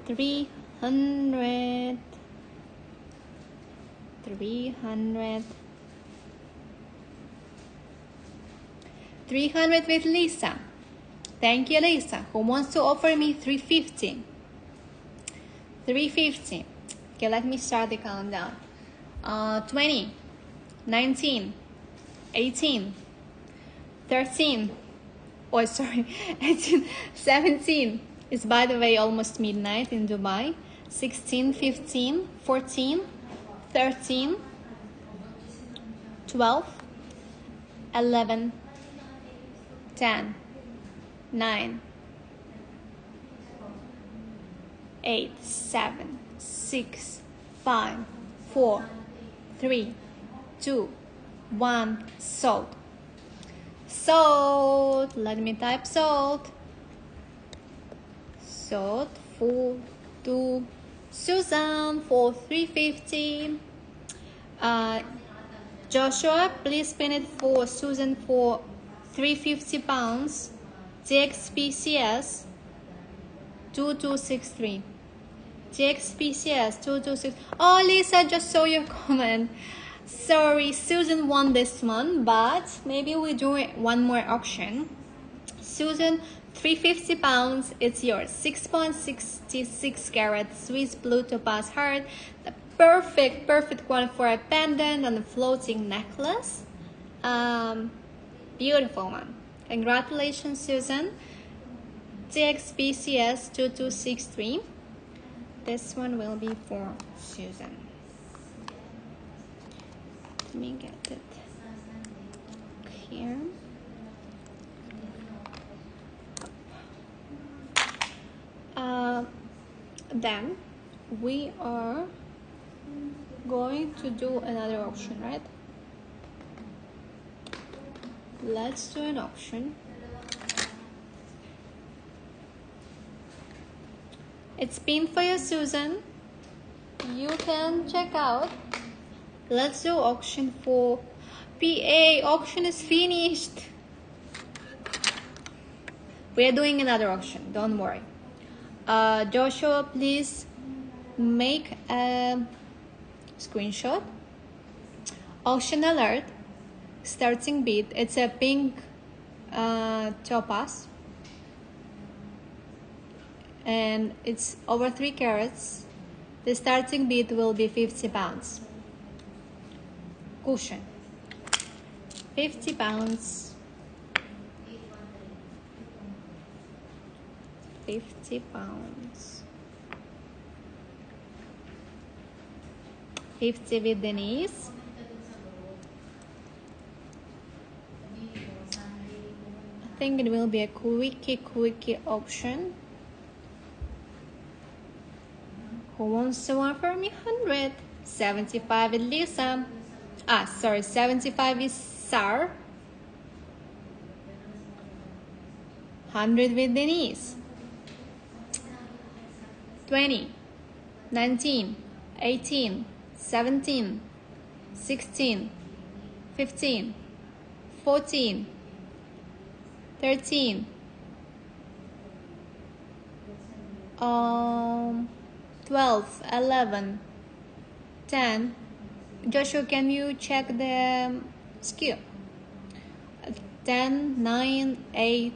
300. 300. 300 with Lisa. Thank you, Lisa. Who wants to offer me 350? 350. Okay, let me start the countdown. 20, 19, 18, 13. Oh, sorry, 18, 17. It's, by the way, almost midnight in Dubai. 16, 15, 14, 13, 12, 11, 10, 9, 8, 7, 6, 5, 4, 3, 2, 1. Sold. Sold. Let me type sold. Sold for to Susan for 350. Joshua, please spin it for Susan for 350 pounds. TXPCS 2263. TXPCS 226. Oh, Lisa, just saw your comment. Sorry, Susan won this one, but maybe we do one more auction. Susan, 350 pounds, it's yours. 6.66 carat Swiss blue topaz heart. The perfect one for a pendant and a floating necklace. Beautiful one. Congratulations, Susan. TXPCS 2263. This one will be for Susan. Let me get it. here. Then we are going to do another auction, right? Let's do an auction. It's been for you, Susan. You can check out. Let's do auction for PA. Auction is finished. We are doing another auction, don't worry. Joshua, please make a screenshot. Auction alert. Starting bid. It's a pink topaz. And it's over 3 carats. The starting bid will be £50. Cushion. £50. £50. £50 with Denise. I think it will be a quickie option. Who wants to offer me 100? 75 with Lisa. 75 is Sar. 100 with Denise. 20, 19, 18, 17, 16, 15, 14, 13, 12, 11, 10. Joshua, can you check the skew? 10, 9, 8,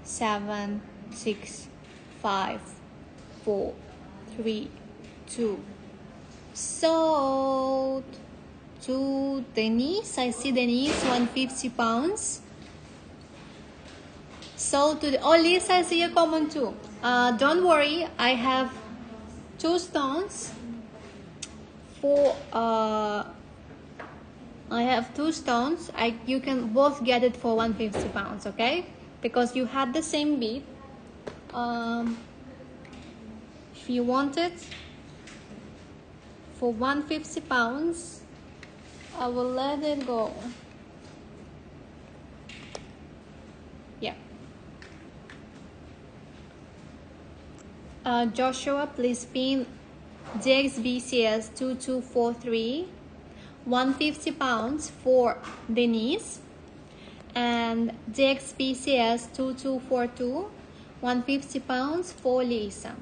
7, 6, 5, 4, 3, 2. Sold to Denise. I see Denise, £150. Sold to Lisa, I see a comment too. Don't worry, I have 2 stones for you can both get it for £150, okay? Because you had the same bid. If you want it for £150, I will let it go. Yeah. Joshua, please pin JXBCS 2243, £150 for Denise, and JXBCS 2242, £150 for Lisa.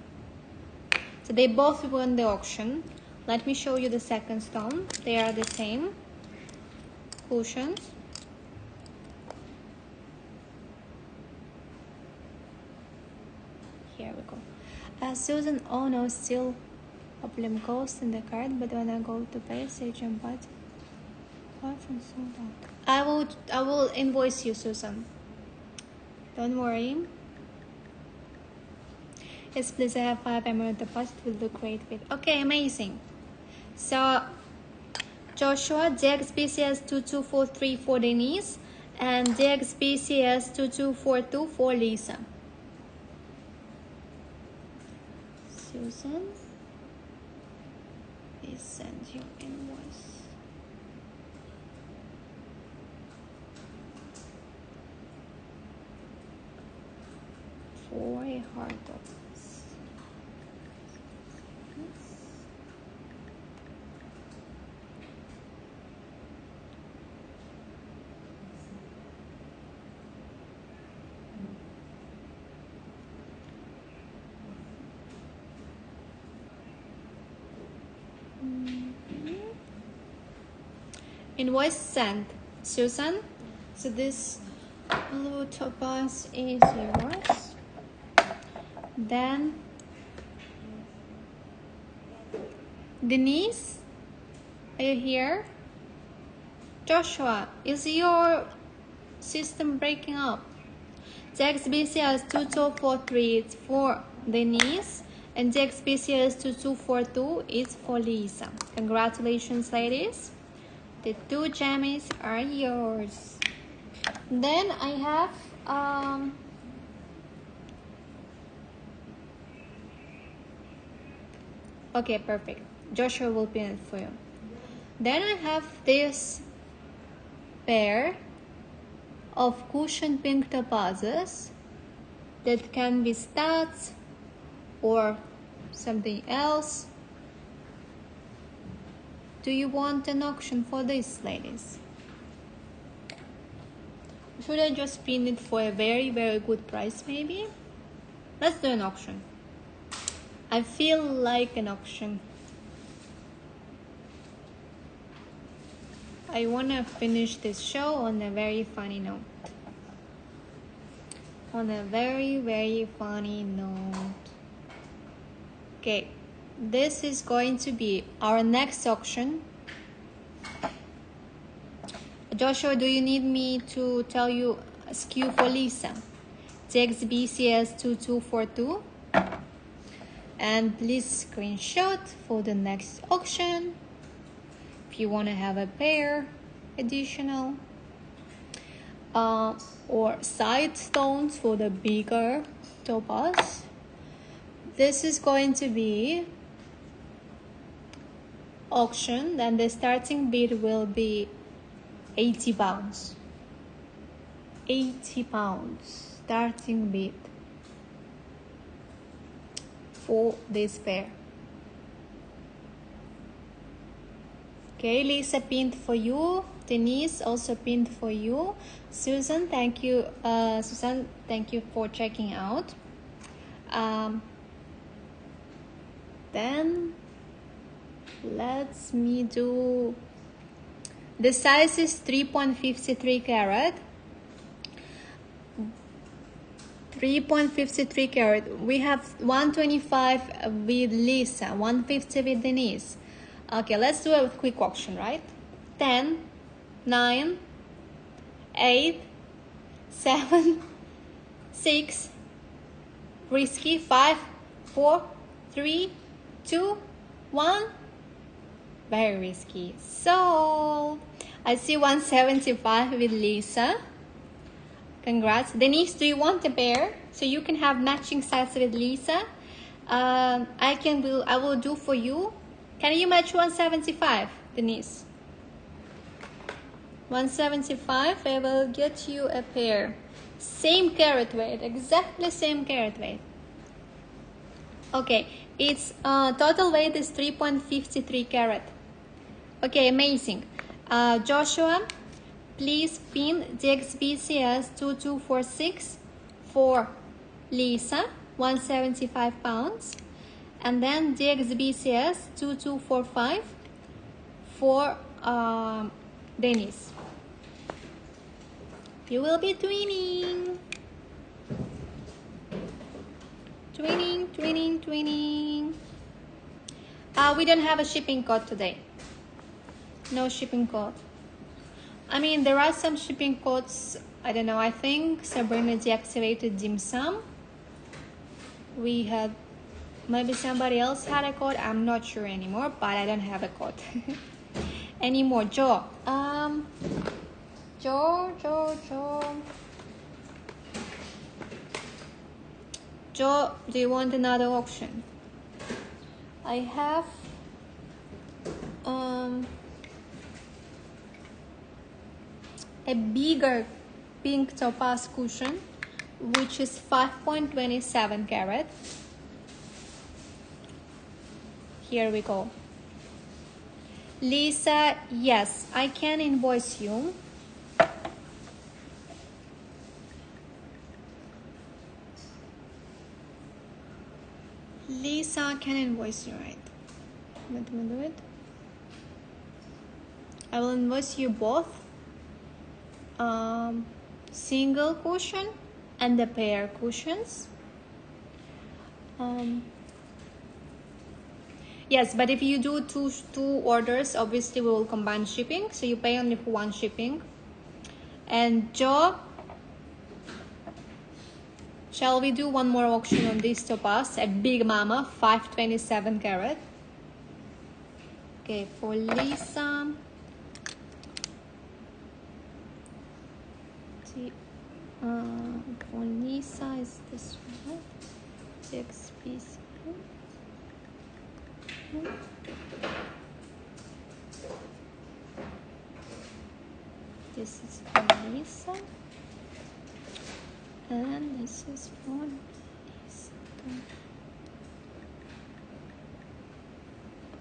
So they both won the auction. Let me show you the second stone. They are the same cushions. Here we go. Susan, oh no, still problem ghost in the card, but when I go to pay, say jump but from sold out. I will invoice you, Susan. Don't worry. Yes, please, I have 5 emerald deposit. Will look great with. Okay, amazing. So Joshua, JXBCS 2243 for Denise, and JXBCS 2242 for Lisa. Susan, please send your invoice. For a heart of this. Invoice sent, Susan. So this blue topaz is yours. Then Denise, are you here? Joshua, is your system breaking up? JXBCS 2243 is for Denise, and JXBCS 2242 is for Lisa. Congratulations, ladies. The 2 jammies are yours. Then I have okay, perfect. Joshua will pin it for you. Then I have this pair of cushion pink topazes that can be studs or something else. Do you want an auction for this, ladies? Should I just pin it for a very, very good price, maybe? Let's do an auction. I feel like an auction. I want to finish this show on a very funny note. On a very, very funny note. Okay, this is going to be our next auction. Joshua, do you need me to tell you a SKU for Lisa? TXBCS 2242. And please screenshot for the next auction if you want to have a pair additional. Or side stones for the bigger topaz. This is going to be auction, and the starting bid will be 80 pounds. 80 pounds starting bid for this pair. Okay, Lisa pinned for you. Denise also pinned for you. Susan, thank you. Susan, thank you for checking out. Then let's me do. The size is 3.53 carat. 3.53 carat. We have 125 with Lisa, 150 with Denise. Okay, let's do a quick auction, right? 10, 9, 8, 7, 6, risky, 5, 4, 3, 2, 1. Very risky. So I see 175 with Lisa. Congrats. Denise, do you want a pair? So you can have matching size with Lisa. I will do for you. Can you match 175, Denise? 175, I will get you a pair. Same carat weight, exactly same carat weight. Okay, its total weight is 3.53 carat. Okay, amazing. Joshua, please pin DXBCS 2246 for Lisa, 175 pounds. And then DXBCS 2245 for Denise. You will be twinning. Twinning, twinning, twinning. We don't have a shipping code today. No shipping code. I mean, there are some shipping codes. I don't know. I think Sabrina deactivated dim sum. We had, maybe somebody else had a code. I'm not sure anymore, but I don't have a code anymore. Joe. Joe, do you want another auction? I have a bigger pink topaz cushion, which is 5.27 carat. Here we go. Lisa, yes, I can invoice you. Lisa can invoice you, right? Let me do it. I will invoice you both. Single cushion and the pair cushions. Yes, but if you do two orders, obviously we will combine shipping, so you pay only for one shipping. And Joe, shall we do one more auction on this topaz, a big mama, 527 carat. Okay, for Lisa, For Lisa is this one, XPC. This is for Lisa, and this is for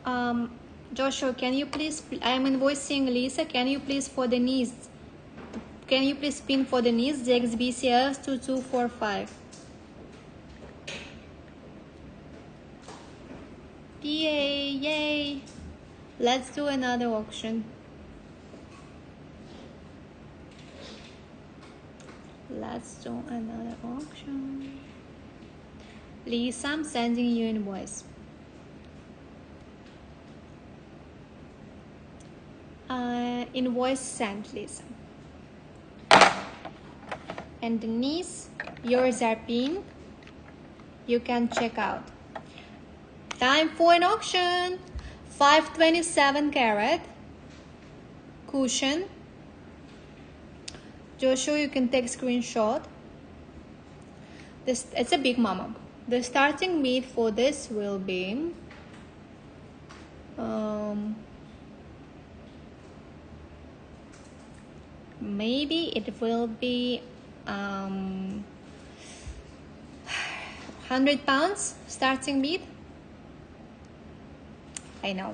Lisa. Joshua, can you please? I'm invoicing Lisa. Can you please for the knees? Can you please pin for the knees the XBCS 2245? Yay! Yay! Let's do another auction. Let's do another auction. Lisa, I'm sending you invoice. Invoice sent, Lisa. And Denise, yours are pink. You can check out. Time for an auction. 527 carat cushion. Joshua, you can take screenshot. This, it's a big mama. The starting bid for this will be maybe it will be 100 pounds starting bid. I know.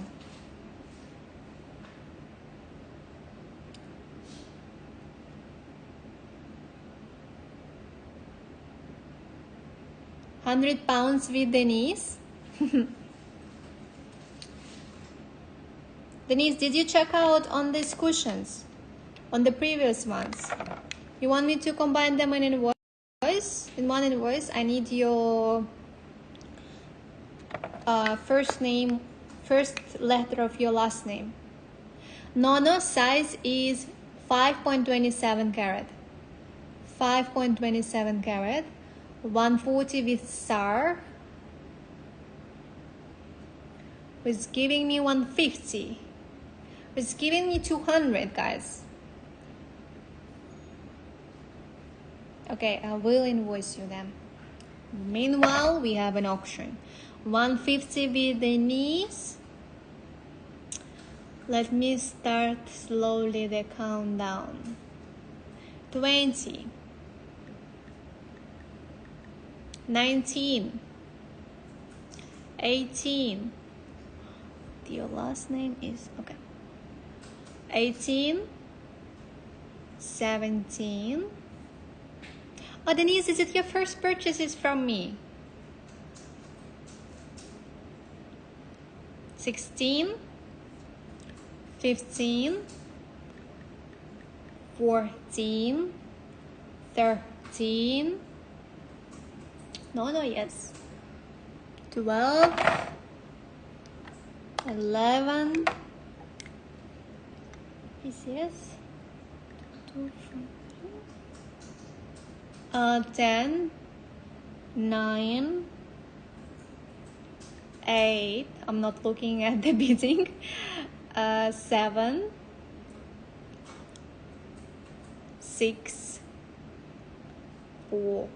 £100 with Denise. Denise, did you check out on these cushions? On the previous ones? You want me to combine them in invoice? In one invoice? I need your first name, first letter of your last name. Nono size is 5.27 carat. 5.27 carat. 140 with star. Was giving me 150. Was giving me 200, guys. Okay, I will invoice you them. Meanwhile, we have an auction. 150 with the knees. Let me start slowly the countdown. 20. 19. 18. Your last name is okay. 18. 17. Oh, Denise, is it your first purchases from me? 16. 15. 14. 13. No, yes. 12. 11. Is yes? 2, 10. 9. 8. I'm not looking at the bidding. 7. 6. 4.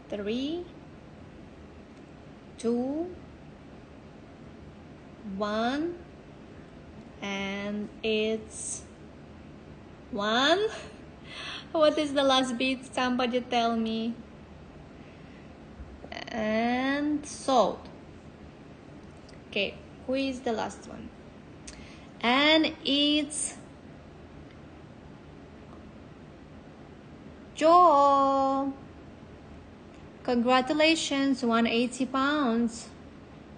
3. 2. 1. And it's 1. What is the last bid? Somebody tell me. And sold. Okay, who is the last one? And it's Joe. Congratulations, 180 pounds.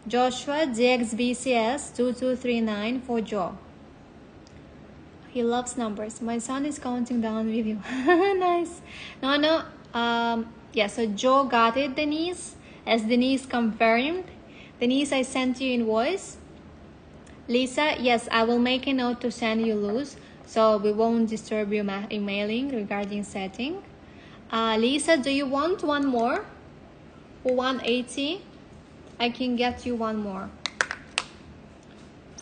Joshua DXBCS 2239 for Joe. He loves numbers. My son is counting down with you. Nice. No. Yeah, so Joe got it, Denise. As Denise confirmed. Denise, I sent you invoice. Lisa, yes, I will make a note to send you loose, so we won't disturb your emailing regarding setting. Lisa, do you want one more? For 180? I can get you one more.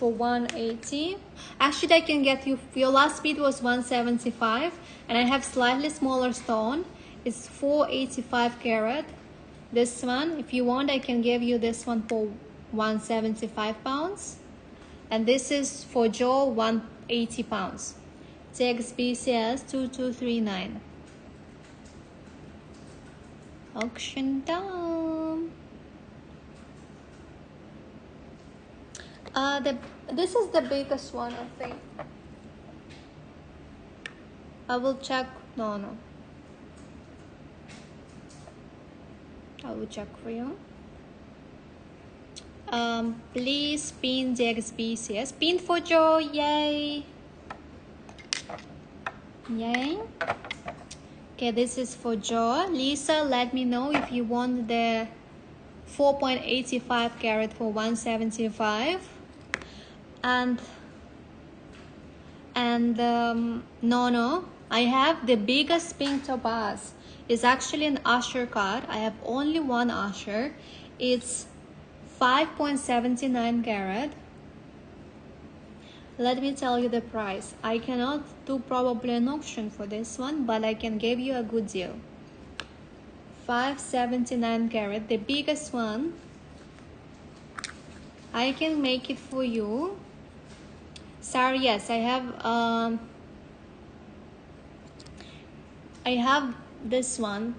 for 180. Actually, I can get you, your last bid was 175, and I have slightly smaller stone. It's 485 carat. This one, if you want, I can give you this one for 175 pounds. And this is for jaw, 180 pounds. TXBCS 2239. Auction down. This is the biggest one, I think. I will check. No. I will check for you. Please spin the XBCS. Spin for Joe. Yay. Yay. Okay, this is for Joe. Lisa, let me know if you want the 4.85 carat for 175. And no, I have the biggest pink topaz. It's actually an usher card. I have only one usher. It's 5.79 carat. Let me tell you the price. I cannot do probably an auction for this one, but I can give you a good deal. 5.79 carat, the biggest one. I can make it for you. Sorry, yes, I have this one.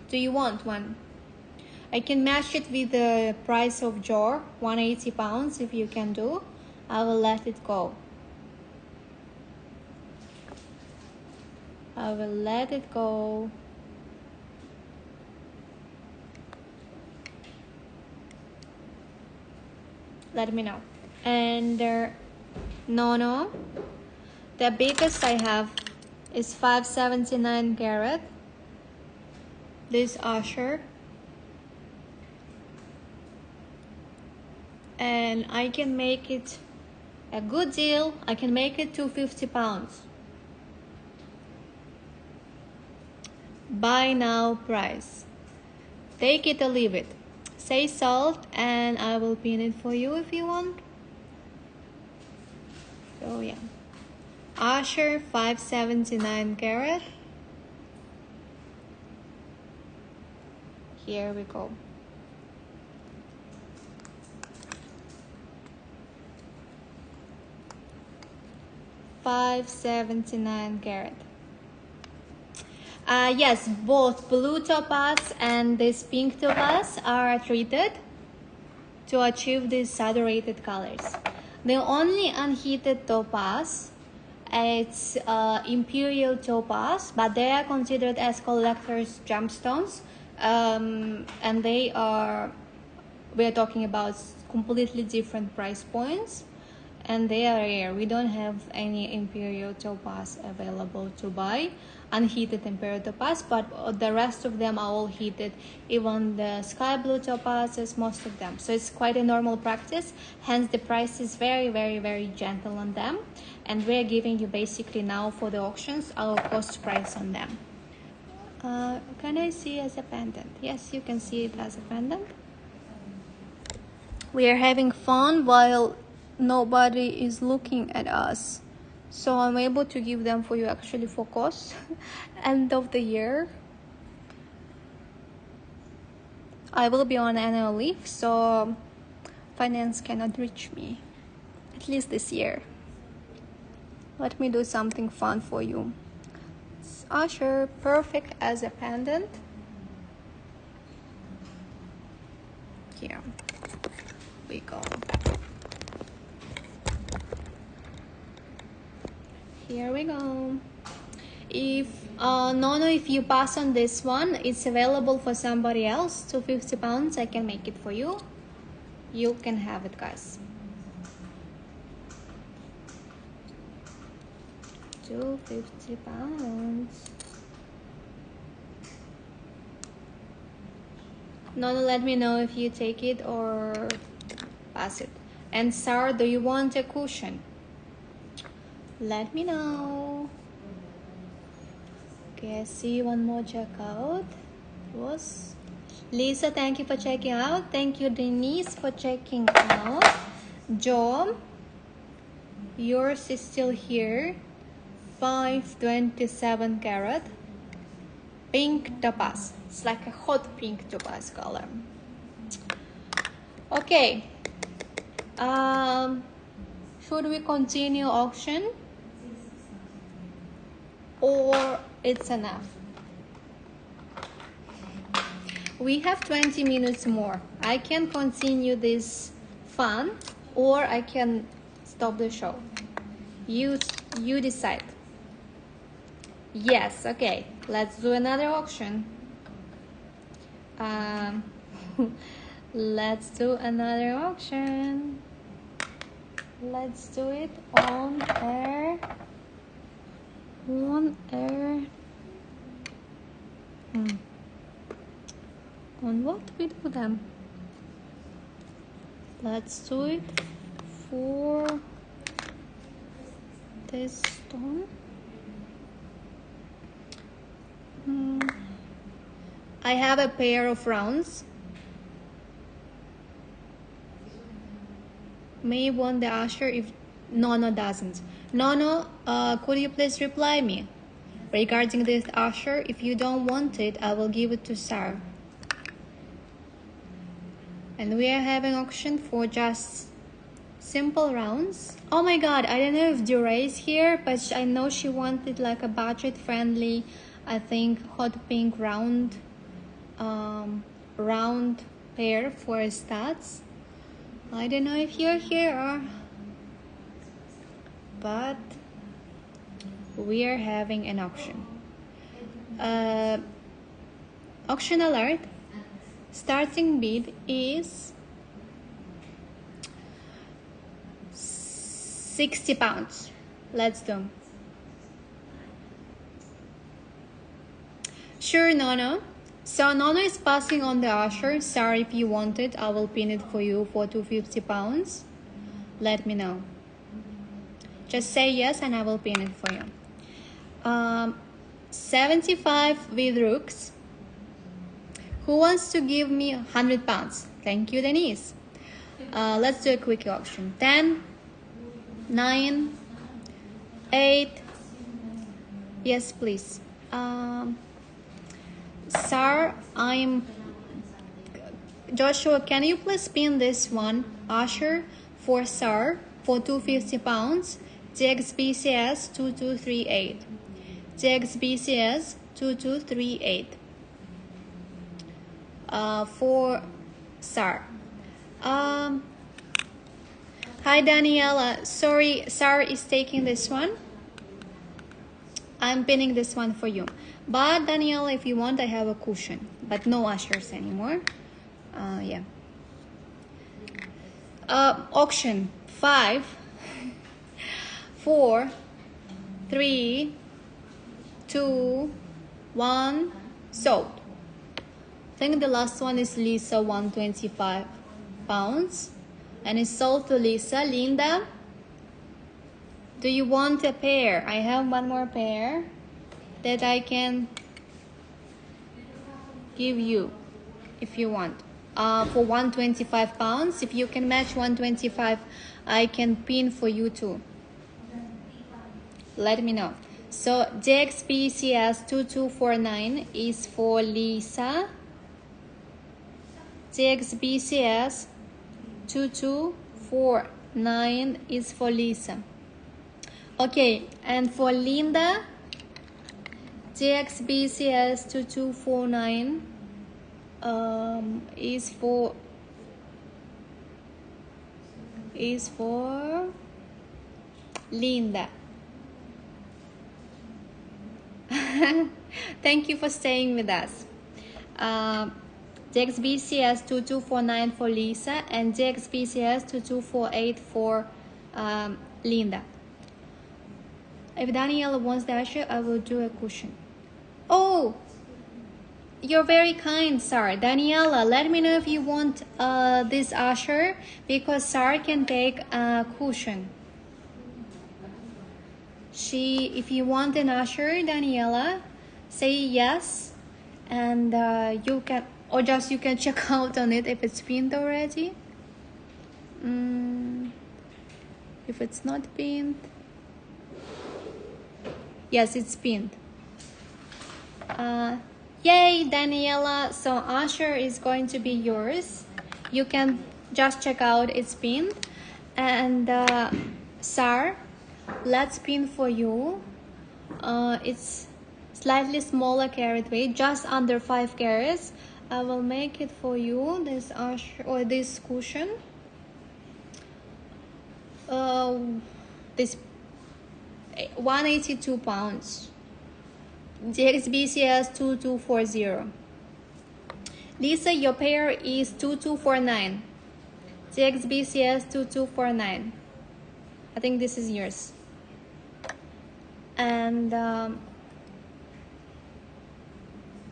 Do you want one? I can match it with the price of jar, 180 pounds. If you can do, I will let it go. I will let it go. Let me know. And no, the biggest I have is 5.79 carat. This usher, and I can make it a good deal. I can make it 250 pounds. Buy now price. Take it or leave it. Say salt and I will pin it for you if you want. So yeah, Usher 5.79 carat. Here we go. $5.79 carat. Yes, both blue topaz and this pink topaz are treated to achieve these saturated colors. The only unheated topaz, it's imperial topaz, but they are considered as collectors' gemstones, and we are talking about completely different price points, and they are rare. We don't have any imperial topaz available to buy, unheated imperial topaz, but the rest of them are all heated, even the sky blue topazes, most of them. So it's quite a normal practice, hence the price is very, very, very gentle on them, and we're giving you basically now for the auctions our cost price on them. Can I see as a pendant? Yes, you can see it as a pendant. We are having fun while nobody is looking at us, so I'm able to give them for you actually for cost. End of the year I will be on annual leave, so finance cannot reach me, at least this year. Let me do something fun for you. It's Usher, perfect as a pendant. Here we go. Here we go. If no, if you pass on this one, it's available for somebody else. 250 pounds, I can make it for you. You can have it, guys. 250 pounds. No, let me know if you take it or pass it. And Sarah, do you want a cushion? Let me know. Okay, I see one more checkout. Was Lisa, thank you for checking out. Thank you, Denise, for checking out. Joe, yours is still here. 527 carat. Pink topaz. It's like a hot pink topaz color. Okay. Should we continue auction? Or it's enough? We have 20 minutes more. I can continue this fun or I can stop the show. You decide. Yes, okay. Let's do another auction. Let's do another auction. Let's do it on air. On air. On what we do them? Let's do it for this stone. I have a pair of rounds. May want the usher if Nono doesn't. Nono, could you please reply me regarding this usher? If you don't want it, I will give it to Sarah. And we are having auction for just simple rounds. Oh my god, I don't know if Daria is here, but I know she wanted like a budget friendly, I think hot pink round pair for stats. I don't know if you're here or, but we are having an auction. Auction alert. Starting bid is £60. Let's do. Sure, Nono. So Nono is passing on the usher. Sorry, if you want it, I will pin it for you for £250. Let me know. Just say yes and I will pin it for you. 75 with rooks. Who wants to give me £100? Thank you, Denise. Let's do a quick auction. 10, 9, 8. Yes, please. Sir, Joshua, can you please pin this one? Usher for Sir for £250. JXBCS 2238. JXBCS 2238. For Sar. Hi Daniela, sorry, Sar is taking this one. I'm pinning this one for you. But Daniela, if you want, I have a cushion, but no ushers anymore. Yeah. Auction 5, 4, 3, 2, 1, sold. I think the last one is Lisa, £125, and it's sold to Lisa. Linda, do you want a pair? I have one more pair that I can give you if you want. For £125. If you can match 125, I can pin for you too. Let me know. So JXPCS 2249 is for Lisa. JXBCS 2249 is for Lisa. Okay, and for Linda, JXBCS 2249 is for Linda. Thank you for staying with us. JXBCS 2249 for Lisa and JXBCS 2248 for Linda. If Daniela wants the usher, I will do a cushion. Oh, you're very kind, Sarah. Daniela, let me know if you want this usher, because Sarah can take a cushion. If you want an usher, Daniela, say yes, and you can, or just you can check out on it if it's pinned already. if it's not pinned. Yes, it's pinned. Yay, Daniela. So Usher is going to be yours. You can just check out, it's pinned. And Sar, let's pin for you. It's slightly smaller carat weight, just under 5 carats. I will make it for you, this Usher or this cushion. This 182 pounds. GXBCS 2240. Lisa, your pair is 2249. GXBCS 2249. I think this is yours. And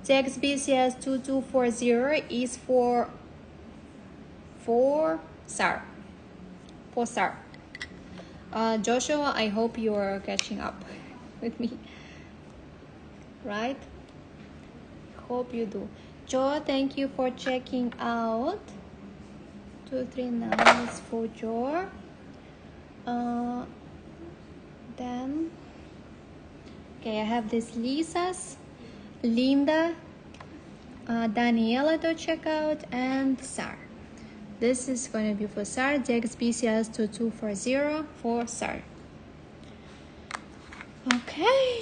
GXBCS 2240 is for SAR. For SAR. Joshua, I hope you are catching up with me. Right? Hope you do. Joe, thank you for checking out. 239 is for Joe. Then, okay, I have this Lisa's, Linda, Daniela to check out, and Sar. This is going to be for Sar, DXBCS 2240 for Sar. Okay.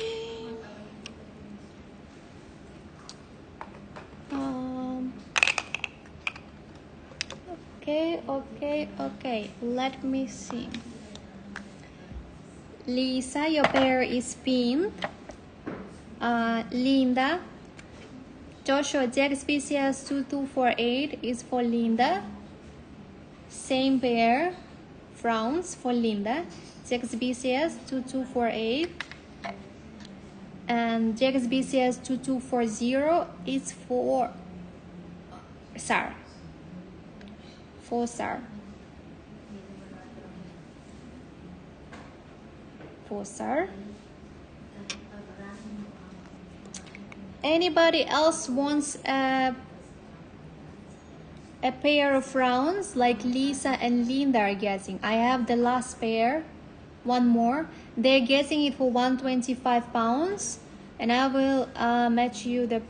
Okay. Let me see. Lisa, your pair is pinned. Linda. Joshua, DXBCS 2248 is for Linda. Same pair. Frowns for Linda. DXBCS 2248. And DXBCS 2240 is for Sar. For Sar. For Sar. Anybody else wants a pair of rounds like Lisa and Linda are getting? I have the last pair, one more. They're getting it for 125 pounds, and I will match you the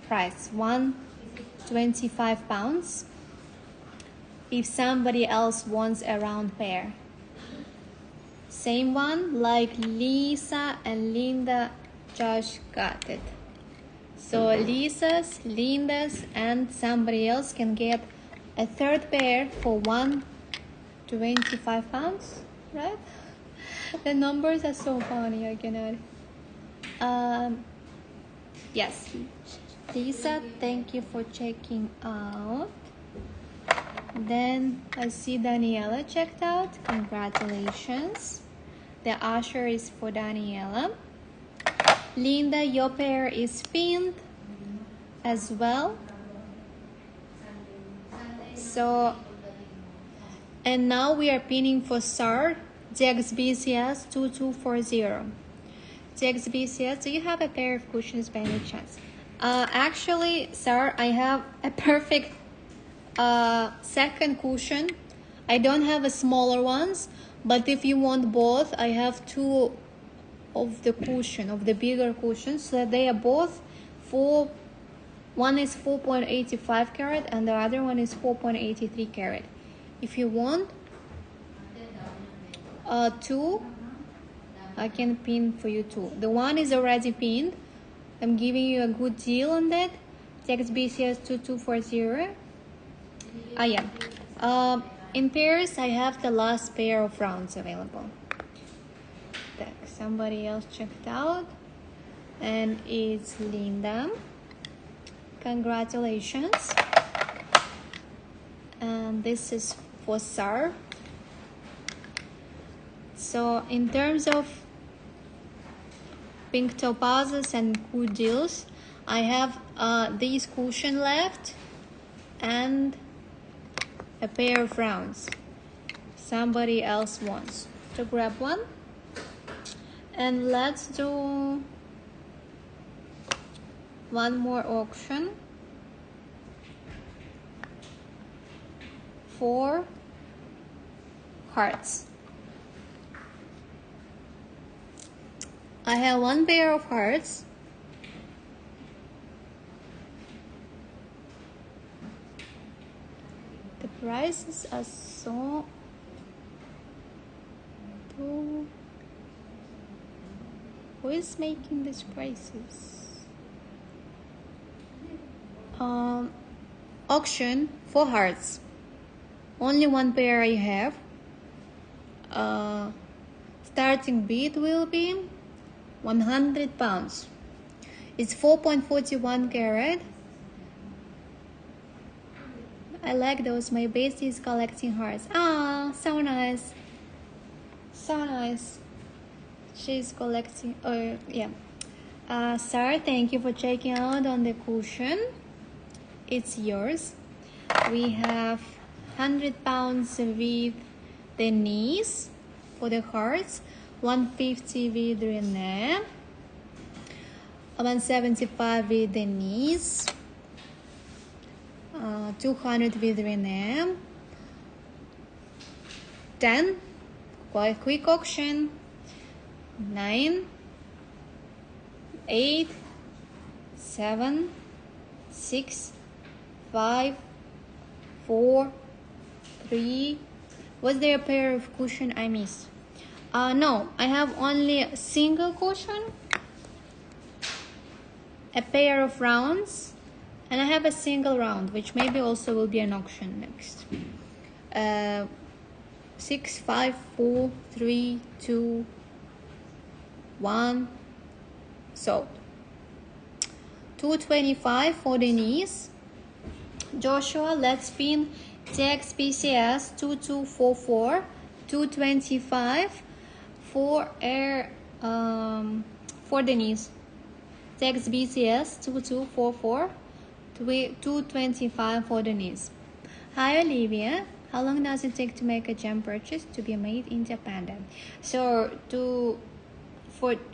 price, 125 pounds. If somebody else wants a round pair, same one like Lisa and Linda just got it. So Lisa's, Linda's, and somebody else can get a third pair for 125 pounds, right? The numbers are so funny, I cannot. Yes, Lisa, thank you for checking out. Then I see Daniela checked out. Congratulations. The Usher is for Daniela. Linda, your pair is pinned as well. So, and now we are pinning for Sar, DXBCS 2240. DXBCS, do you have a pair of cushions by any chance? Actually, Sar, I have a perfect second cushion. I don't have a smaller ones, but if you want both, I have two of the cushion, of the bigger cushions, so they are both one is 4.85 carat and the other one is 4.83 carat. If you want two, I can pin for you two. The one is already pinned. I'm giving you a good deal on that. Text BCS 2240. Yeah. In pairs, I have the last pair of rounds available. Somebody else checked out, and it's Linda. Congratulations. And this is for Sar. So in terms of pink topazes and good deals, I have these cushion left and a pair of rounds. Somebody else wants to grab one? And let's do one more auction for hearts. I have one pair of hearts. The prices are so low. Who is making these prices? Auction for hearts. Only one pair I have. Starting bid will be 100 pounds. It's 4.41 carat. I like those. My bestie is collecting hearts. Ah, so nice. So nice. She's collecting. Oh, yeah. Sarah, thank you for checking out on the cushion. It's yours. We have 100 pounds with the knees for the hearts, 150 with the neck, 175 with the knees, 200 with the neck, 10, quite quick auction, 9, 8, 7, 6, 5, 4, 3. Was there a pair of cushion I missed? No, I have only a single cushion, a pair of rounds, and I have a single round, which maybe also will be an auction next. 6, 5, 4, 3, 2, 1. So 225 for the knees. Joshua, let's spin TX PCS 2244, 225 for air for the knees. TX BCS 2244, 225 for the knees. Hi Olivia, how long does it take to make a gem purchase to be made in Japan? So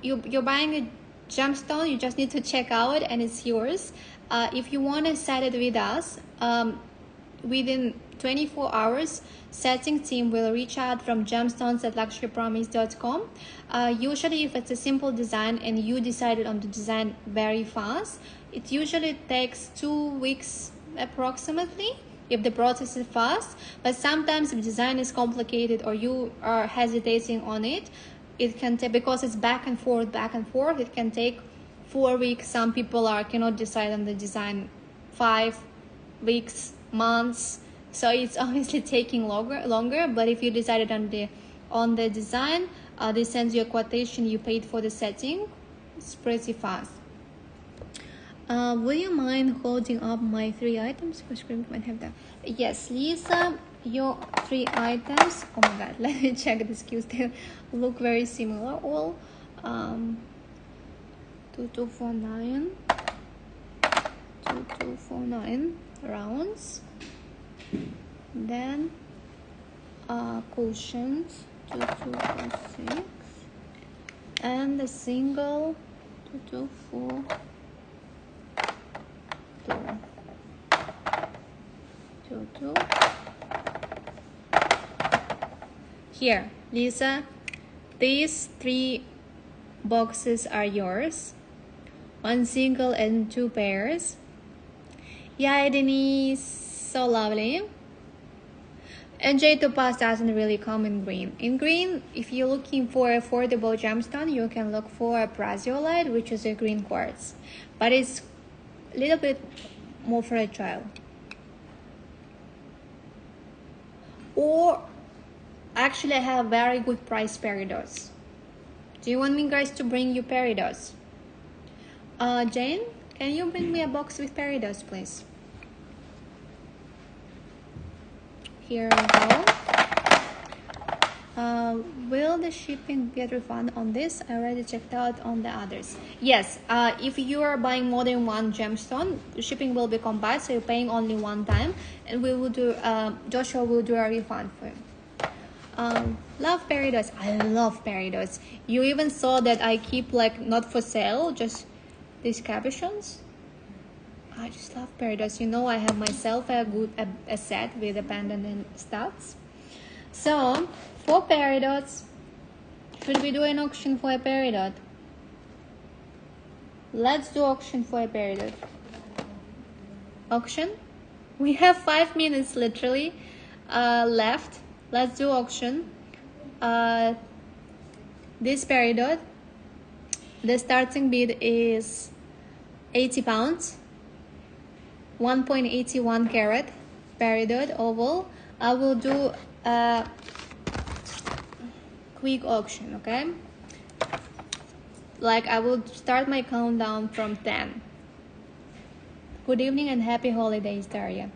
you're buying a gemstone, you just need to check out and it's yours. If you want to set it with us, within 24 hours, setting team will reach out from gemstones@luxurypromise.com. Usually if it's a simple design and you decided on the design very fast, it usually takes 2 weeks approximately if the process is fast. But sometimes if design is complicated or you are hesitating on it, it can take, because it's back and forth, it can take 4 weeks. Some people cannot decide on the design 5 weeks, months. So it's obviously taking longer. But if you decided on the design, they send you a quotation, you paid for the setting. It's pretty fast. Will you mind holding up my 3 items? For screen might have that. Yes, Lisa, your 3 items. Oh my god, let me check the SKUs. They look very similar all. 2249 2249 rounds, then cushions 2246, and the single 2242. Here, Lisa, these 3 boxes are yours. 1 single and 2 pairs. Yeah, Denise, so lovely. And jade topaz doesn't really come in green. In green, if you're looking for affordable gemstone, you can look for a praziolite, which is a green quartz, but it's a little bit more fragile. Or actually, I have very good price peridots. Do you want me guys to bring you peridots? Jane, can you bring me a box with peridots, please? Here we go. Will the shipping get refunded on this? I already checked out on the others. Yes, if you are buying more than 1 gemstone, shipping will be combined, so you're paying only 1 time, and we will do. Joshua will do a refund for you. Love peridots. I love peridots. You even saw that I keep not for sale, just these cabochons. I just love peridots. You know, I have myself a set with a pendant and studs. So for peridots, should we do an auction for a peridot? Let's do auction for a period. Auction. We have 5 minutes literally left. Let's do auction. This peridot, the starting bid is 80 pounds, 1.81 carat peridot oval. I will do a quick auction, okay? Like, I will start my countdown from 10. Good evening and happy holidays, Daria.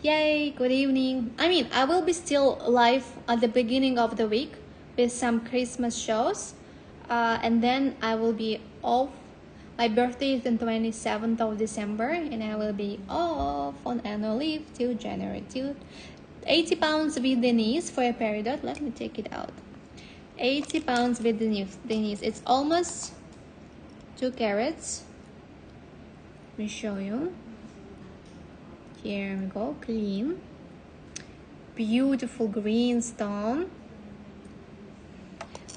Yay, good evening. I mean, I will be still live at the beginning of the week with some Christmas shows. And then I will be off. My birthday is the 27th of December and I will be off on annual leave till January. Till 80 pounds with Denise for a peridot. Let me take it out. 80 pounds with Denise. It's almost 2 carats. Let me show you. Here we go, clean. Beautiful green stone.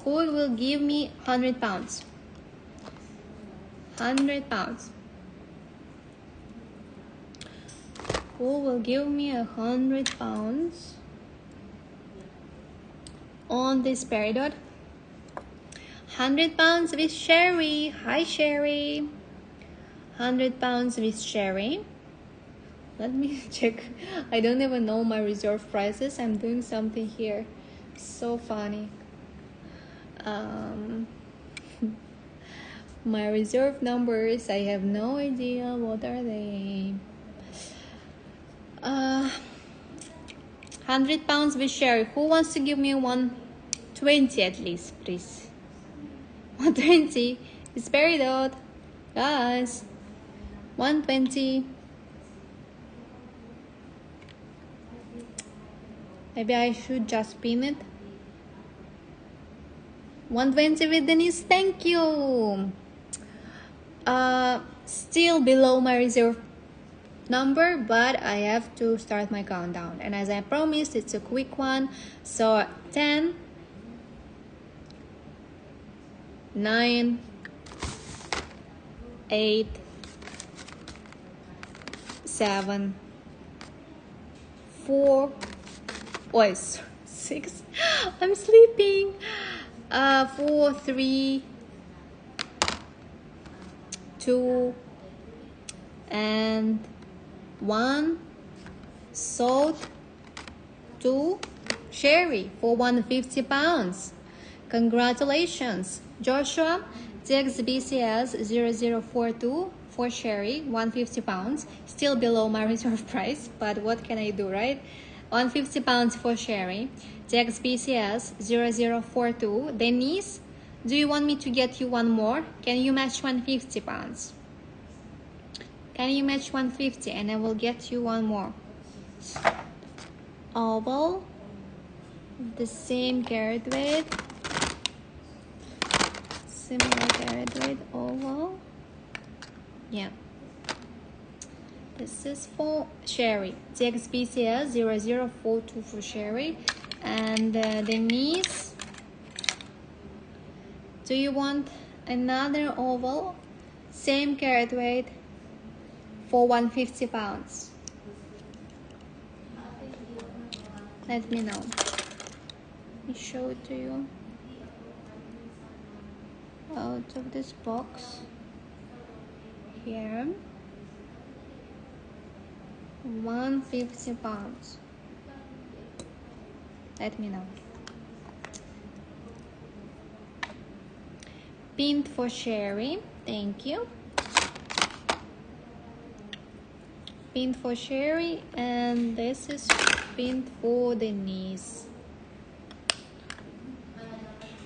Who will give me 100 pounds? 100 pounds. Who will give me 100 pounds on this peridot? 100 pounds with Sherry. Hi, Sherry. 100 pounds with Sherry. Let me check. I don't even know my reserve prices. I'm doing something here. So funny. My reserve numbers, I have no idea. What are they? 100 pounds with Sherry. Who wants to give me 120 at least, please? 120 is peridot. Guys, 120. Maybe I should just pin it. 120 with Denise. Thank you. Still below my reserve number, but I have to start my countdown. And as I promised, it's a quick one. So 10, 9, 8, 7, 4, 6. I'm sleeping. 4, 3, 2, and 1. Sold to Sherry for 150 pounds. Congratulations, Joshua. TXBCS 0042 for Sherry, 150 pounds. Still below my reserve price, but what can I do, right? 150 pounds for Sherry. TXBCS 0042. Denise, do you want me to get you one more? Can you match 150 pounds? Can you match 150 and I will get you one more? Oval, the same carat weight, similar carat weight, oval. Yeah. This is for Sherry. TXBCS 0042 for Sherry. And Denise, do you want another oval? Same carat weight for 150 pounds. Let me know. Let me show it to you. Out of this box. Here. 150 pounds. Let me know. Pinned for Sherry. Thank you. Pinned for Sherry, and this is pinned for Denise.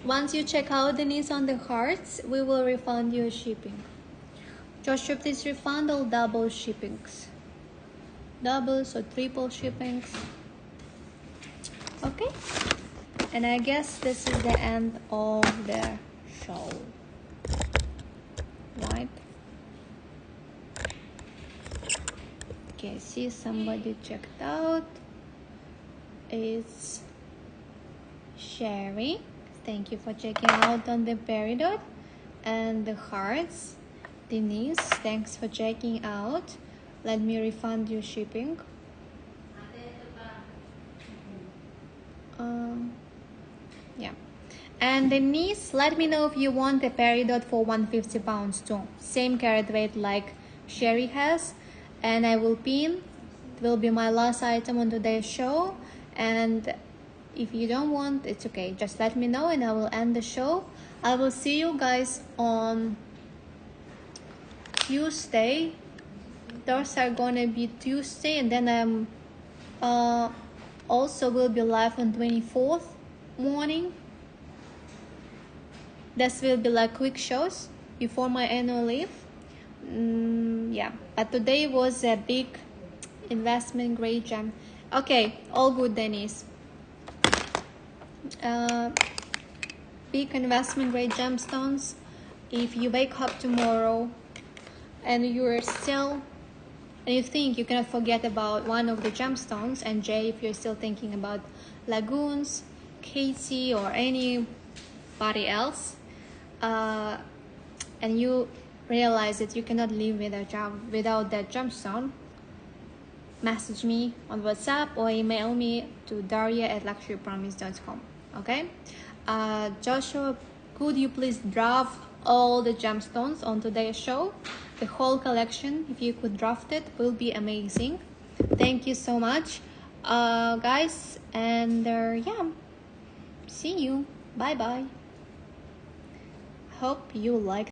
Once you check out Denise on the hearts, we will refund your shipping. Joshua, please refund all double shippings. Doubles or triple shippings. Okay. And I guess this is the end of the show. Right? Okay, see somebody checked out. It's Sherry. Thank you for checking out on the peridot and the hearts. Denise, thanks for checking out. Let me refund your shipping. Yeah. And Denise, let me know if you want a peridot for 150 pounds too. Same carat weight like Sherry has. And I will pin. It will be my last item on today's show. And if you don't want, it's okay. Just let me know and I will end the show. I will see you guys on Tuesday. Those are gonna be Tuesday, and then I'm also will be live on 24th morning. This will be like quick shows before my annual leave. Yeah, but today was a big investment grade gem. Okay, all good, Denise. Big investment grade gemstones. If you wake up tomorrow and you're still and you think you cannot forget about one of the gemstones, and Jay, if you're still thinking about lagoons, Casey, or anybody else, and you realize that you cannot live without that gemstone, message me on WhatsApp or email me to daria@luxurypromise.com. Okay, Joshua, could you please draft all the gemstones on today's show? The whole collection, if you could draft it, will be amazing. Thank you so much, guys, and yeah, see you. Bye bye. Hope you like